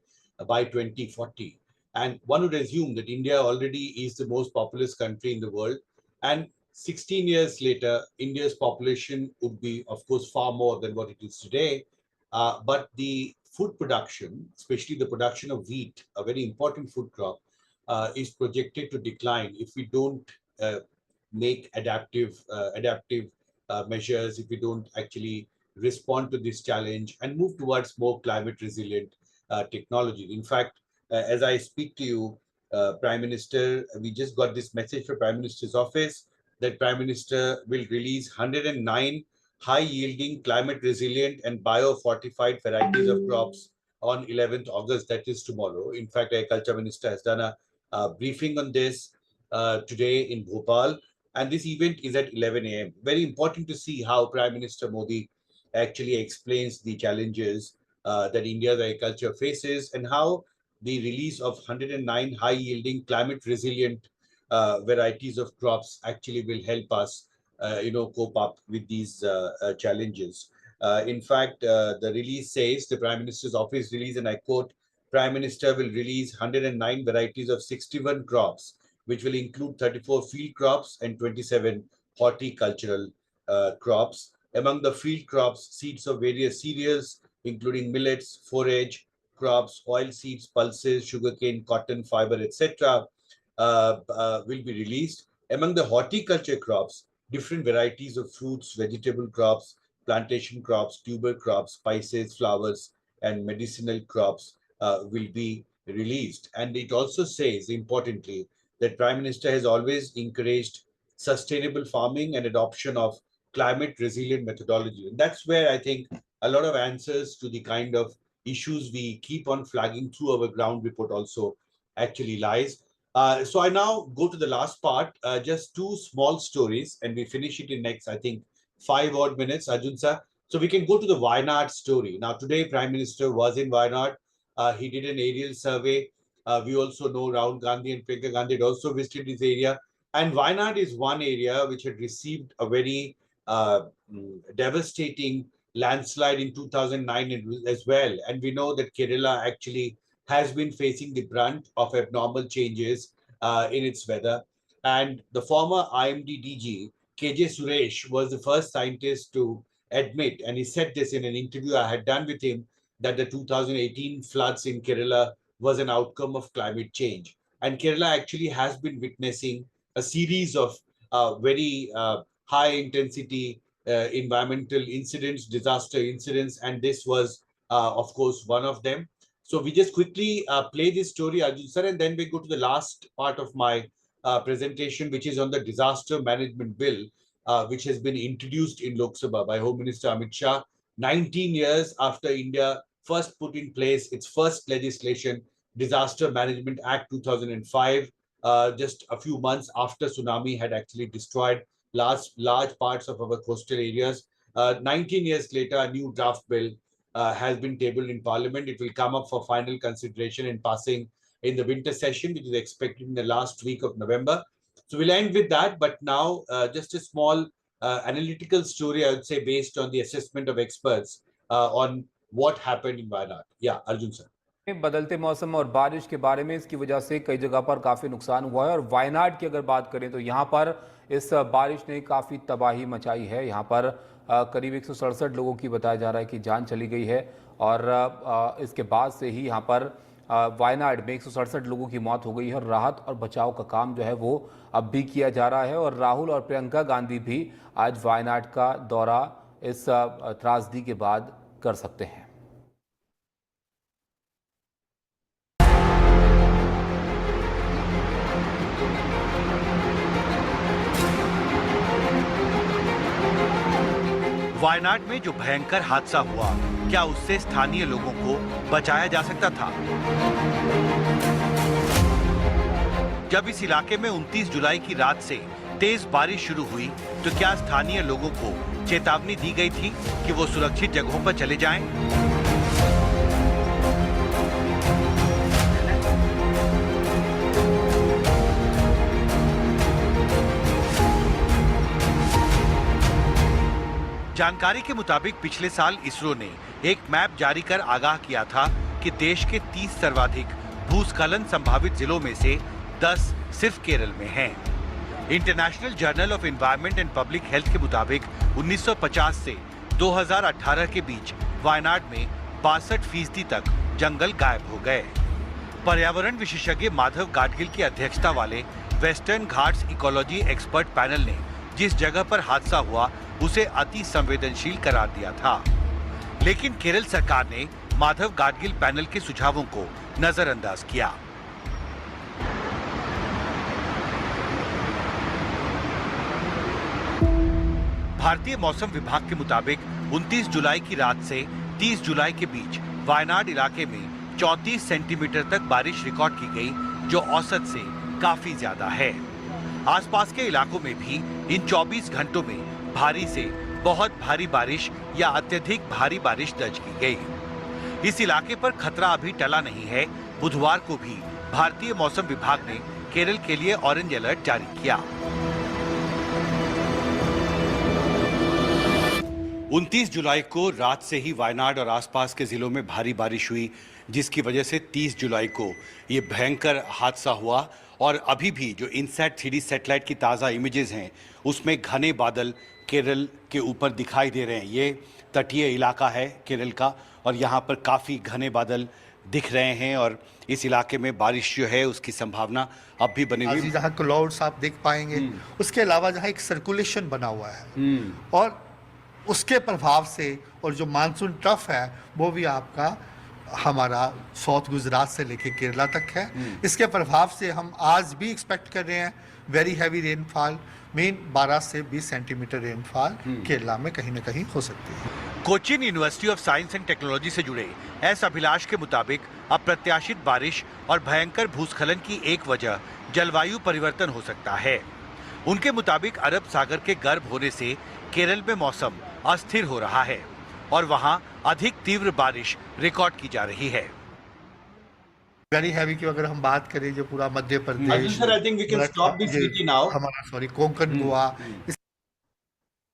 by 2040. And one would assume that India already is the most populous country in the world. And 16 years later, India's population would be, of course, far more than what it is today. But the food production, especially the production of wheat, a very important food crop, is projected to decline if we don't make adaptive measures, if we don't actually respond to this challenge and move towards more climate resilient technology. In fact, as I speak to you, Prime Minister, we just got this message from Prime Minister's office that Prime Minister will release 109 high-yielding, climate-resilient and bio-fortified varieties of crops on 11th August, that is tomorrow. In fact, Agriculture Minister has done a briefing on this today in Bhopal, and this event is at 11 a.m. Very important to see how Prime Minister Modi actually explains the challenges that India's agriculture faces and how the release of 109 high-yielding, climate-resilient varieties of crops actually will help us, cope up with these challenges. In fact, the release says, the Prime Minister's office release, and I quote, Prime Minister will release 109 varieties of 61 crops, which will include 34 field crops and 27 horticultural crops. Among the field crops, seeds of various cereals, including millets, forage, crops, oil seeds, pulses, sugarcane, cotton, fiber, etc. Will be released. Among the horticulture crops, different varieties of fruits, vegetable crops, plantation crops, tuber crops, spices, flowers, and medicinal crops will be released. And it also says, importantly, that Prime Minister has always encouraged sustainable farming and adoption of climate resilient methodology. And that's where I think a lot of answers to the kind of issues we keep on flagging through our ground report also actually lies. So I now go to the last part, just two small stories, and we finish it in next, I think, 5 odd minutes, Arjun sir. So we can go to the Wayanad story. Now, today, Prime Minister was in Wayanad. He did an aerial survey. We also know Rahul Gandhi and Priyanka Gandhi had also visited this area. And Wayanad is one area which had received a very devastating landslide in 2009 as well. And we know that Kerala actually has been facing the brunt of abnormal changes in its weather. And the former IMD DG, KJ Suresh, was the first scientist to admit, and he said this in an interview I had done with him, that the 2018 floods in Kerala was an outcome of climate change. And Kerala actually has been witnessing a series of very high intensity environmental incidents, disaster incidents, and this was, of course, one of them. So we just quickly play this story, Arjun sir, and then we go to the last part of my presentation, which is on the disaster management bill, which has been introduced in Lok Sabha by Home Minister Amit Shah, 19 years after India first put in place its first legislation, Disaster Management Act 2005, just a few months after tsunami had actually destroyed large parts of our coastal areas. 19 years later, a new draft bill has been tabled in Parliament. It will come up for final consideration and passing in the winter session, which is expected in the last week of November. So we'll end with that, but now just a small analytical story, I would say, based on the assessment of experts on what happened in Wayanad. Yeah, Arjun sir. बदलते मौसम और बारिश के बारे में इसकी वजह से कई जगह पर काफ़ी नुकसान हुआ है और वायनाड की अगर बात करें तो यहाँ पर इस बारिश ने काफ़ी तबाही मचाई है। यहाँ पर करीब 167 लोगों की बताया जा रहा है कि जान चली गई है और इसके बाद से ही यहाँ पर वायनाड में 167 लोगों की मौत हो गई है और राहत और बचाव का काम जो है वो अब भी किया जा रहा है। और राहुल और प्रियंका गांधी भी आज वायनाड का दौरा इस त्रासदी के बाद कर सकते हैं। वायनाड में जो भयंकर हादसा हुआ, क्या उससे स्थानीय लोगों को बचाया जा सकता था? जब इस इलाके में 29 जुलाई की रात से तेज बारिश शुरू हुई, तो क्या स्थानीय लोगों को चेतावनी दी गई थी कि वो सुरक्षित जगहों पर चले जाएं? जानकारी के मुताबिक पिछले साल इसरो ने एक मैप जारी कर आगाह किया था कि देश के 30 सर्वाधिक भूस्खलन संभावित जिलों में से 10 सिर्फ केरल में हैं। International journal of environment and public health के मुताबिक 1950 से 2018 के बीच वायनाड में 62% तक जंगल गायब हो गए। पर्यावरण विशेषज्ञ माधव गाडगिल की अध्यक्षता वाले western Ghats ecology expert panel ने जिस जगह पर हादसा हुआ उसे अति संवेदनशील करार दिया था, लेकिन केरल सरकार ने माधव गाडगिल पैनल के सुझावों को नजरअंदाज किया। भारतीय मौसम विभाग के मुताबिक 29 जुलाई की रात से 30 जुलाई के बीच वायनाड इलाके में 34 सेंटीमीटर तक बारिश रिकॉर्ड की गई, जो औसत से काफी ज्यादा है। आसपास के इलाकों में भी इन 24 घंटों में भारी से बहुत भारी बारिश या अत्यधिक भारी बारिश दर्ज की गई। इस इलाके पर खतरा अभी टला नहीं है। बुधवार को भी भारतीय मौसम विभाग ने केरल के लिए ऑरेंज अलर्ट जारी किया। 29 जुलाई को रात से ही वायनाड और आसपास के जिलों में भारी बारिश हुई, जिसकी वजह से 30 जुलाई को ये भयंकर हादसा हुआ। और अभी भी जो इनसैट 3D सैटेलाइट की ताज़ा इमेजेस हैं, उसमें घने बादल केरल के ऊपर दिखाई दे रहे हैं। ये तटीय इलाका है केरल का और यहाँ पर काफ़ी घने बादल दिख रहे हैं और इस इलाके में बारिश जो है उसकी संभावना अब भी बनी हुई है। जहाँ क्लाउड्स आप देख पाएंगे, उसके अलावा जहाँ एक सर्कुलेशन बना हुआ है और उसके प्रभाव से, और जो मानसून ट्रफ है वो भी आपका हमारा साउथ गुजरात से लेके केरला तक है। इसके प्रभाव से हम आज भी एक्सपेक्ट कर रहे हैं वेरी हैवी रेनफॉल, मेन 12 से 20 सेंटीमीटर रेनफॉल केरला में कहीं ना कहीं हो सकती है। Cochin university of science and technology से जुड़े एस अभिलाष के मुताबिक अप्रत्याशित बारिश और भयंकर भूस्खलन की एक वजह जलवायु परिवर्तन हो सकता है। उनके मुताबिक अरब सागर के गर्भ होने से केरल में मौसम अस्थिर हो रहा है। और वहां अधिक तीव्र बारिश रिकॉर्ड की जा रही है। वेरी हैवी की अगर हम बात करें जो पूरा Madhya Pradesh, Sir, I think we can stop this meeting now. हमारा Konkan, Goa,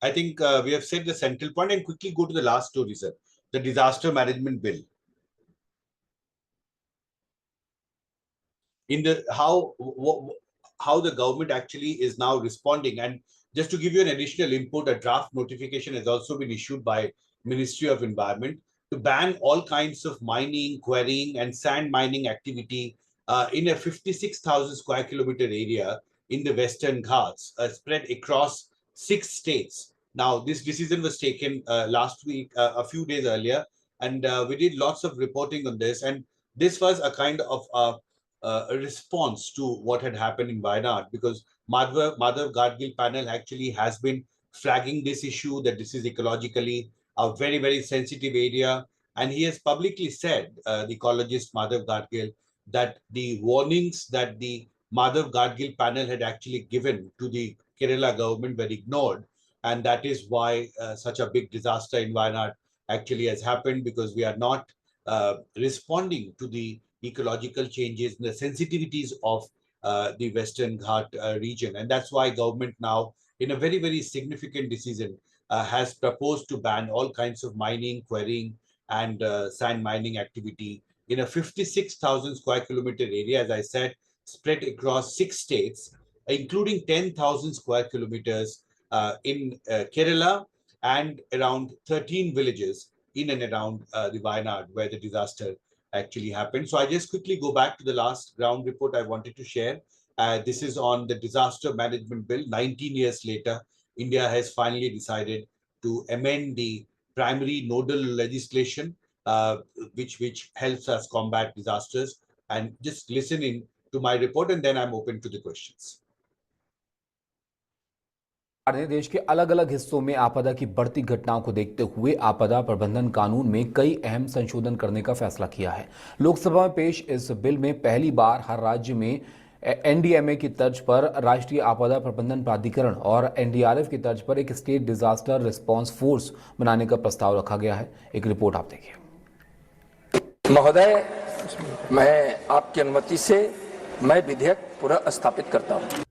I think we have said the central point and quickly go to the last story, sir. The disaster management bill. In the how the government actually is now responding, and just to give you an additional input, a draft notification has also been issued by Ministry of Environment to ban all kinds of mining, quarrying, and sand mining activity in a 56,000 square kilometer area in the Western Ghats, spread across 6 states. Now, this decision was taken last week, a few days earlier, and we did lots of reporting on this. And this was a kind of a response to what had happened in Wayanad, because Madhav Gadgil panel actually has been flagging this issue, that this is ecologically a very, very sensitive area. And he has publicly said, the ecologist Madhav Gadgil, that the warnings that the Madhav Gadgil panel had actually given to the Kerala government were ignored. And that is why such a big disaster in Wayanad actually has happened, because we are not responding to the ecological changes and the sensitivities of the Western Ghat region. And that's why government now, in a very, very significant decision, has proposed to ban all kinds of mining, quarrying, and sand mining activity in a 56,000 square kilometer area, as I said, spread across 6 states, including 10,000 square kilometers in Kerala, and around 13 villages in and around the Wayanad, where the disaster actually happened. So I just quickly go back to the last ground report I wanted to share. This is on the disaster management bill. 19 years later, India has finally decided to amend the primary nodal legislation, which helps us combat disasters. And just listen in to my report, and then I'm open to the questions. ने देश के अलग अलग हिस्सों में आपदा की बढ़ती घटनाओं को देखते हुए आपदा प्रबंधन कानून में कई अहम संशोधन करने का फैसला किया है। लोकसभा में पेश इस बिल में पहली बार हर राज्य में एनडीएमए की तर्ज पर राष्ट्रीय आपदा प्रबंधन प्राधिकरण और एनडीआरएफ की तर्ज पर एक स्टेट डिजास्टर रिस्पांस फोर्स बनाने का प्रस्ताव रखा गया है। एक रिपोर्ट आप देखिए। महोदय, मैं आपकी अनुमति से मैं विधेयक पुनः स्थापित करता हूं।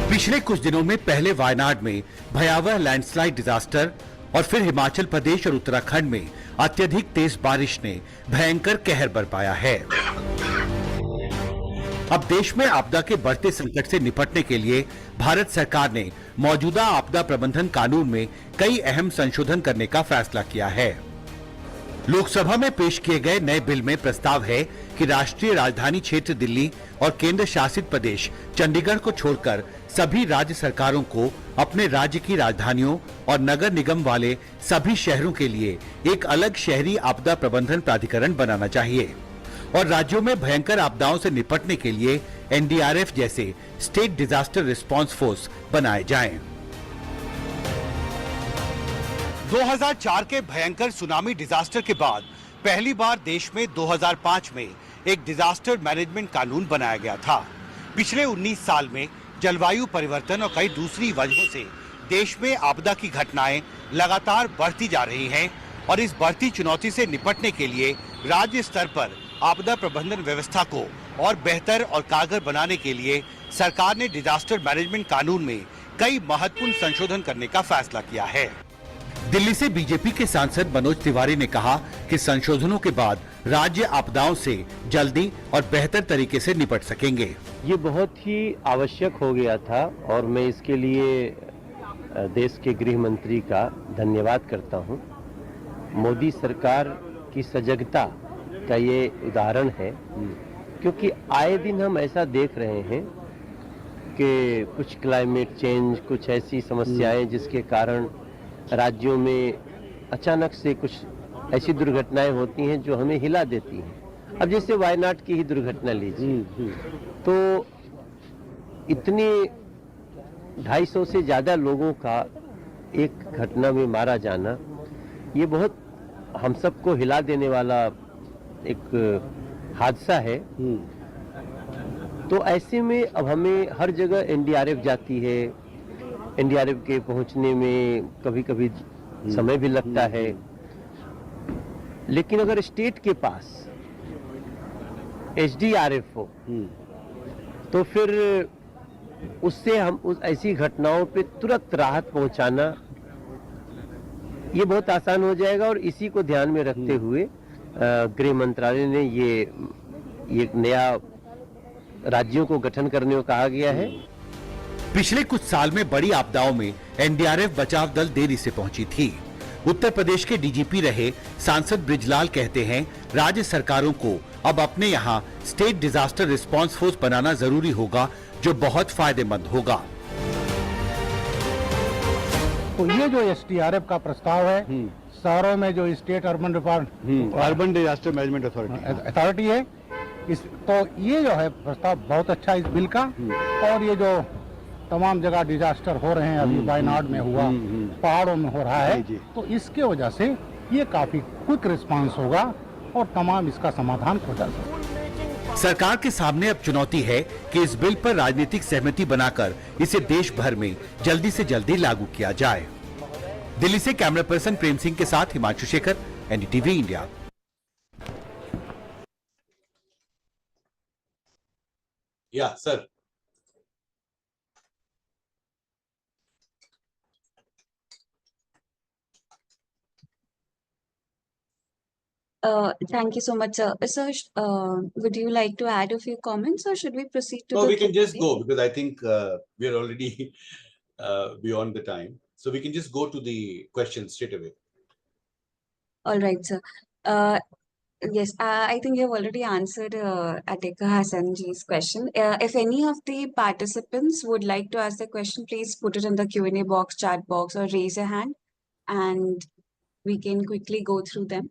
पिछले कुछ दिनों में पहले वायनाड में भयावह लैंडस्लाइड डिजास्टर और फिर हिमाचल प्रदेश और उत्तराखंड में अत्यधिक तेज बारिश ने भयंकर कहर बरपाया है। अब देश में आपदा के बढ़ते संकट से निपटने के लिए भारत सरकार ने मौजूदा आपदा प्रबंधन कानून में कई अहम संशोधन करने का फैसला किया है। लोकसभा में पेश किए गए नए बिल में प्रस्ताव है कि राष्ट्रीय राजधानी क्षेत्र दिल्ली और केंद्र शासित प्रदेश चंडीगढ़ को छोड़कर सभी राज्य सरकारों को अपने राज्य की राजधानियों और नगर निगम वाले सभी शहरों के लिए एक अलग शहरी आपदा प्रबंधन प्राधिकरण बनाना चाहिए और राज्यों में भयंकर आपदाओं से निपटने के लिए एनडीआरएफ जैसे स्टेट डिजास्टर रिस्पांस फोर्स बनाए जाएं। 2004 के भयंकर सुनामी डिजास्टर के बाद पहली बार देश में 2005 में एक डिजास्टर मैनेजमेंट कानून बनाया गया था। पिछले 19 साल में जलवायु परिवर्तन और कई दूसरी वजहों से देश में आपदा की घटनाएं लगातार बढ़ती जा रही हैं और इस बढ़ती चुनौती से निपटने के लिए राज्य स्तर पर आपदा प्रबंधन व्यवस्था को और बेहतर और कारगर बनाने के लिए सरकार ने डिजास्टर मैनेजमेंट कानून में कई महत्वपूर्ण संशोधन करने का फैसला किया है। दिल्ली से बीजेपी के सांसद मनोज तिवारी ने कहा कि संशोधनों के बाद राज्य आपदाओं से जल्दी और बेहतर तरीके से निपट सकेंगे। ये बहुत ही आवश्यक हो गया था और मैं इसके लिए देश के गृह मंत्री का धन्यवाद करता हूं। मोदी सरकार की सजगता का ये उदाहरण है, क्योंकि आए दिन हम ऐसा देख रहे हैं कि कुछ क्लाइमेट चेंज, कुछ ऐसी समस्याएं जिसके कारण राज्यों में अचानक से कुछ ऐसी दुर्घटनाएं होती हैं जो हमें हिला देती हैं। अब जैसे वायनाड की ही दुर्घटना लीजिए, तो इतनी 250 से ज्यादा लोगों का एक घटना में मारा जाना, ये बहुत हम सबको हिला देने वाला एक हादसा है। तो ऐसे में अब हमें हर जगह एनडीआरएफ जाती है। एनडीआरएफ के पहुंचने में कभी कभी समय भी लगता है। लेकिन अगर स्टेट के पास HDRF हो तो फिर उससे हम उस ऐसी घटनाओं पे तुरंत राहत पहुंचाना ये बहुत आसान हो जाएगा। और इसी को ध्यान में रखते हुए गृह मंत्रालय ने ये नया राज्यों को गठन करने को कहा गया है। पिछले कुछ साल में बड़ी आपदाओं में एनडीआरएफ बचाव दल देरी से पहुंची थी। उत्तर प्रदेश के डीजीपी रहे सांसद ब्रिजलाल कहते हैं, राज्य सरकारों को अब अपने यहाँ स्टेट डिजास्टर रिस्पांस फोर्स बनाना जरूरी होगा, जो बहुत फायदेमंद होगा। तो ये जो एसडीआरएफ का प्रस्ताव है, शहरों में जो state urban disaster management authority है, तो ये जो है प्रस्ताव बहुत अच्छा है इस बिल का। और ये जो तमाम जगह डिजास्टर हो रहे हैं, अभी वायनाड में हुआ, पहाड़ों में हो रहा है, तो इसके वजह से ये काफी क्विक रिस्पांस होगा और तमाम इसका समाधान हो जाएगा। सरकार के सामने अब चुनौती है कि इस बिल पर राजनीतिक सहमति बनाकर इसे देश भर में जल्दी से जल्दी लागू किया जाए। दिल्ली से कैमरा पर्सन प्रेम सिंह के साथ हिमांशु शेखर, एनडीटीवी इंडिया। या sir, Thank you so much, sir. Sir, would you like to add a few comments, or should we proceed to no, the we can just Q&A? go because I think we are already beyond the time. So we can just go to the questions straight away. All right, sir. Yes, I think you have already answered Atika Hassan ji's question. If any of the participants would like to ask the question, please put it in the Q&A box, chat box, or raise a hand, and we can quickly go through them.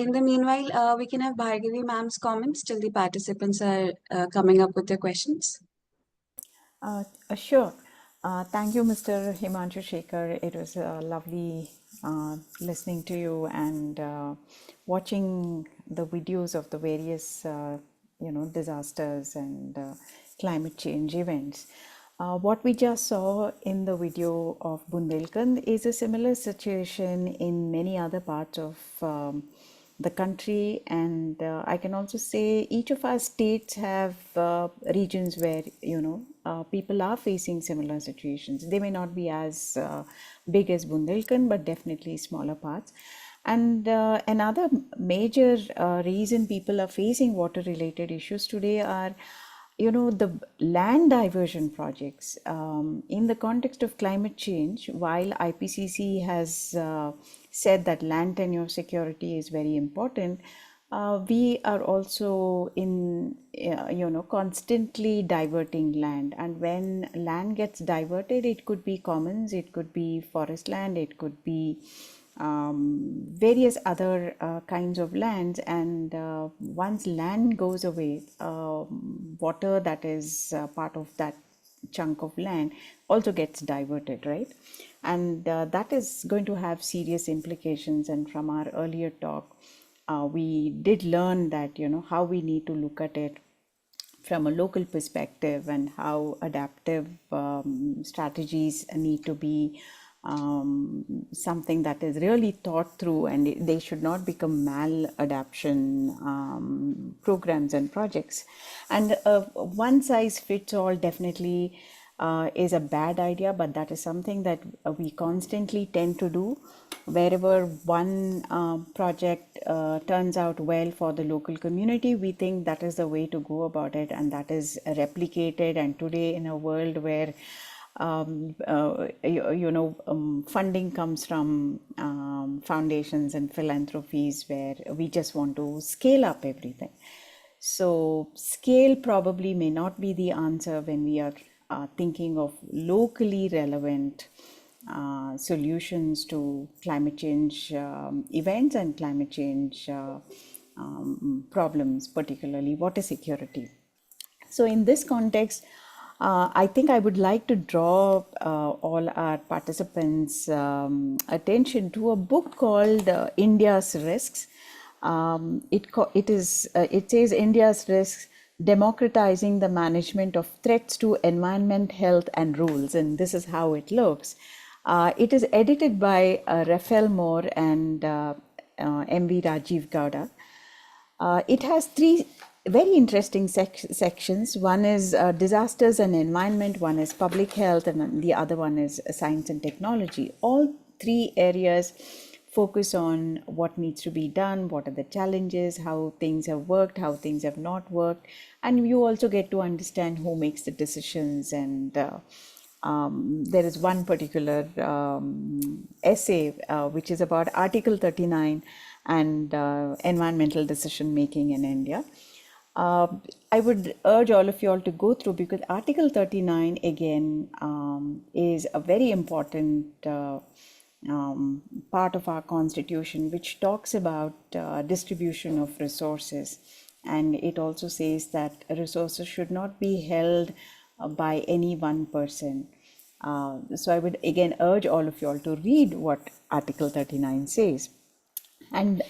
In the meanwhile, we can have Bhargavi ma'am's comments till the participants are coming up with their questions. Sure. Thank you, Mr. Himanshu Shekhar. It was lovely listening to you and watching the videos of the various, disasters and climate change events. What we just saw in the video of Bundelkhand is a similar situation in many other parts of the country, and I can also say each of our states have regions where people are facing similar situations. They may not be as big as Bundelkhand, but definitely smaller parts. And another major reason people are facing water related issues today are the land diversion projects. In the context of climate change, while IPCC has said that land tenure security is very important, we are also constantly diverting land. And when land gets diverted, it could be commons, it could be forest land, it could be various other kinds of lands, and once land goes away, water that is part of that chunk of land also gets diverted, right? And that is going to have serious implications. And from our earlier talk, we did learn that how we need to look at it from a local perspective, and how adaptive strategies need to be something that is really thought through, and they should not become maladaptation programs and projects. And one size fits all definitely is a bad idea, but that is something that we constantly tend to do. Wherever one project turns out well for the local community, we think that is the way to go about it, and that is replicated. And today, in a world where funding comes from foundations and philanthropies, where we just want to scale up everything. So scale probably may not be the answer when we are thinking of locally relevant solutions to climate change events and climate change problems, particularly water security. So in this context, I think I would like to draw all our participants' attention to a book called India's Risks. It says India's Risks democratizing the management of threats to environment, health, and rules. And this is how it looks. It is edited by Rafael Moore and MV Rajiv Gowda. It has three very interesting sections. One is disasters and environment, one is public health, and the other one is science and technology. All three areas focus on what needs to be done, what are the challenges, how things have worked, how things have not worked, and you also get to understand who makes the decisions. And there is one particular essay which is about Article 39 and environmental decision making in India. I would urge all of you all to go through, because Article 39 again is a very important part of our constitution, which talks about distribution of resources. And it also says that resources should not be held by any one person. So I would again urge all of you all to read what Article 39 says. And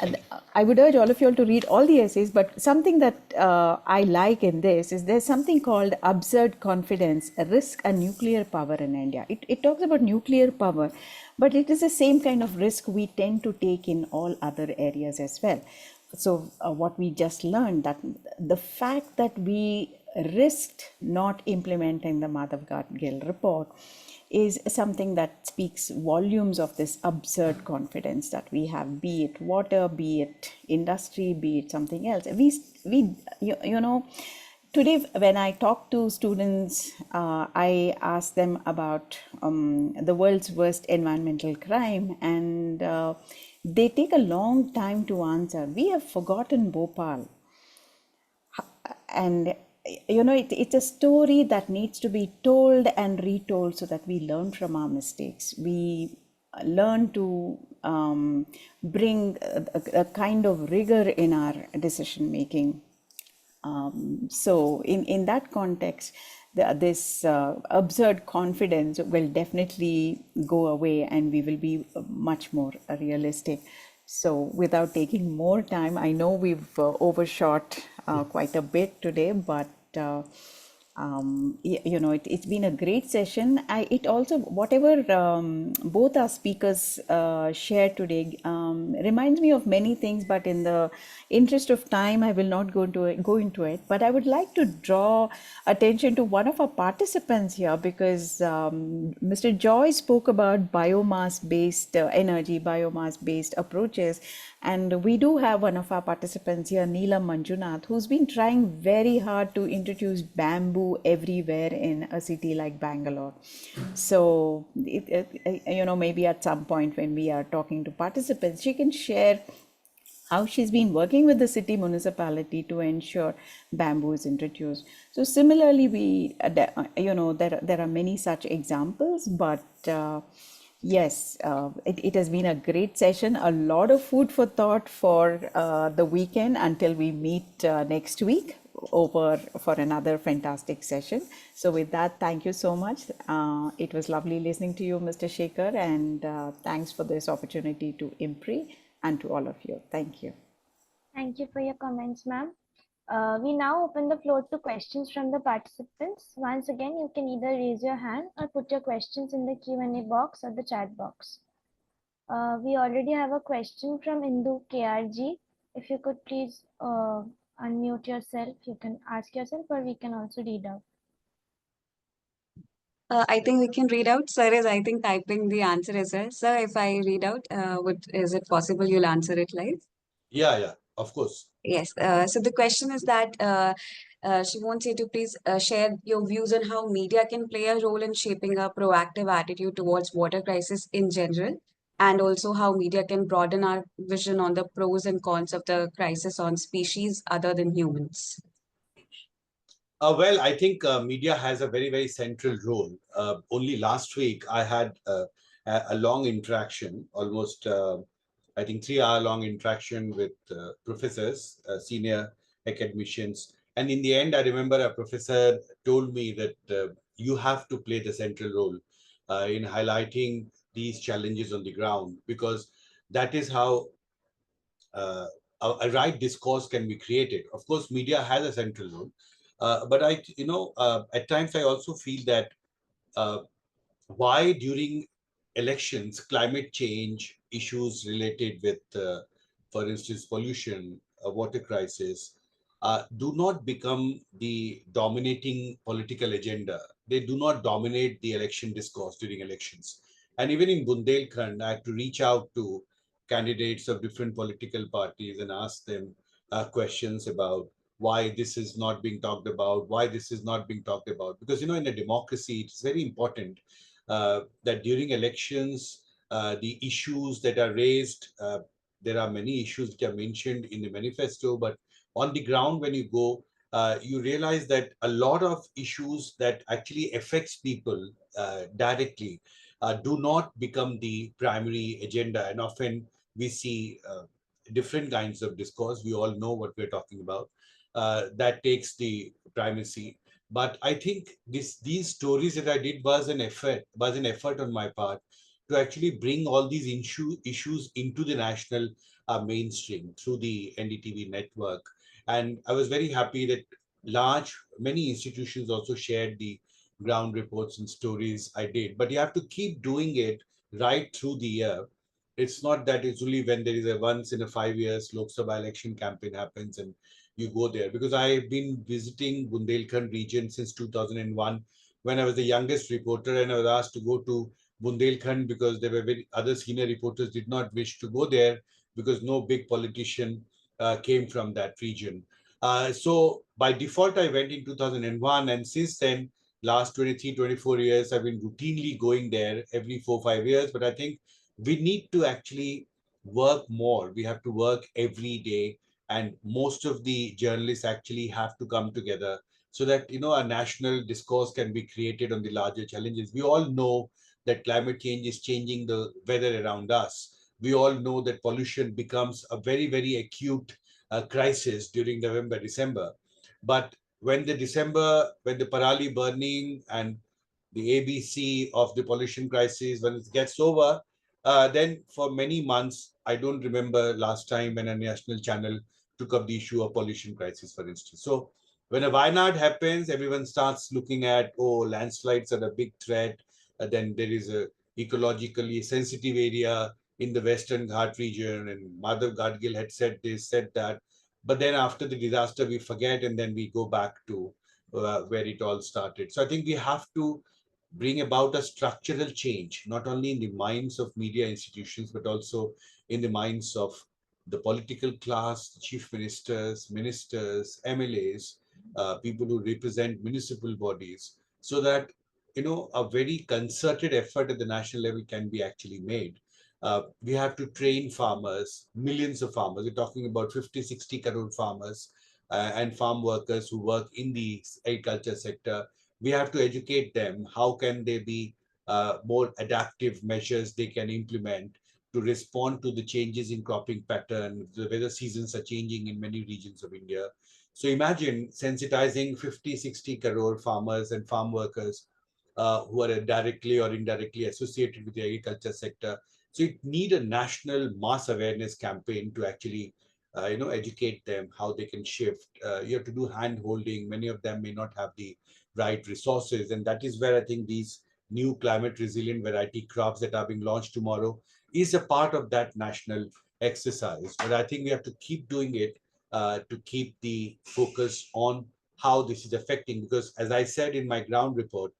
I would urge all of you all to read all the essays, but something that I like in this is there's something called absurd confidence, risk and nuclear power in India. It talks about nuclear power, but it is the same kind of risk we tend to take in all other areas as well. So what we just learned, that the fact that we risked not implementing the Madhav Gadgil report is something that speaks volumes of this absurd confidence that we have, be it water, be it industry, be it something else. You know, today when I talk to students, I ask them about the world's worst environmental crime, and they take a long time to answer. We have forgotten Bhopal. And you know, it's a story that needs to be told and retold so that we learn from our mistakes. We learn to bring a kind of rigor in our decision making. So in that context, this absurd confidence will definitely go away, and we will be much more realistic. So without taking more time, I know we've overshot quite a bit today, but you know, it's been a great session. It also, whatever both our speakers shared today reminds me of many things, but in the interest of time, I will not go into it. But I would like to draw attention to one of our participants here, because Mr. Joy spoke about biomass-based energy, biomass-based approaches. And we do have one of our participants here, Neelam Manjunath, who's been trying very hard to introduce bamboo everywhere in a city like Bangalore. So, you know, maybe at some point when we are talking to participants, she can share how she's been working with the city municipality to ensure bamboo is introduced. So similarly, we, you know, there are many such examples, but yes, it has been a great session, a lot of food for thought for the weekend until we meet next week over for another fantastic session. So with that, thank you so much. It was lovely listening to you, Mr. Shekhar, and thanks for this opportunity to IMPRI and to all of you. Thank you. Thank you for your comments, ma'am. We now open the floor to questions from the participants. Once again, you can either raise your hand or put your questions in the Q&A box or the chat box. We already have a question from Indu KRG. If you could please unmute yourself, you can ask yourself, or we can also read out. I think we can read out. Sir is, I think, typing the answer as well. Sir, if I read out, is it possible you'll answer it live? Yeah, of course. Yes. So the question is that she wants you to please share your views on how media can play a role in shaping a proactive attitude towards water crisis in general, and also how media can broaden our vision on the pros and cons of the crisis on species other than humans. Well, I think media has a very, very central role. Only last week, I had a long interaction, almost, I think, 3-hour-long interaction with professors, senior academicians. And in the end, I remember a professor told me that you have to play the central role in highlighting these challenges on the ground, because that is how a right discourse can be created. Of course, media has a central role. But at times I also feel that why during elections, climate change issues related with, for instance, pollution, water crisis, do not become the dominating political agenda. They do not dominate the election discourse during elections. And even in Bundelkhand, I had to reach out to candidates of different political parties and ask them questions about why this is not being talked about, why this is not being talked about. Because, in a democracy, it's very important that during elections, the issues that are raised, there are many issues that are mentioned in the manifesto, but on the ground, when you go, you realize that a lot of issues that actually affects people directly do not become the primary agenda. And often we see different kinds of discourse. We all know what we're talking about. That takes the primacy. But I think these stories that I did was an effort on my part to actually bring all these issues into the national mainstream through the NDTV network. And I was very happy that many institutions also shared the ground reports and stories I did. But you have to keep doing it right through the year. It's not that it's only when there is a once in a 5 years Lok Sabha election campaign happens and you go there. Because I've been visiting Bundelkhand region since 2001 when I was the youngest reporter, and I was asked to go to Bundelkhand because there were other senior reporters did not wish to go there because no big politician came from that region. So by default, I went in 2001, and since then, last 23, 24 years, I've been routinely going there every 4, 5 years. But I think we need to actually work more. We have to work every day, and most of the journalists actually have to come together so that a national discourse can be created on the larger challenges. We all know that climate change is changing the weather around us. We all know that pollution becomes a very, very acute crisis during November, December. But when the Parali burning and the ABC of the pollution crisis, when it gets over, then for many months, I don't remember last time when a national channel took up the issue of pollution crisis, for instance. So when a Wayanad happens, everyone starts looking at, landslides are a big threat. Then there is a ecologically sensitive area in the Western Ghat region, and Madhav Gadgil had said this, said that. But then after the disaster, we forget, and then we go back to where it all started. So I think we have to bring about a structural change, not only in the minds of media institutions, but also in the minds of the political class, chief ministers, MLAs, people who represent municipal bodies, so that a very concerted effort at the national level can be actually made. We have to train farmers, millions of farmers. We're talking about 50, 60 crore farmers and farm workers who work in the agriculture sector. We have to educate them. How can they be more adaptive measures they can implement to respond to the changes in cropping pattern? The weather seasons are changing in many regions of India. So imagine sensitizing 50, 60 crore farmers and farm workers who are directly or indirectly associated with the agriculture sector. So you need a national mass awareness campaign to actually, educate them how they can shift. You have to do hand holding. Many of them may not have the right resources. And that is where I think these new climate resilient variety crops that are being launched tomorrow is a part of that national exercise. But I think we have to keep doing it to keep the focus on how this is affecting. Because as I said in my ground report,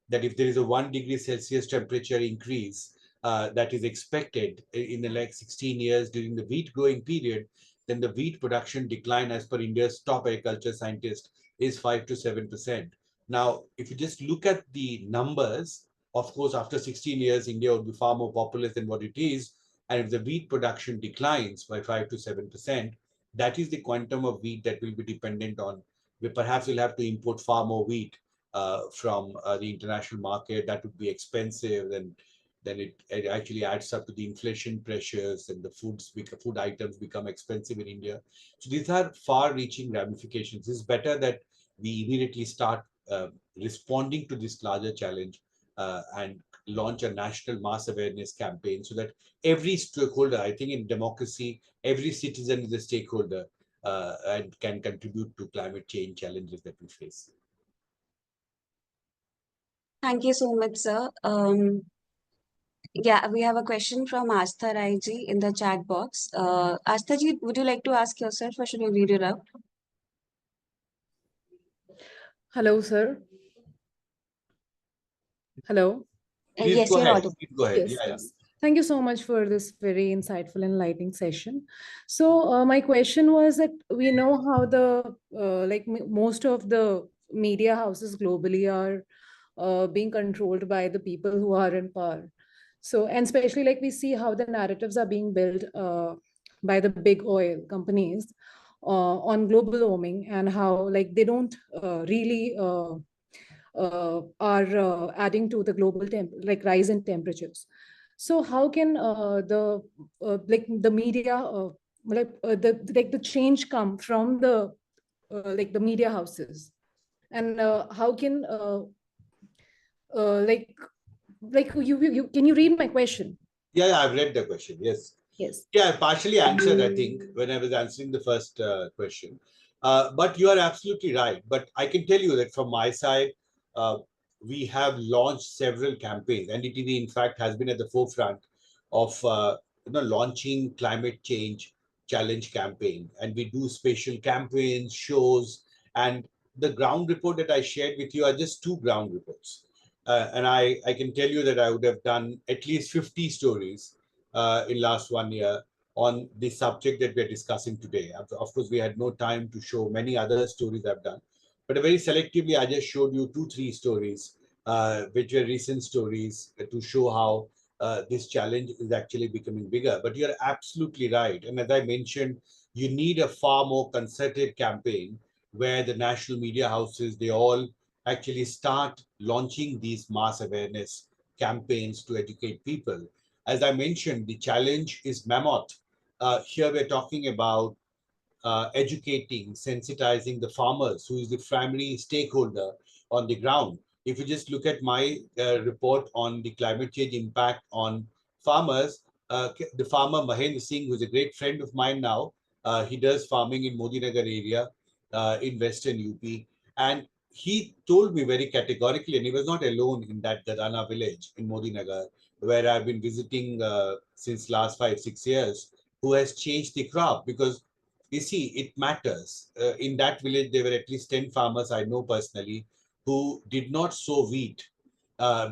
that if there is a 1 degree Celsius temperature increase that is expected in the next 16 years during the wheat growing period, then the wheat production decline, as per India's top agriculture scientist, is 5 to 7%. Now, if you just look at the numbers, of course, after 16 years, India will be far more populous than what it is. And if the wheat production declines by 5 to 7%, that is the quantum of wheat that will be dependent on. We perhaps will have to import far more wheat from the international market. That would be expensive, and then it actually adds up to the inflation pressures, and the food items become expensive in India. So these are far-reaching ramifications. It's better that we immediately start responding to this larger challenge and launch a national mass awareness campaign so that every stakeholder, I think in democracy, every citizen is a stakeholder. and can contribute to climate change challenges that we face. Thank you so much, sir. Yeah, we have a question from Astha Rai ji in the chat box. Astha ji, would you like to ask yourself or should you read it out? Hello, sir. Hello. Please Yes, go you're ahead. audible. Please go ahead. Yes, Yeah, yeah. yes. Thank you so much for this very insightful, enlightening session. So my question was that we know how the most of the media houses globally are being controlled by the people who are in power. So, and especially like we see how the narratives are being built by the big oil companies on global warming, and how like they don't really are adding to the global rise in temperatures. So how can the media the change come from the media houses, and how can you can you read my question? Yeah, I've read the question. Yes. Yes. Yeah, I partially answered, I think, when I was answering the first question. But you are absolutely right. But I can tell you that from my side, we have launched several campaigns. NDTV, in fact, has been at the forefront of launching climate change challenge campaign. And we do special campaigns, shows, and the ground report that I shared with you are just 2 ground reports. And I can tell you that I would have done at least 50 stories in last 1 year on the subject that we're discussing today. Of course, we had no time to show many other stories I've done, but very selectively, I just showed you 2-3 stories, which were recent stories to show how this challenge is actually becoming bigger. But you're absolutely right. And as I mentioned, you need a far more concerted campaign where the national media houses, they all actually start launching these mass awareness campaigns to educate people. As I mentioned, the challenge is mammoth. Here we're talking about educating, sensitizing the farmers, who is the primary stakeholder on the ground. If you just look at my report on the climate change impact on farmers, the farmer Mahendra Singh, who's a great friend of mine now, he does farming in Modinagar area in Western UP. And he told me very categorically, and he was not alone in that Gadana village in Modinagar, where I've been visiting since last 5-6 years, who has changed the crop. Because you see, it matters. In that village, there were at least 10 farmers I know personally who did not sow wheat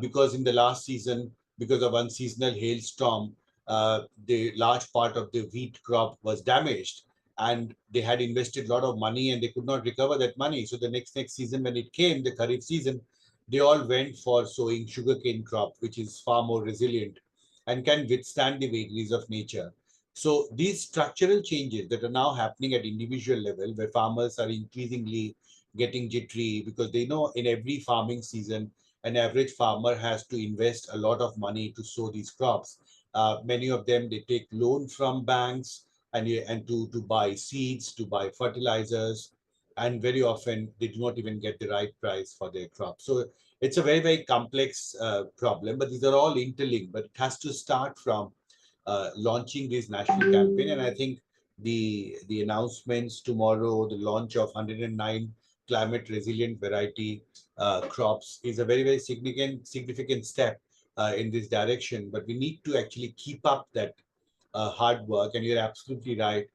because in the last season, because of unseasonal hailstorm, the large part of the wheat crop was damaged, and they had invested a lot of money and they could not recover that money. So the next season, when it came, the Kharif season, they all went for sowing sugarcane crop, which is far more resilient and can withstand the vagaries of nature. So these structural changes that are now happening at individual level, where farmers are increasingly getting jittery because they know in every farming season, an average farmer has to invest a lot of money to sow these crops. Many of them, they take loan from banks and to buy seeds, to buy fertilizers, and very often they do not even get the right price for their crops. So it's a very, very complex problem, but these are all interlinked. But it has to start from launching this national campaign. And I think the announcements tomorrow, the launch of 109 climate resilient variety crops is a very, very significant step in this direction. But we need to actually keep up that hard work. And you're absolutely right.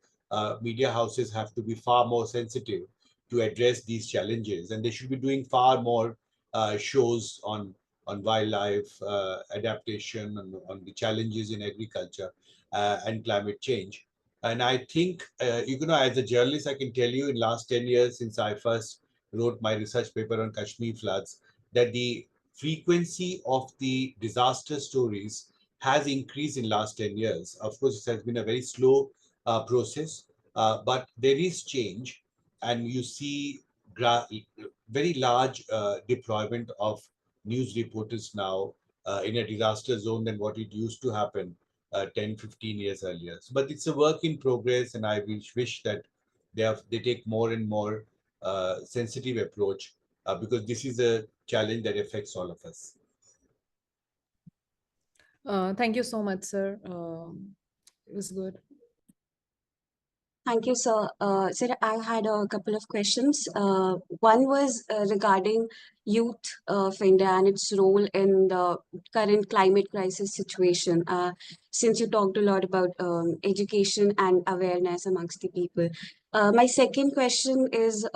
Media houses have to be far more sensitive to address these challenges, and they should be doing far more shows on wildlife adaptation, on the challenges in agriculture and climate change. And I think, as a journalist, I can tell you in last 10 years since I first wrote my research paper on Kashmir floods, that the frequency of the disaster stories has increased in last 10 years. Of course, it has been a very slow process, but there is change, and you see very large deployment of news reporters now in a disaster zone than what it used to happen 10-15 years earlier. But it's a work in progress, and I wish that they take more and more sensitive approach because this is a challenge that affects all of us. Thank you so much, sir. It was good. Thank you, sir. Sir, I had a couple of questions. One was regarding youth of India and its role in the current climate crisis situation. Since you talked a lot about education and awareness amongst the people. My second question is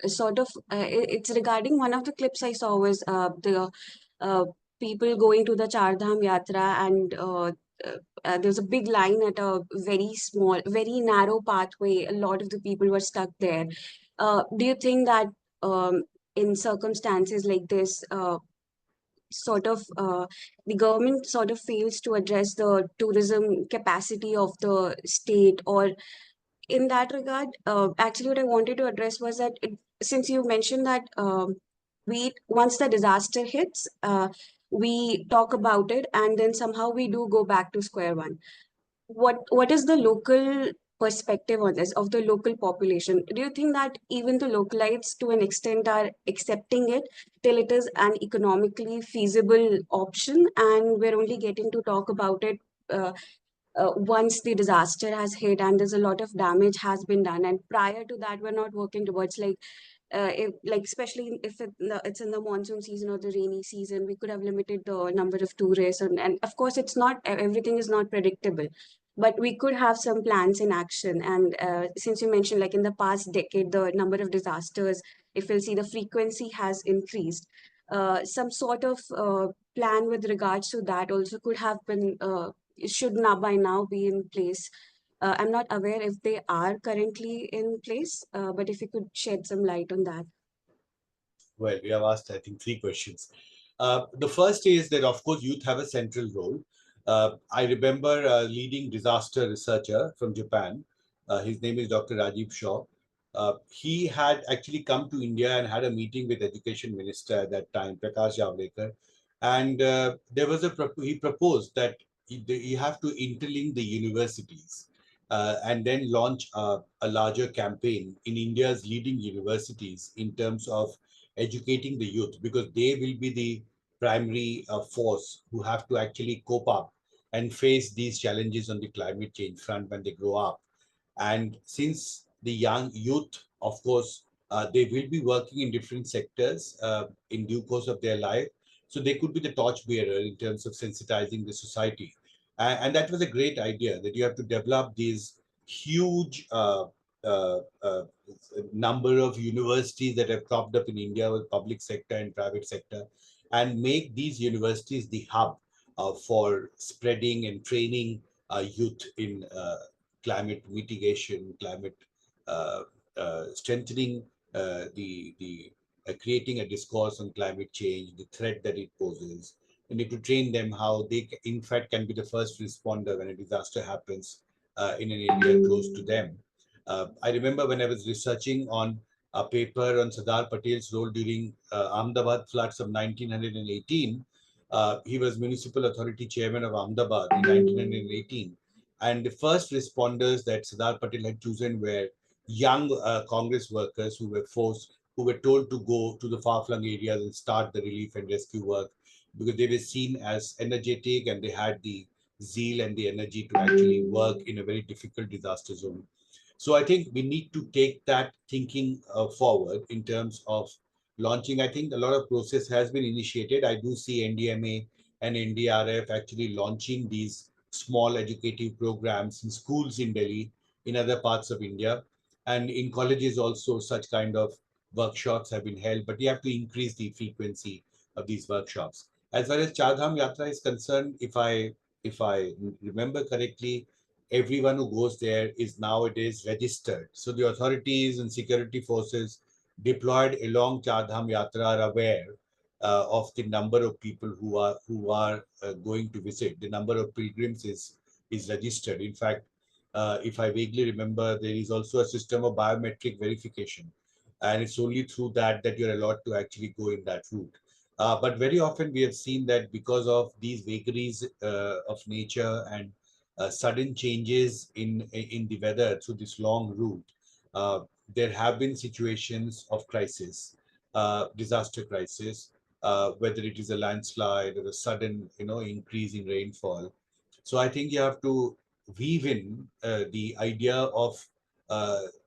it's regarding one of the clips I saw was the people going to the Char Dham Yatra, and there's a big line at a very small, very narrow pathway. A lot of the people were stuck there. Do you think that in circumstances like this, the government sort of fails to address the tourism capacity of the state? Or in that regard, actually what I wanted to address was that since you mentioned that once the disaster hits, we talk about it and then somehow we do go back to square one. What is the local perspective on this of the local population? Do you think that even the localites to an extent are accepting it till it is an economically feasible option, and we're only getting to talk about it once the disaster has hit and there's a lot of damage has been done, and prior to that we're not working towards especially if it's in the monsoon season or the rainy season, we could have limited the number of tourists, and of course it's not, everything is not predictable, but we could have some plans in action. And since you mentioned like in the past decade the number of disasters, if we'll see, the frequency has increased, some sort of plan with regards to that also could have been should now by now be in place. I'm not aware if they are currently in place, but if you could shed some light on that. Well, we have asked, I think, 3 questions. The first is that, of course, youth have a central role. I remember a leading disaster researcher from Japan. His name is Dr. Rajiv Shaw. He had actually come to India and had a meeting with Education Minister at that time, Prakash Javadekar. And there was he proposed that you have to interlink the universities and then launch a larger campaign in India's leading universities in terms of educating the youth, because they will be the primary force who have to actually cope up and face these challenges on the climate change front when they grow up. And since the young youth, of course, they will be working in different sectors in due course of their life. So they could be the torchbearer in terms of sensitizing the society. And that was a great idea, that you have to develop these huge number of universities that have cropped up in India with public sector and private sector, and make these universities the hub for spreading and training youth in climate mitigation, climate strengthening, creating a discourse on climate change, the threat that it poses. And need to train them how they, in fact, can be the first responder when a disaster happens in an area close to them. I remember when I was researching on a paper on Sardar Patel's role during Ahmedabad floods of 1918. He was municipal authority chairman of Ahmedabad in 1918. And the first responders that Sardar Patel had chosen were young Congress workers who were told to go to the far-flung areas and start the relief and rescue work, because they were seen as energetic and they had the zeal and the energy to actually work in a very difficult disaster zone. So I think we need to take that thinking forward in terms of launching. I think a lot of process has been initiated. I do see NDMA and NDRF actually launching these small educative programs in schools in Delhi, in other parts of India, and in colleges also such kind of workshops have been held, but you have to increase the frequency of these workshops. As far as Char Dham Yatra is concerned, if I remember correctly, everyone who goes there is nowadays registered. So the authorities and security forces deployed along Char Dham Yatra are aware of the number of people who are going to visit. The number of pilgrims is registered. In fact, if I vaguely remember, there is also a system of biometric verification, and it's only through that you're allowed to actually go in that route. But very often we have seen that because of these vagaries of nature and sudden changes in the weather through this long route, there have been situations of crisis, disaster crisis, whether it is a landslide or a sudden increase in rainfall. So I think you have to weave in the idea of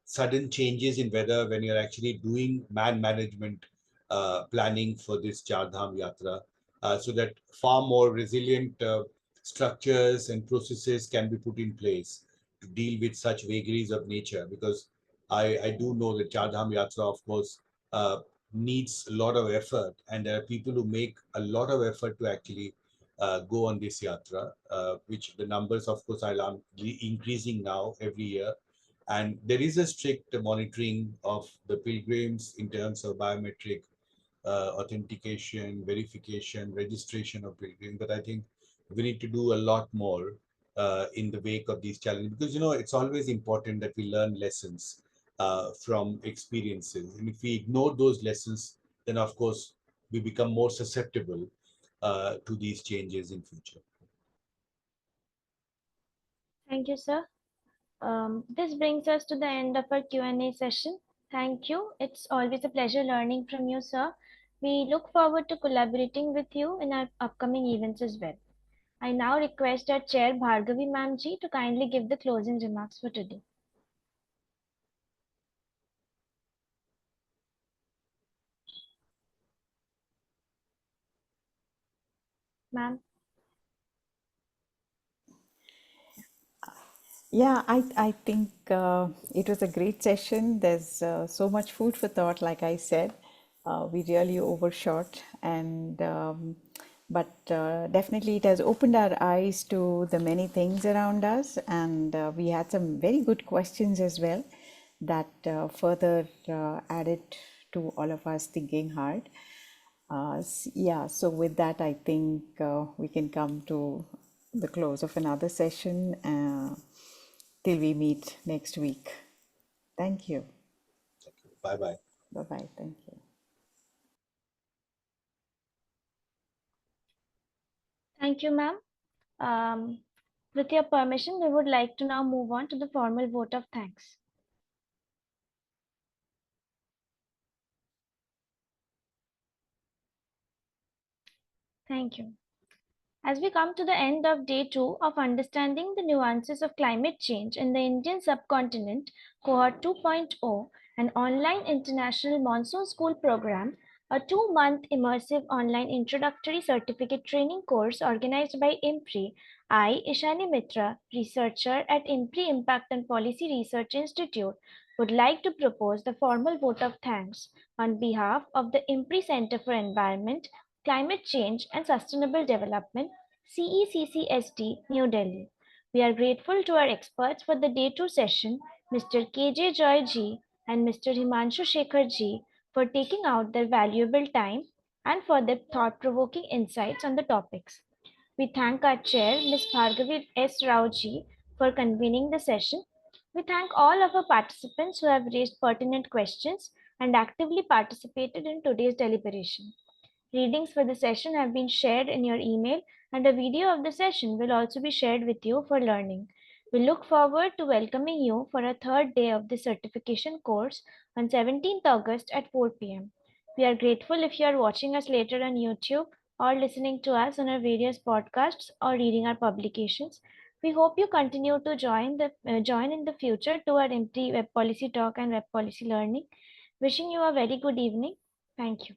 sudden changes in weather when you're actually doing man management planning for this Char Dham Yatra, so that far more resilient structures and processes can be put in place to deal with such vagaries of nature. Because I do know that Char Dham Yatra, of course, needs a lot of effort, and there are people who make a lot of effort to actually go on this yatra, which the numbers, of course, are increasing now every year. And there is a strict monitoring of the pilgrims in terms of biometric authentication, verification, registration of pilgrim. But I think we need to do a lot more in the wake of these challenges, because it's always important that we learn lessons from experiences. And if we ignore those lessons, then of course we become more susceptible to these changes in future. Thank you, sir. This brings us to the end of our Q&A session. Thank you. It's always a pleasure learning from you, sir. We look forward to collaborating with you in our upcoming events as well. I now request our chair, Bhargavi Ma'am ji, to kindly give the closing remarks for today. Ma'am. Yeah, I think it was a great session. There's so much food for thought, like I said. We really overshot, and but definitely it has opened our eyes to the many things around us, and we had some very good questions as well that further added to all of us thinking hard. Yeah, so with that, I think we can come to the close of another session till we meet next week. Thank you. Bye-bye. Bye-bye. Thank you. Thank you, ma'am. With your permission, we would like to now move on to the formal vote of thanks. Thank you. As we come to the end of day 2 of understanding the nuances of climate change in the Indian subcontinent, Cohort 2.0, an online international monsoon school program, a 2-month immersive online introductory certificate training course organized by IMPRI, I, Ishani Mitra, researcher at IMPRI Impact and Policy Research Institute, would like to propose the formal vote of thanks on behalf of the IMPRI Center for Environment, Climate Change and Sustainable Development, CECCSD, New Delhi. We are grateful to our experts for the Day 2 session, Mr. KJ Joy Ji and Mr. Himanshu Shekhar Ji, for taking out their valuable time and for their thought-provoking insights on the topics. We thank our chair, Ms. Bhargavi S. Rao Ji, for convening the session. We thank all of our participants who have raised pertinent questions and actively participated in today's deliberation. Readings for the session have been shared in your email, and a video of the session will also be shared with you for learning. We look forward to welcoming you for a third day of the certification course on 17th August at 4 p.m. We are grateful if you are watching us later on YouTube or listening to us on our various podcasts or reading our publications. We hope you continue to join in the future to our IMPRI Web Policy Talk and Web Policy Learning. Wishing you a very good evening. Thank you.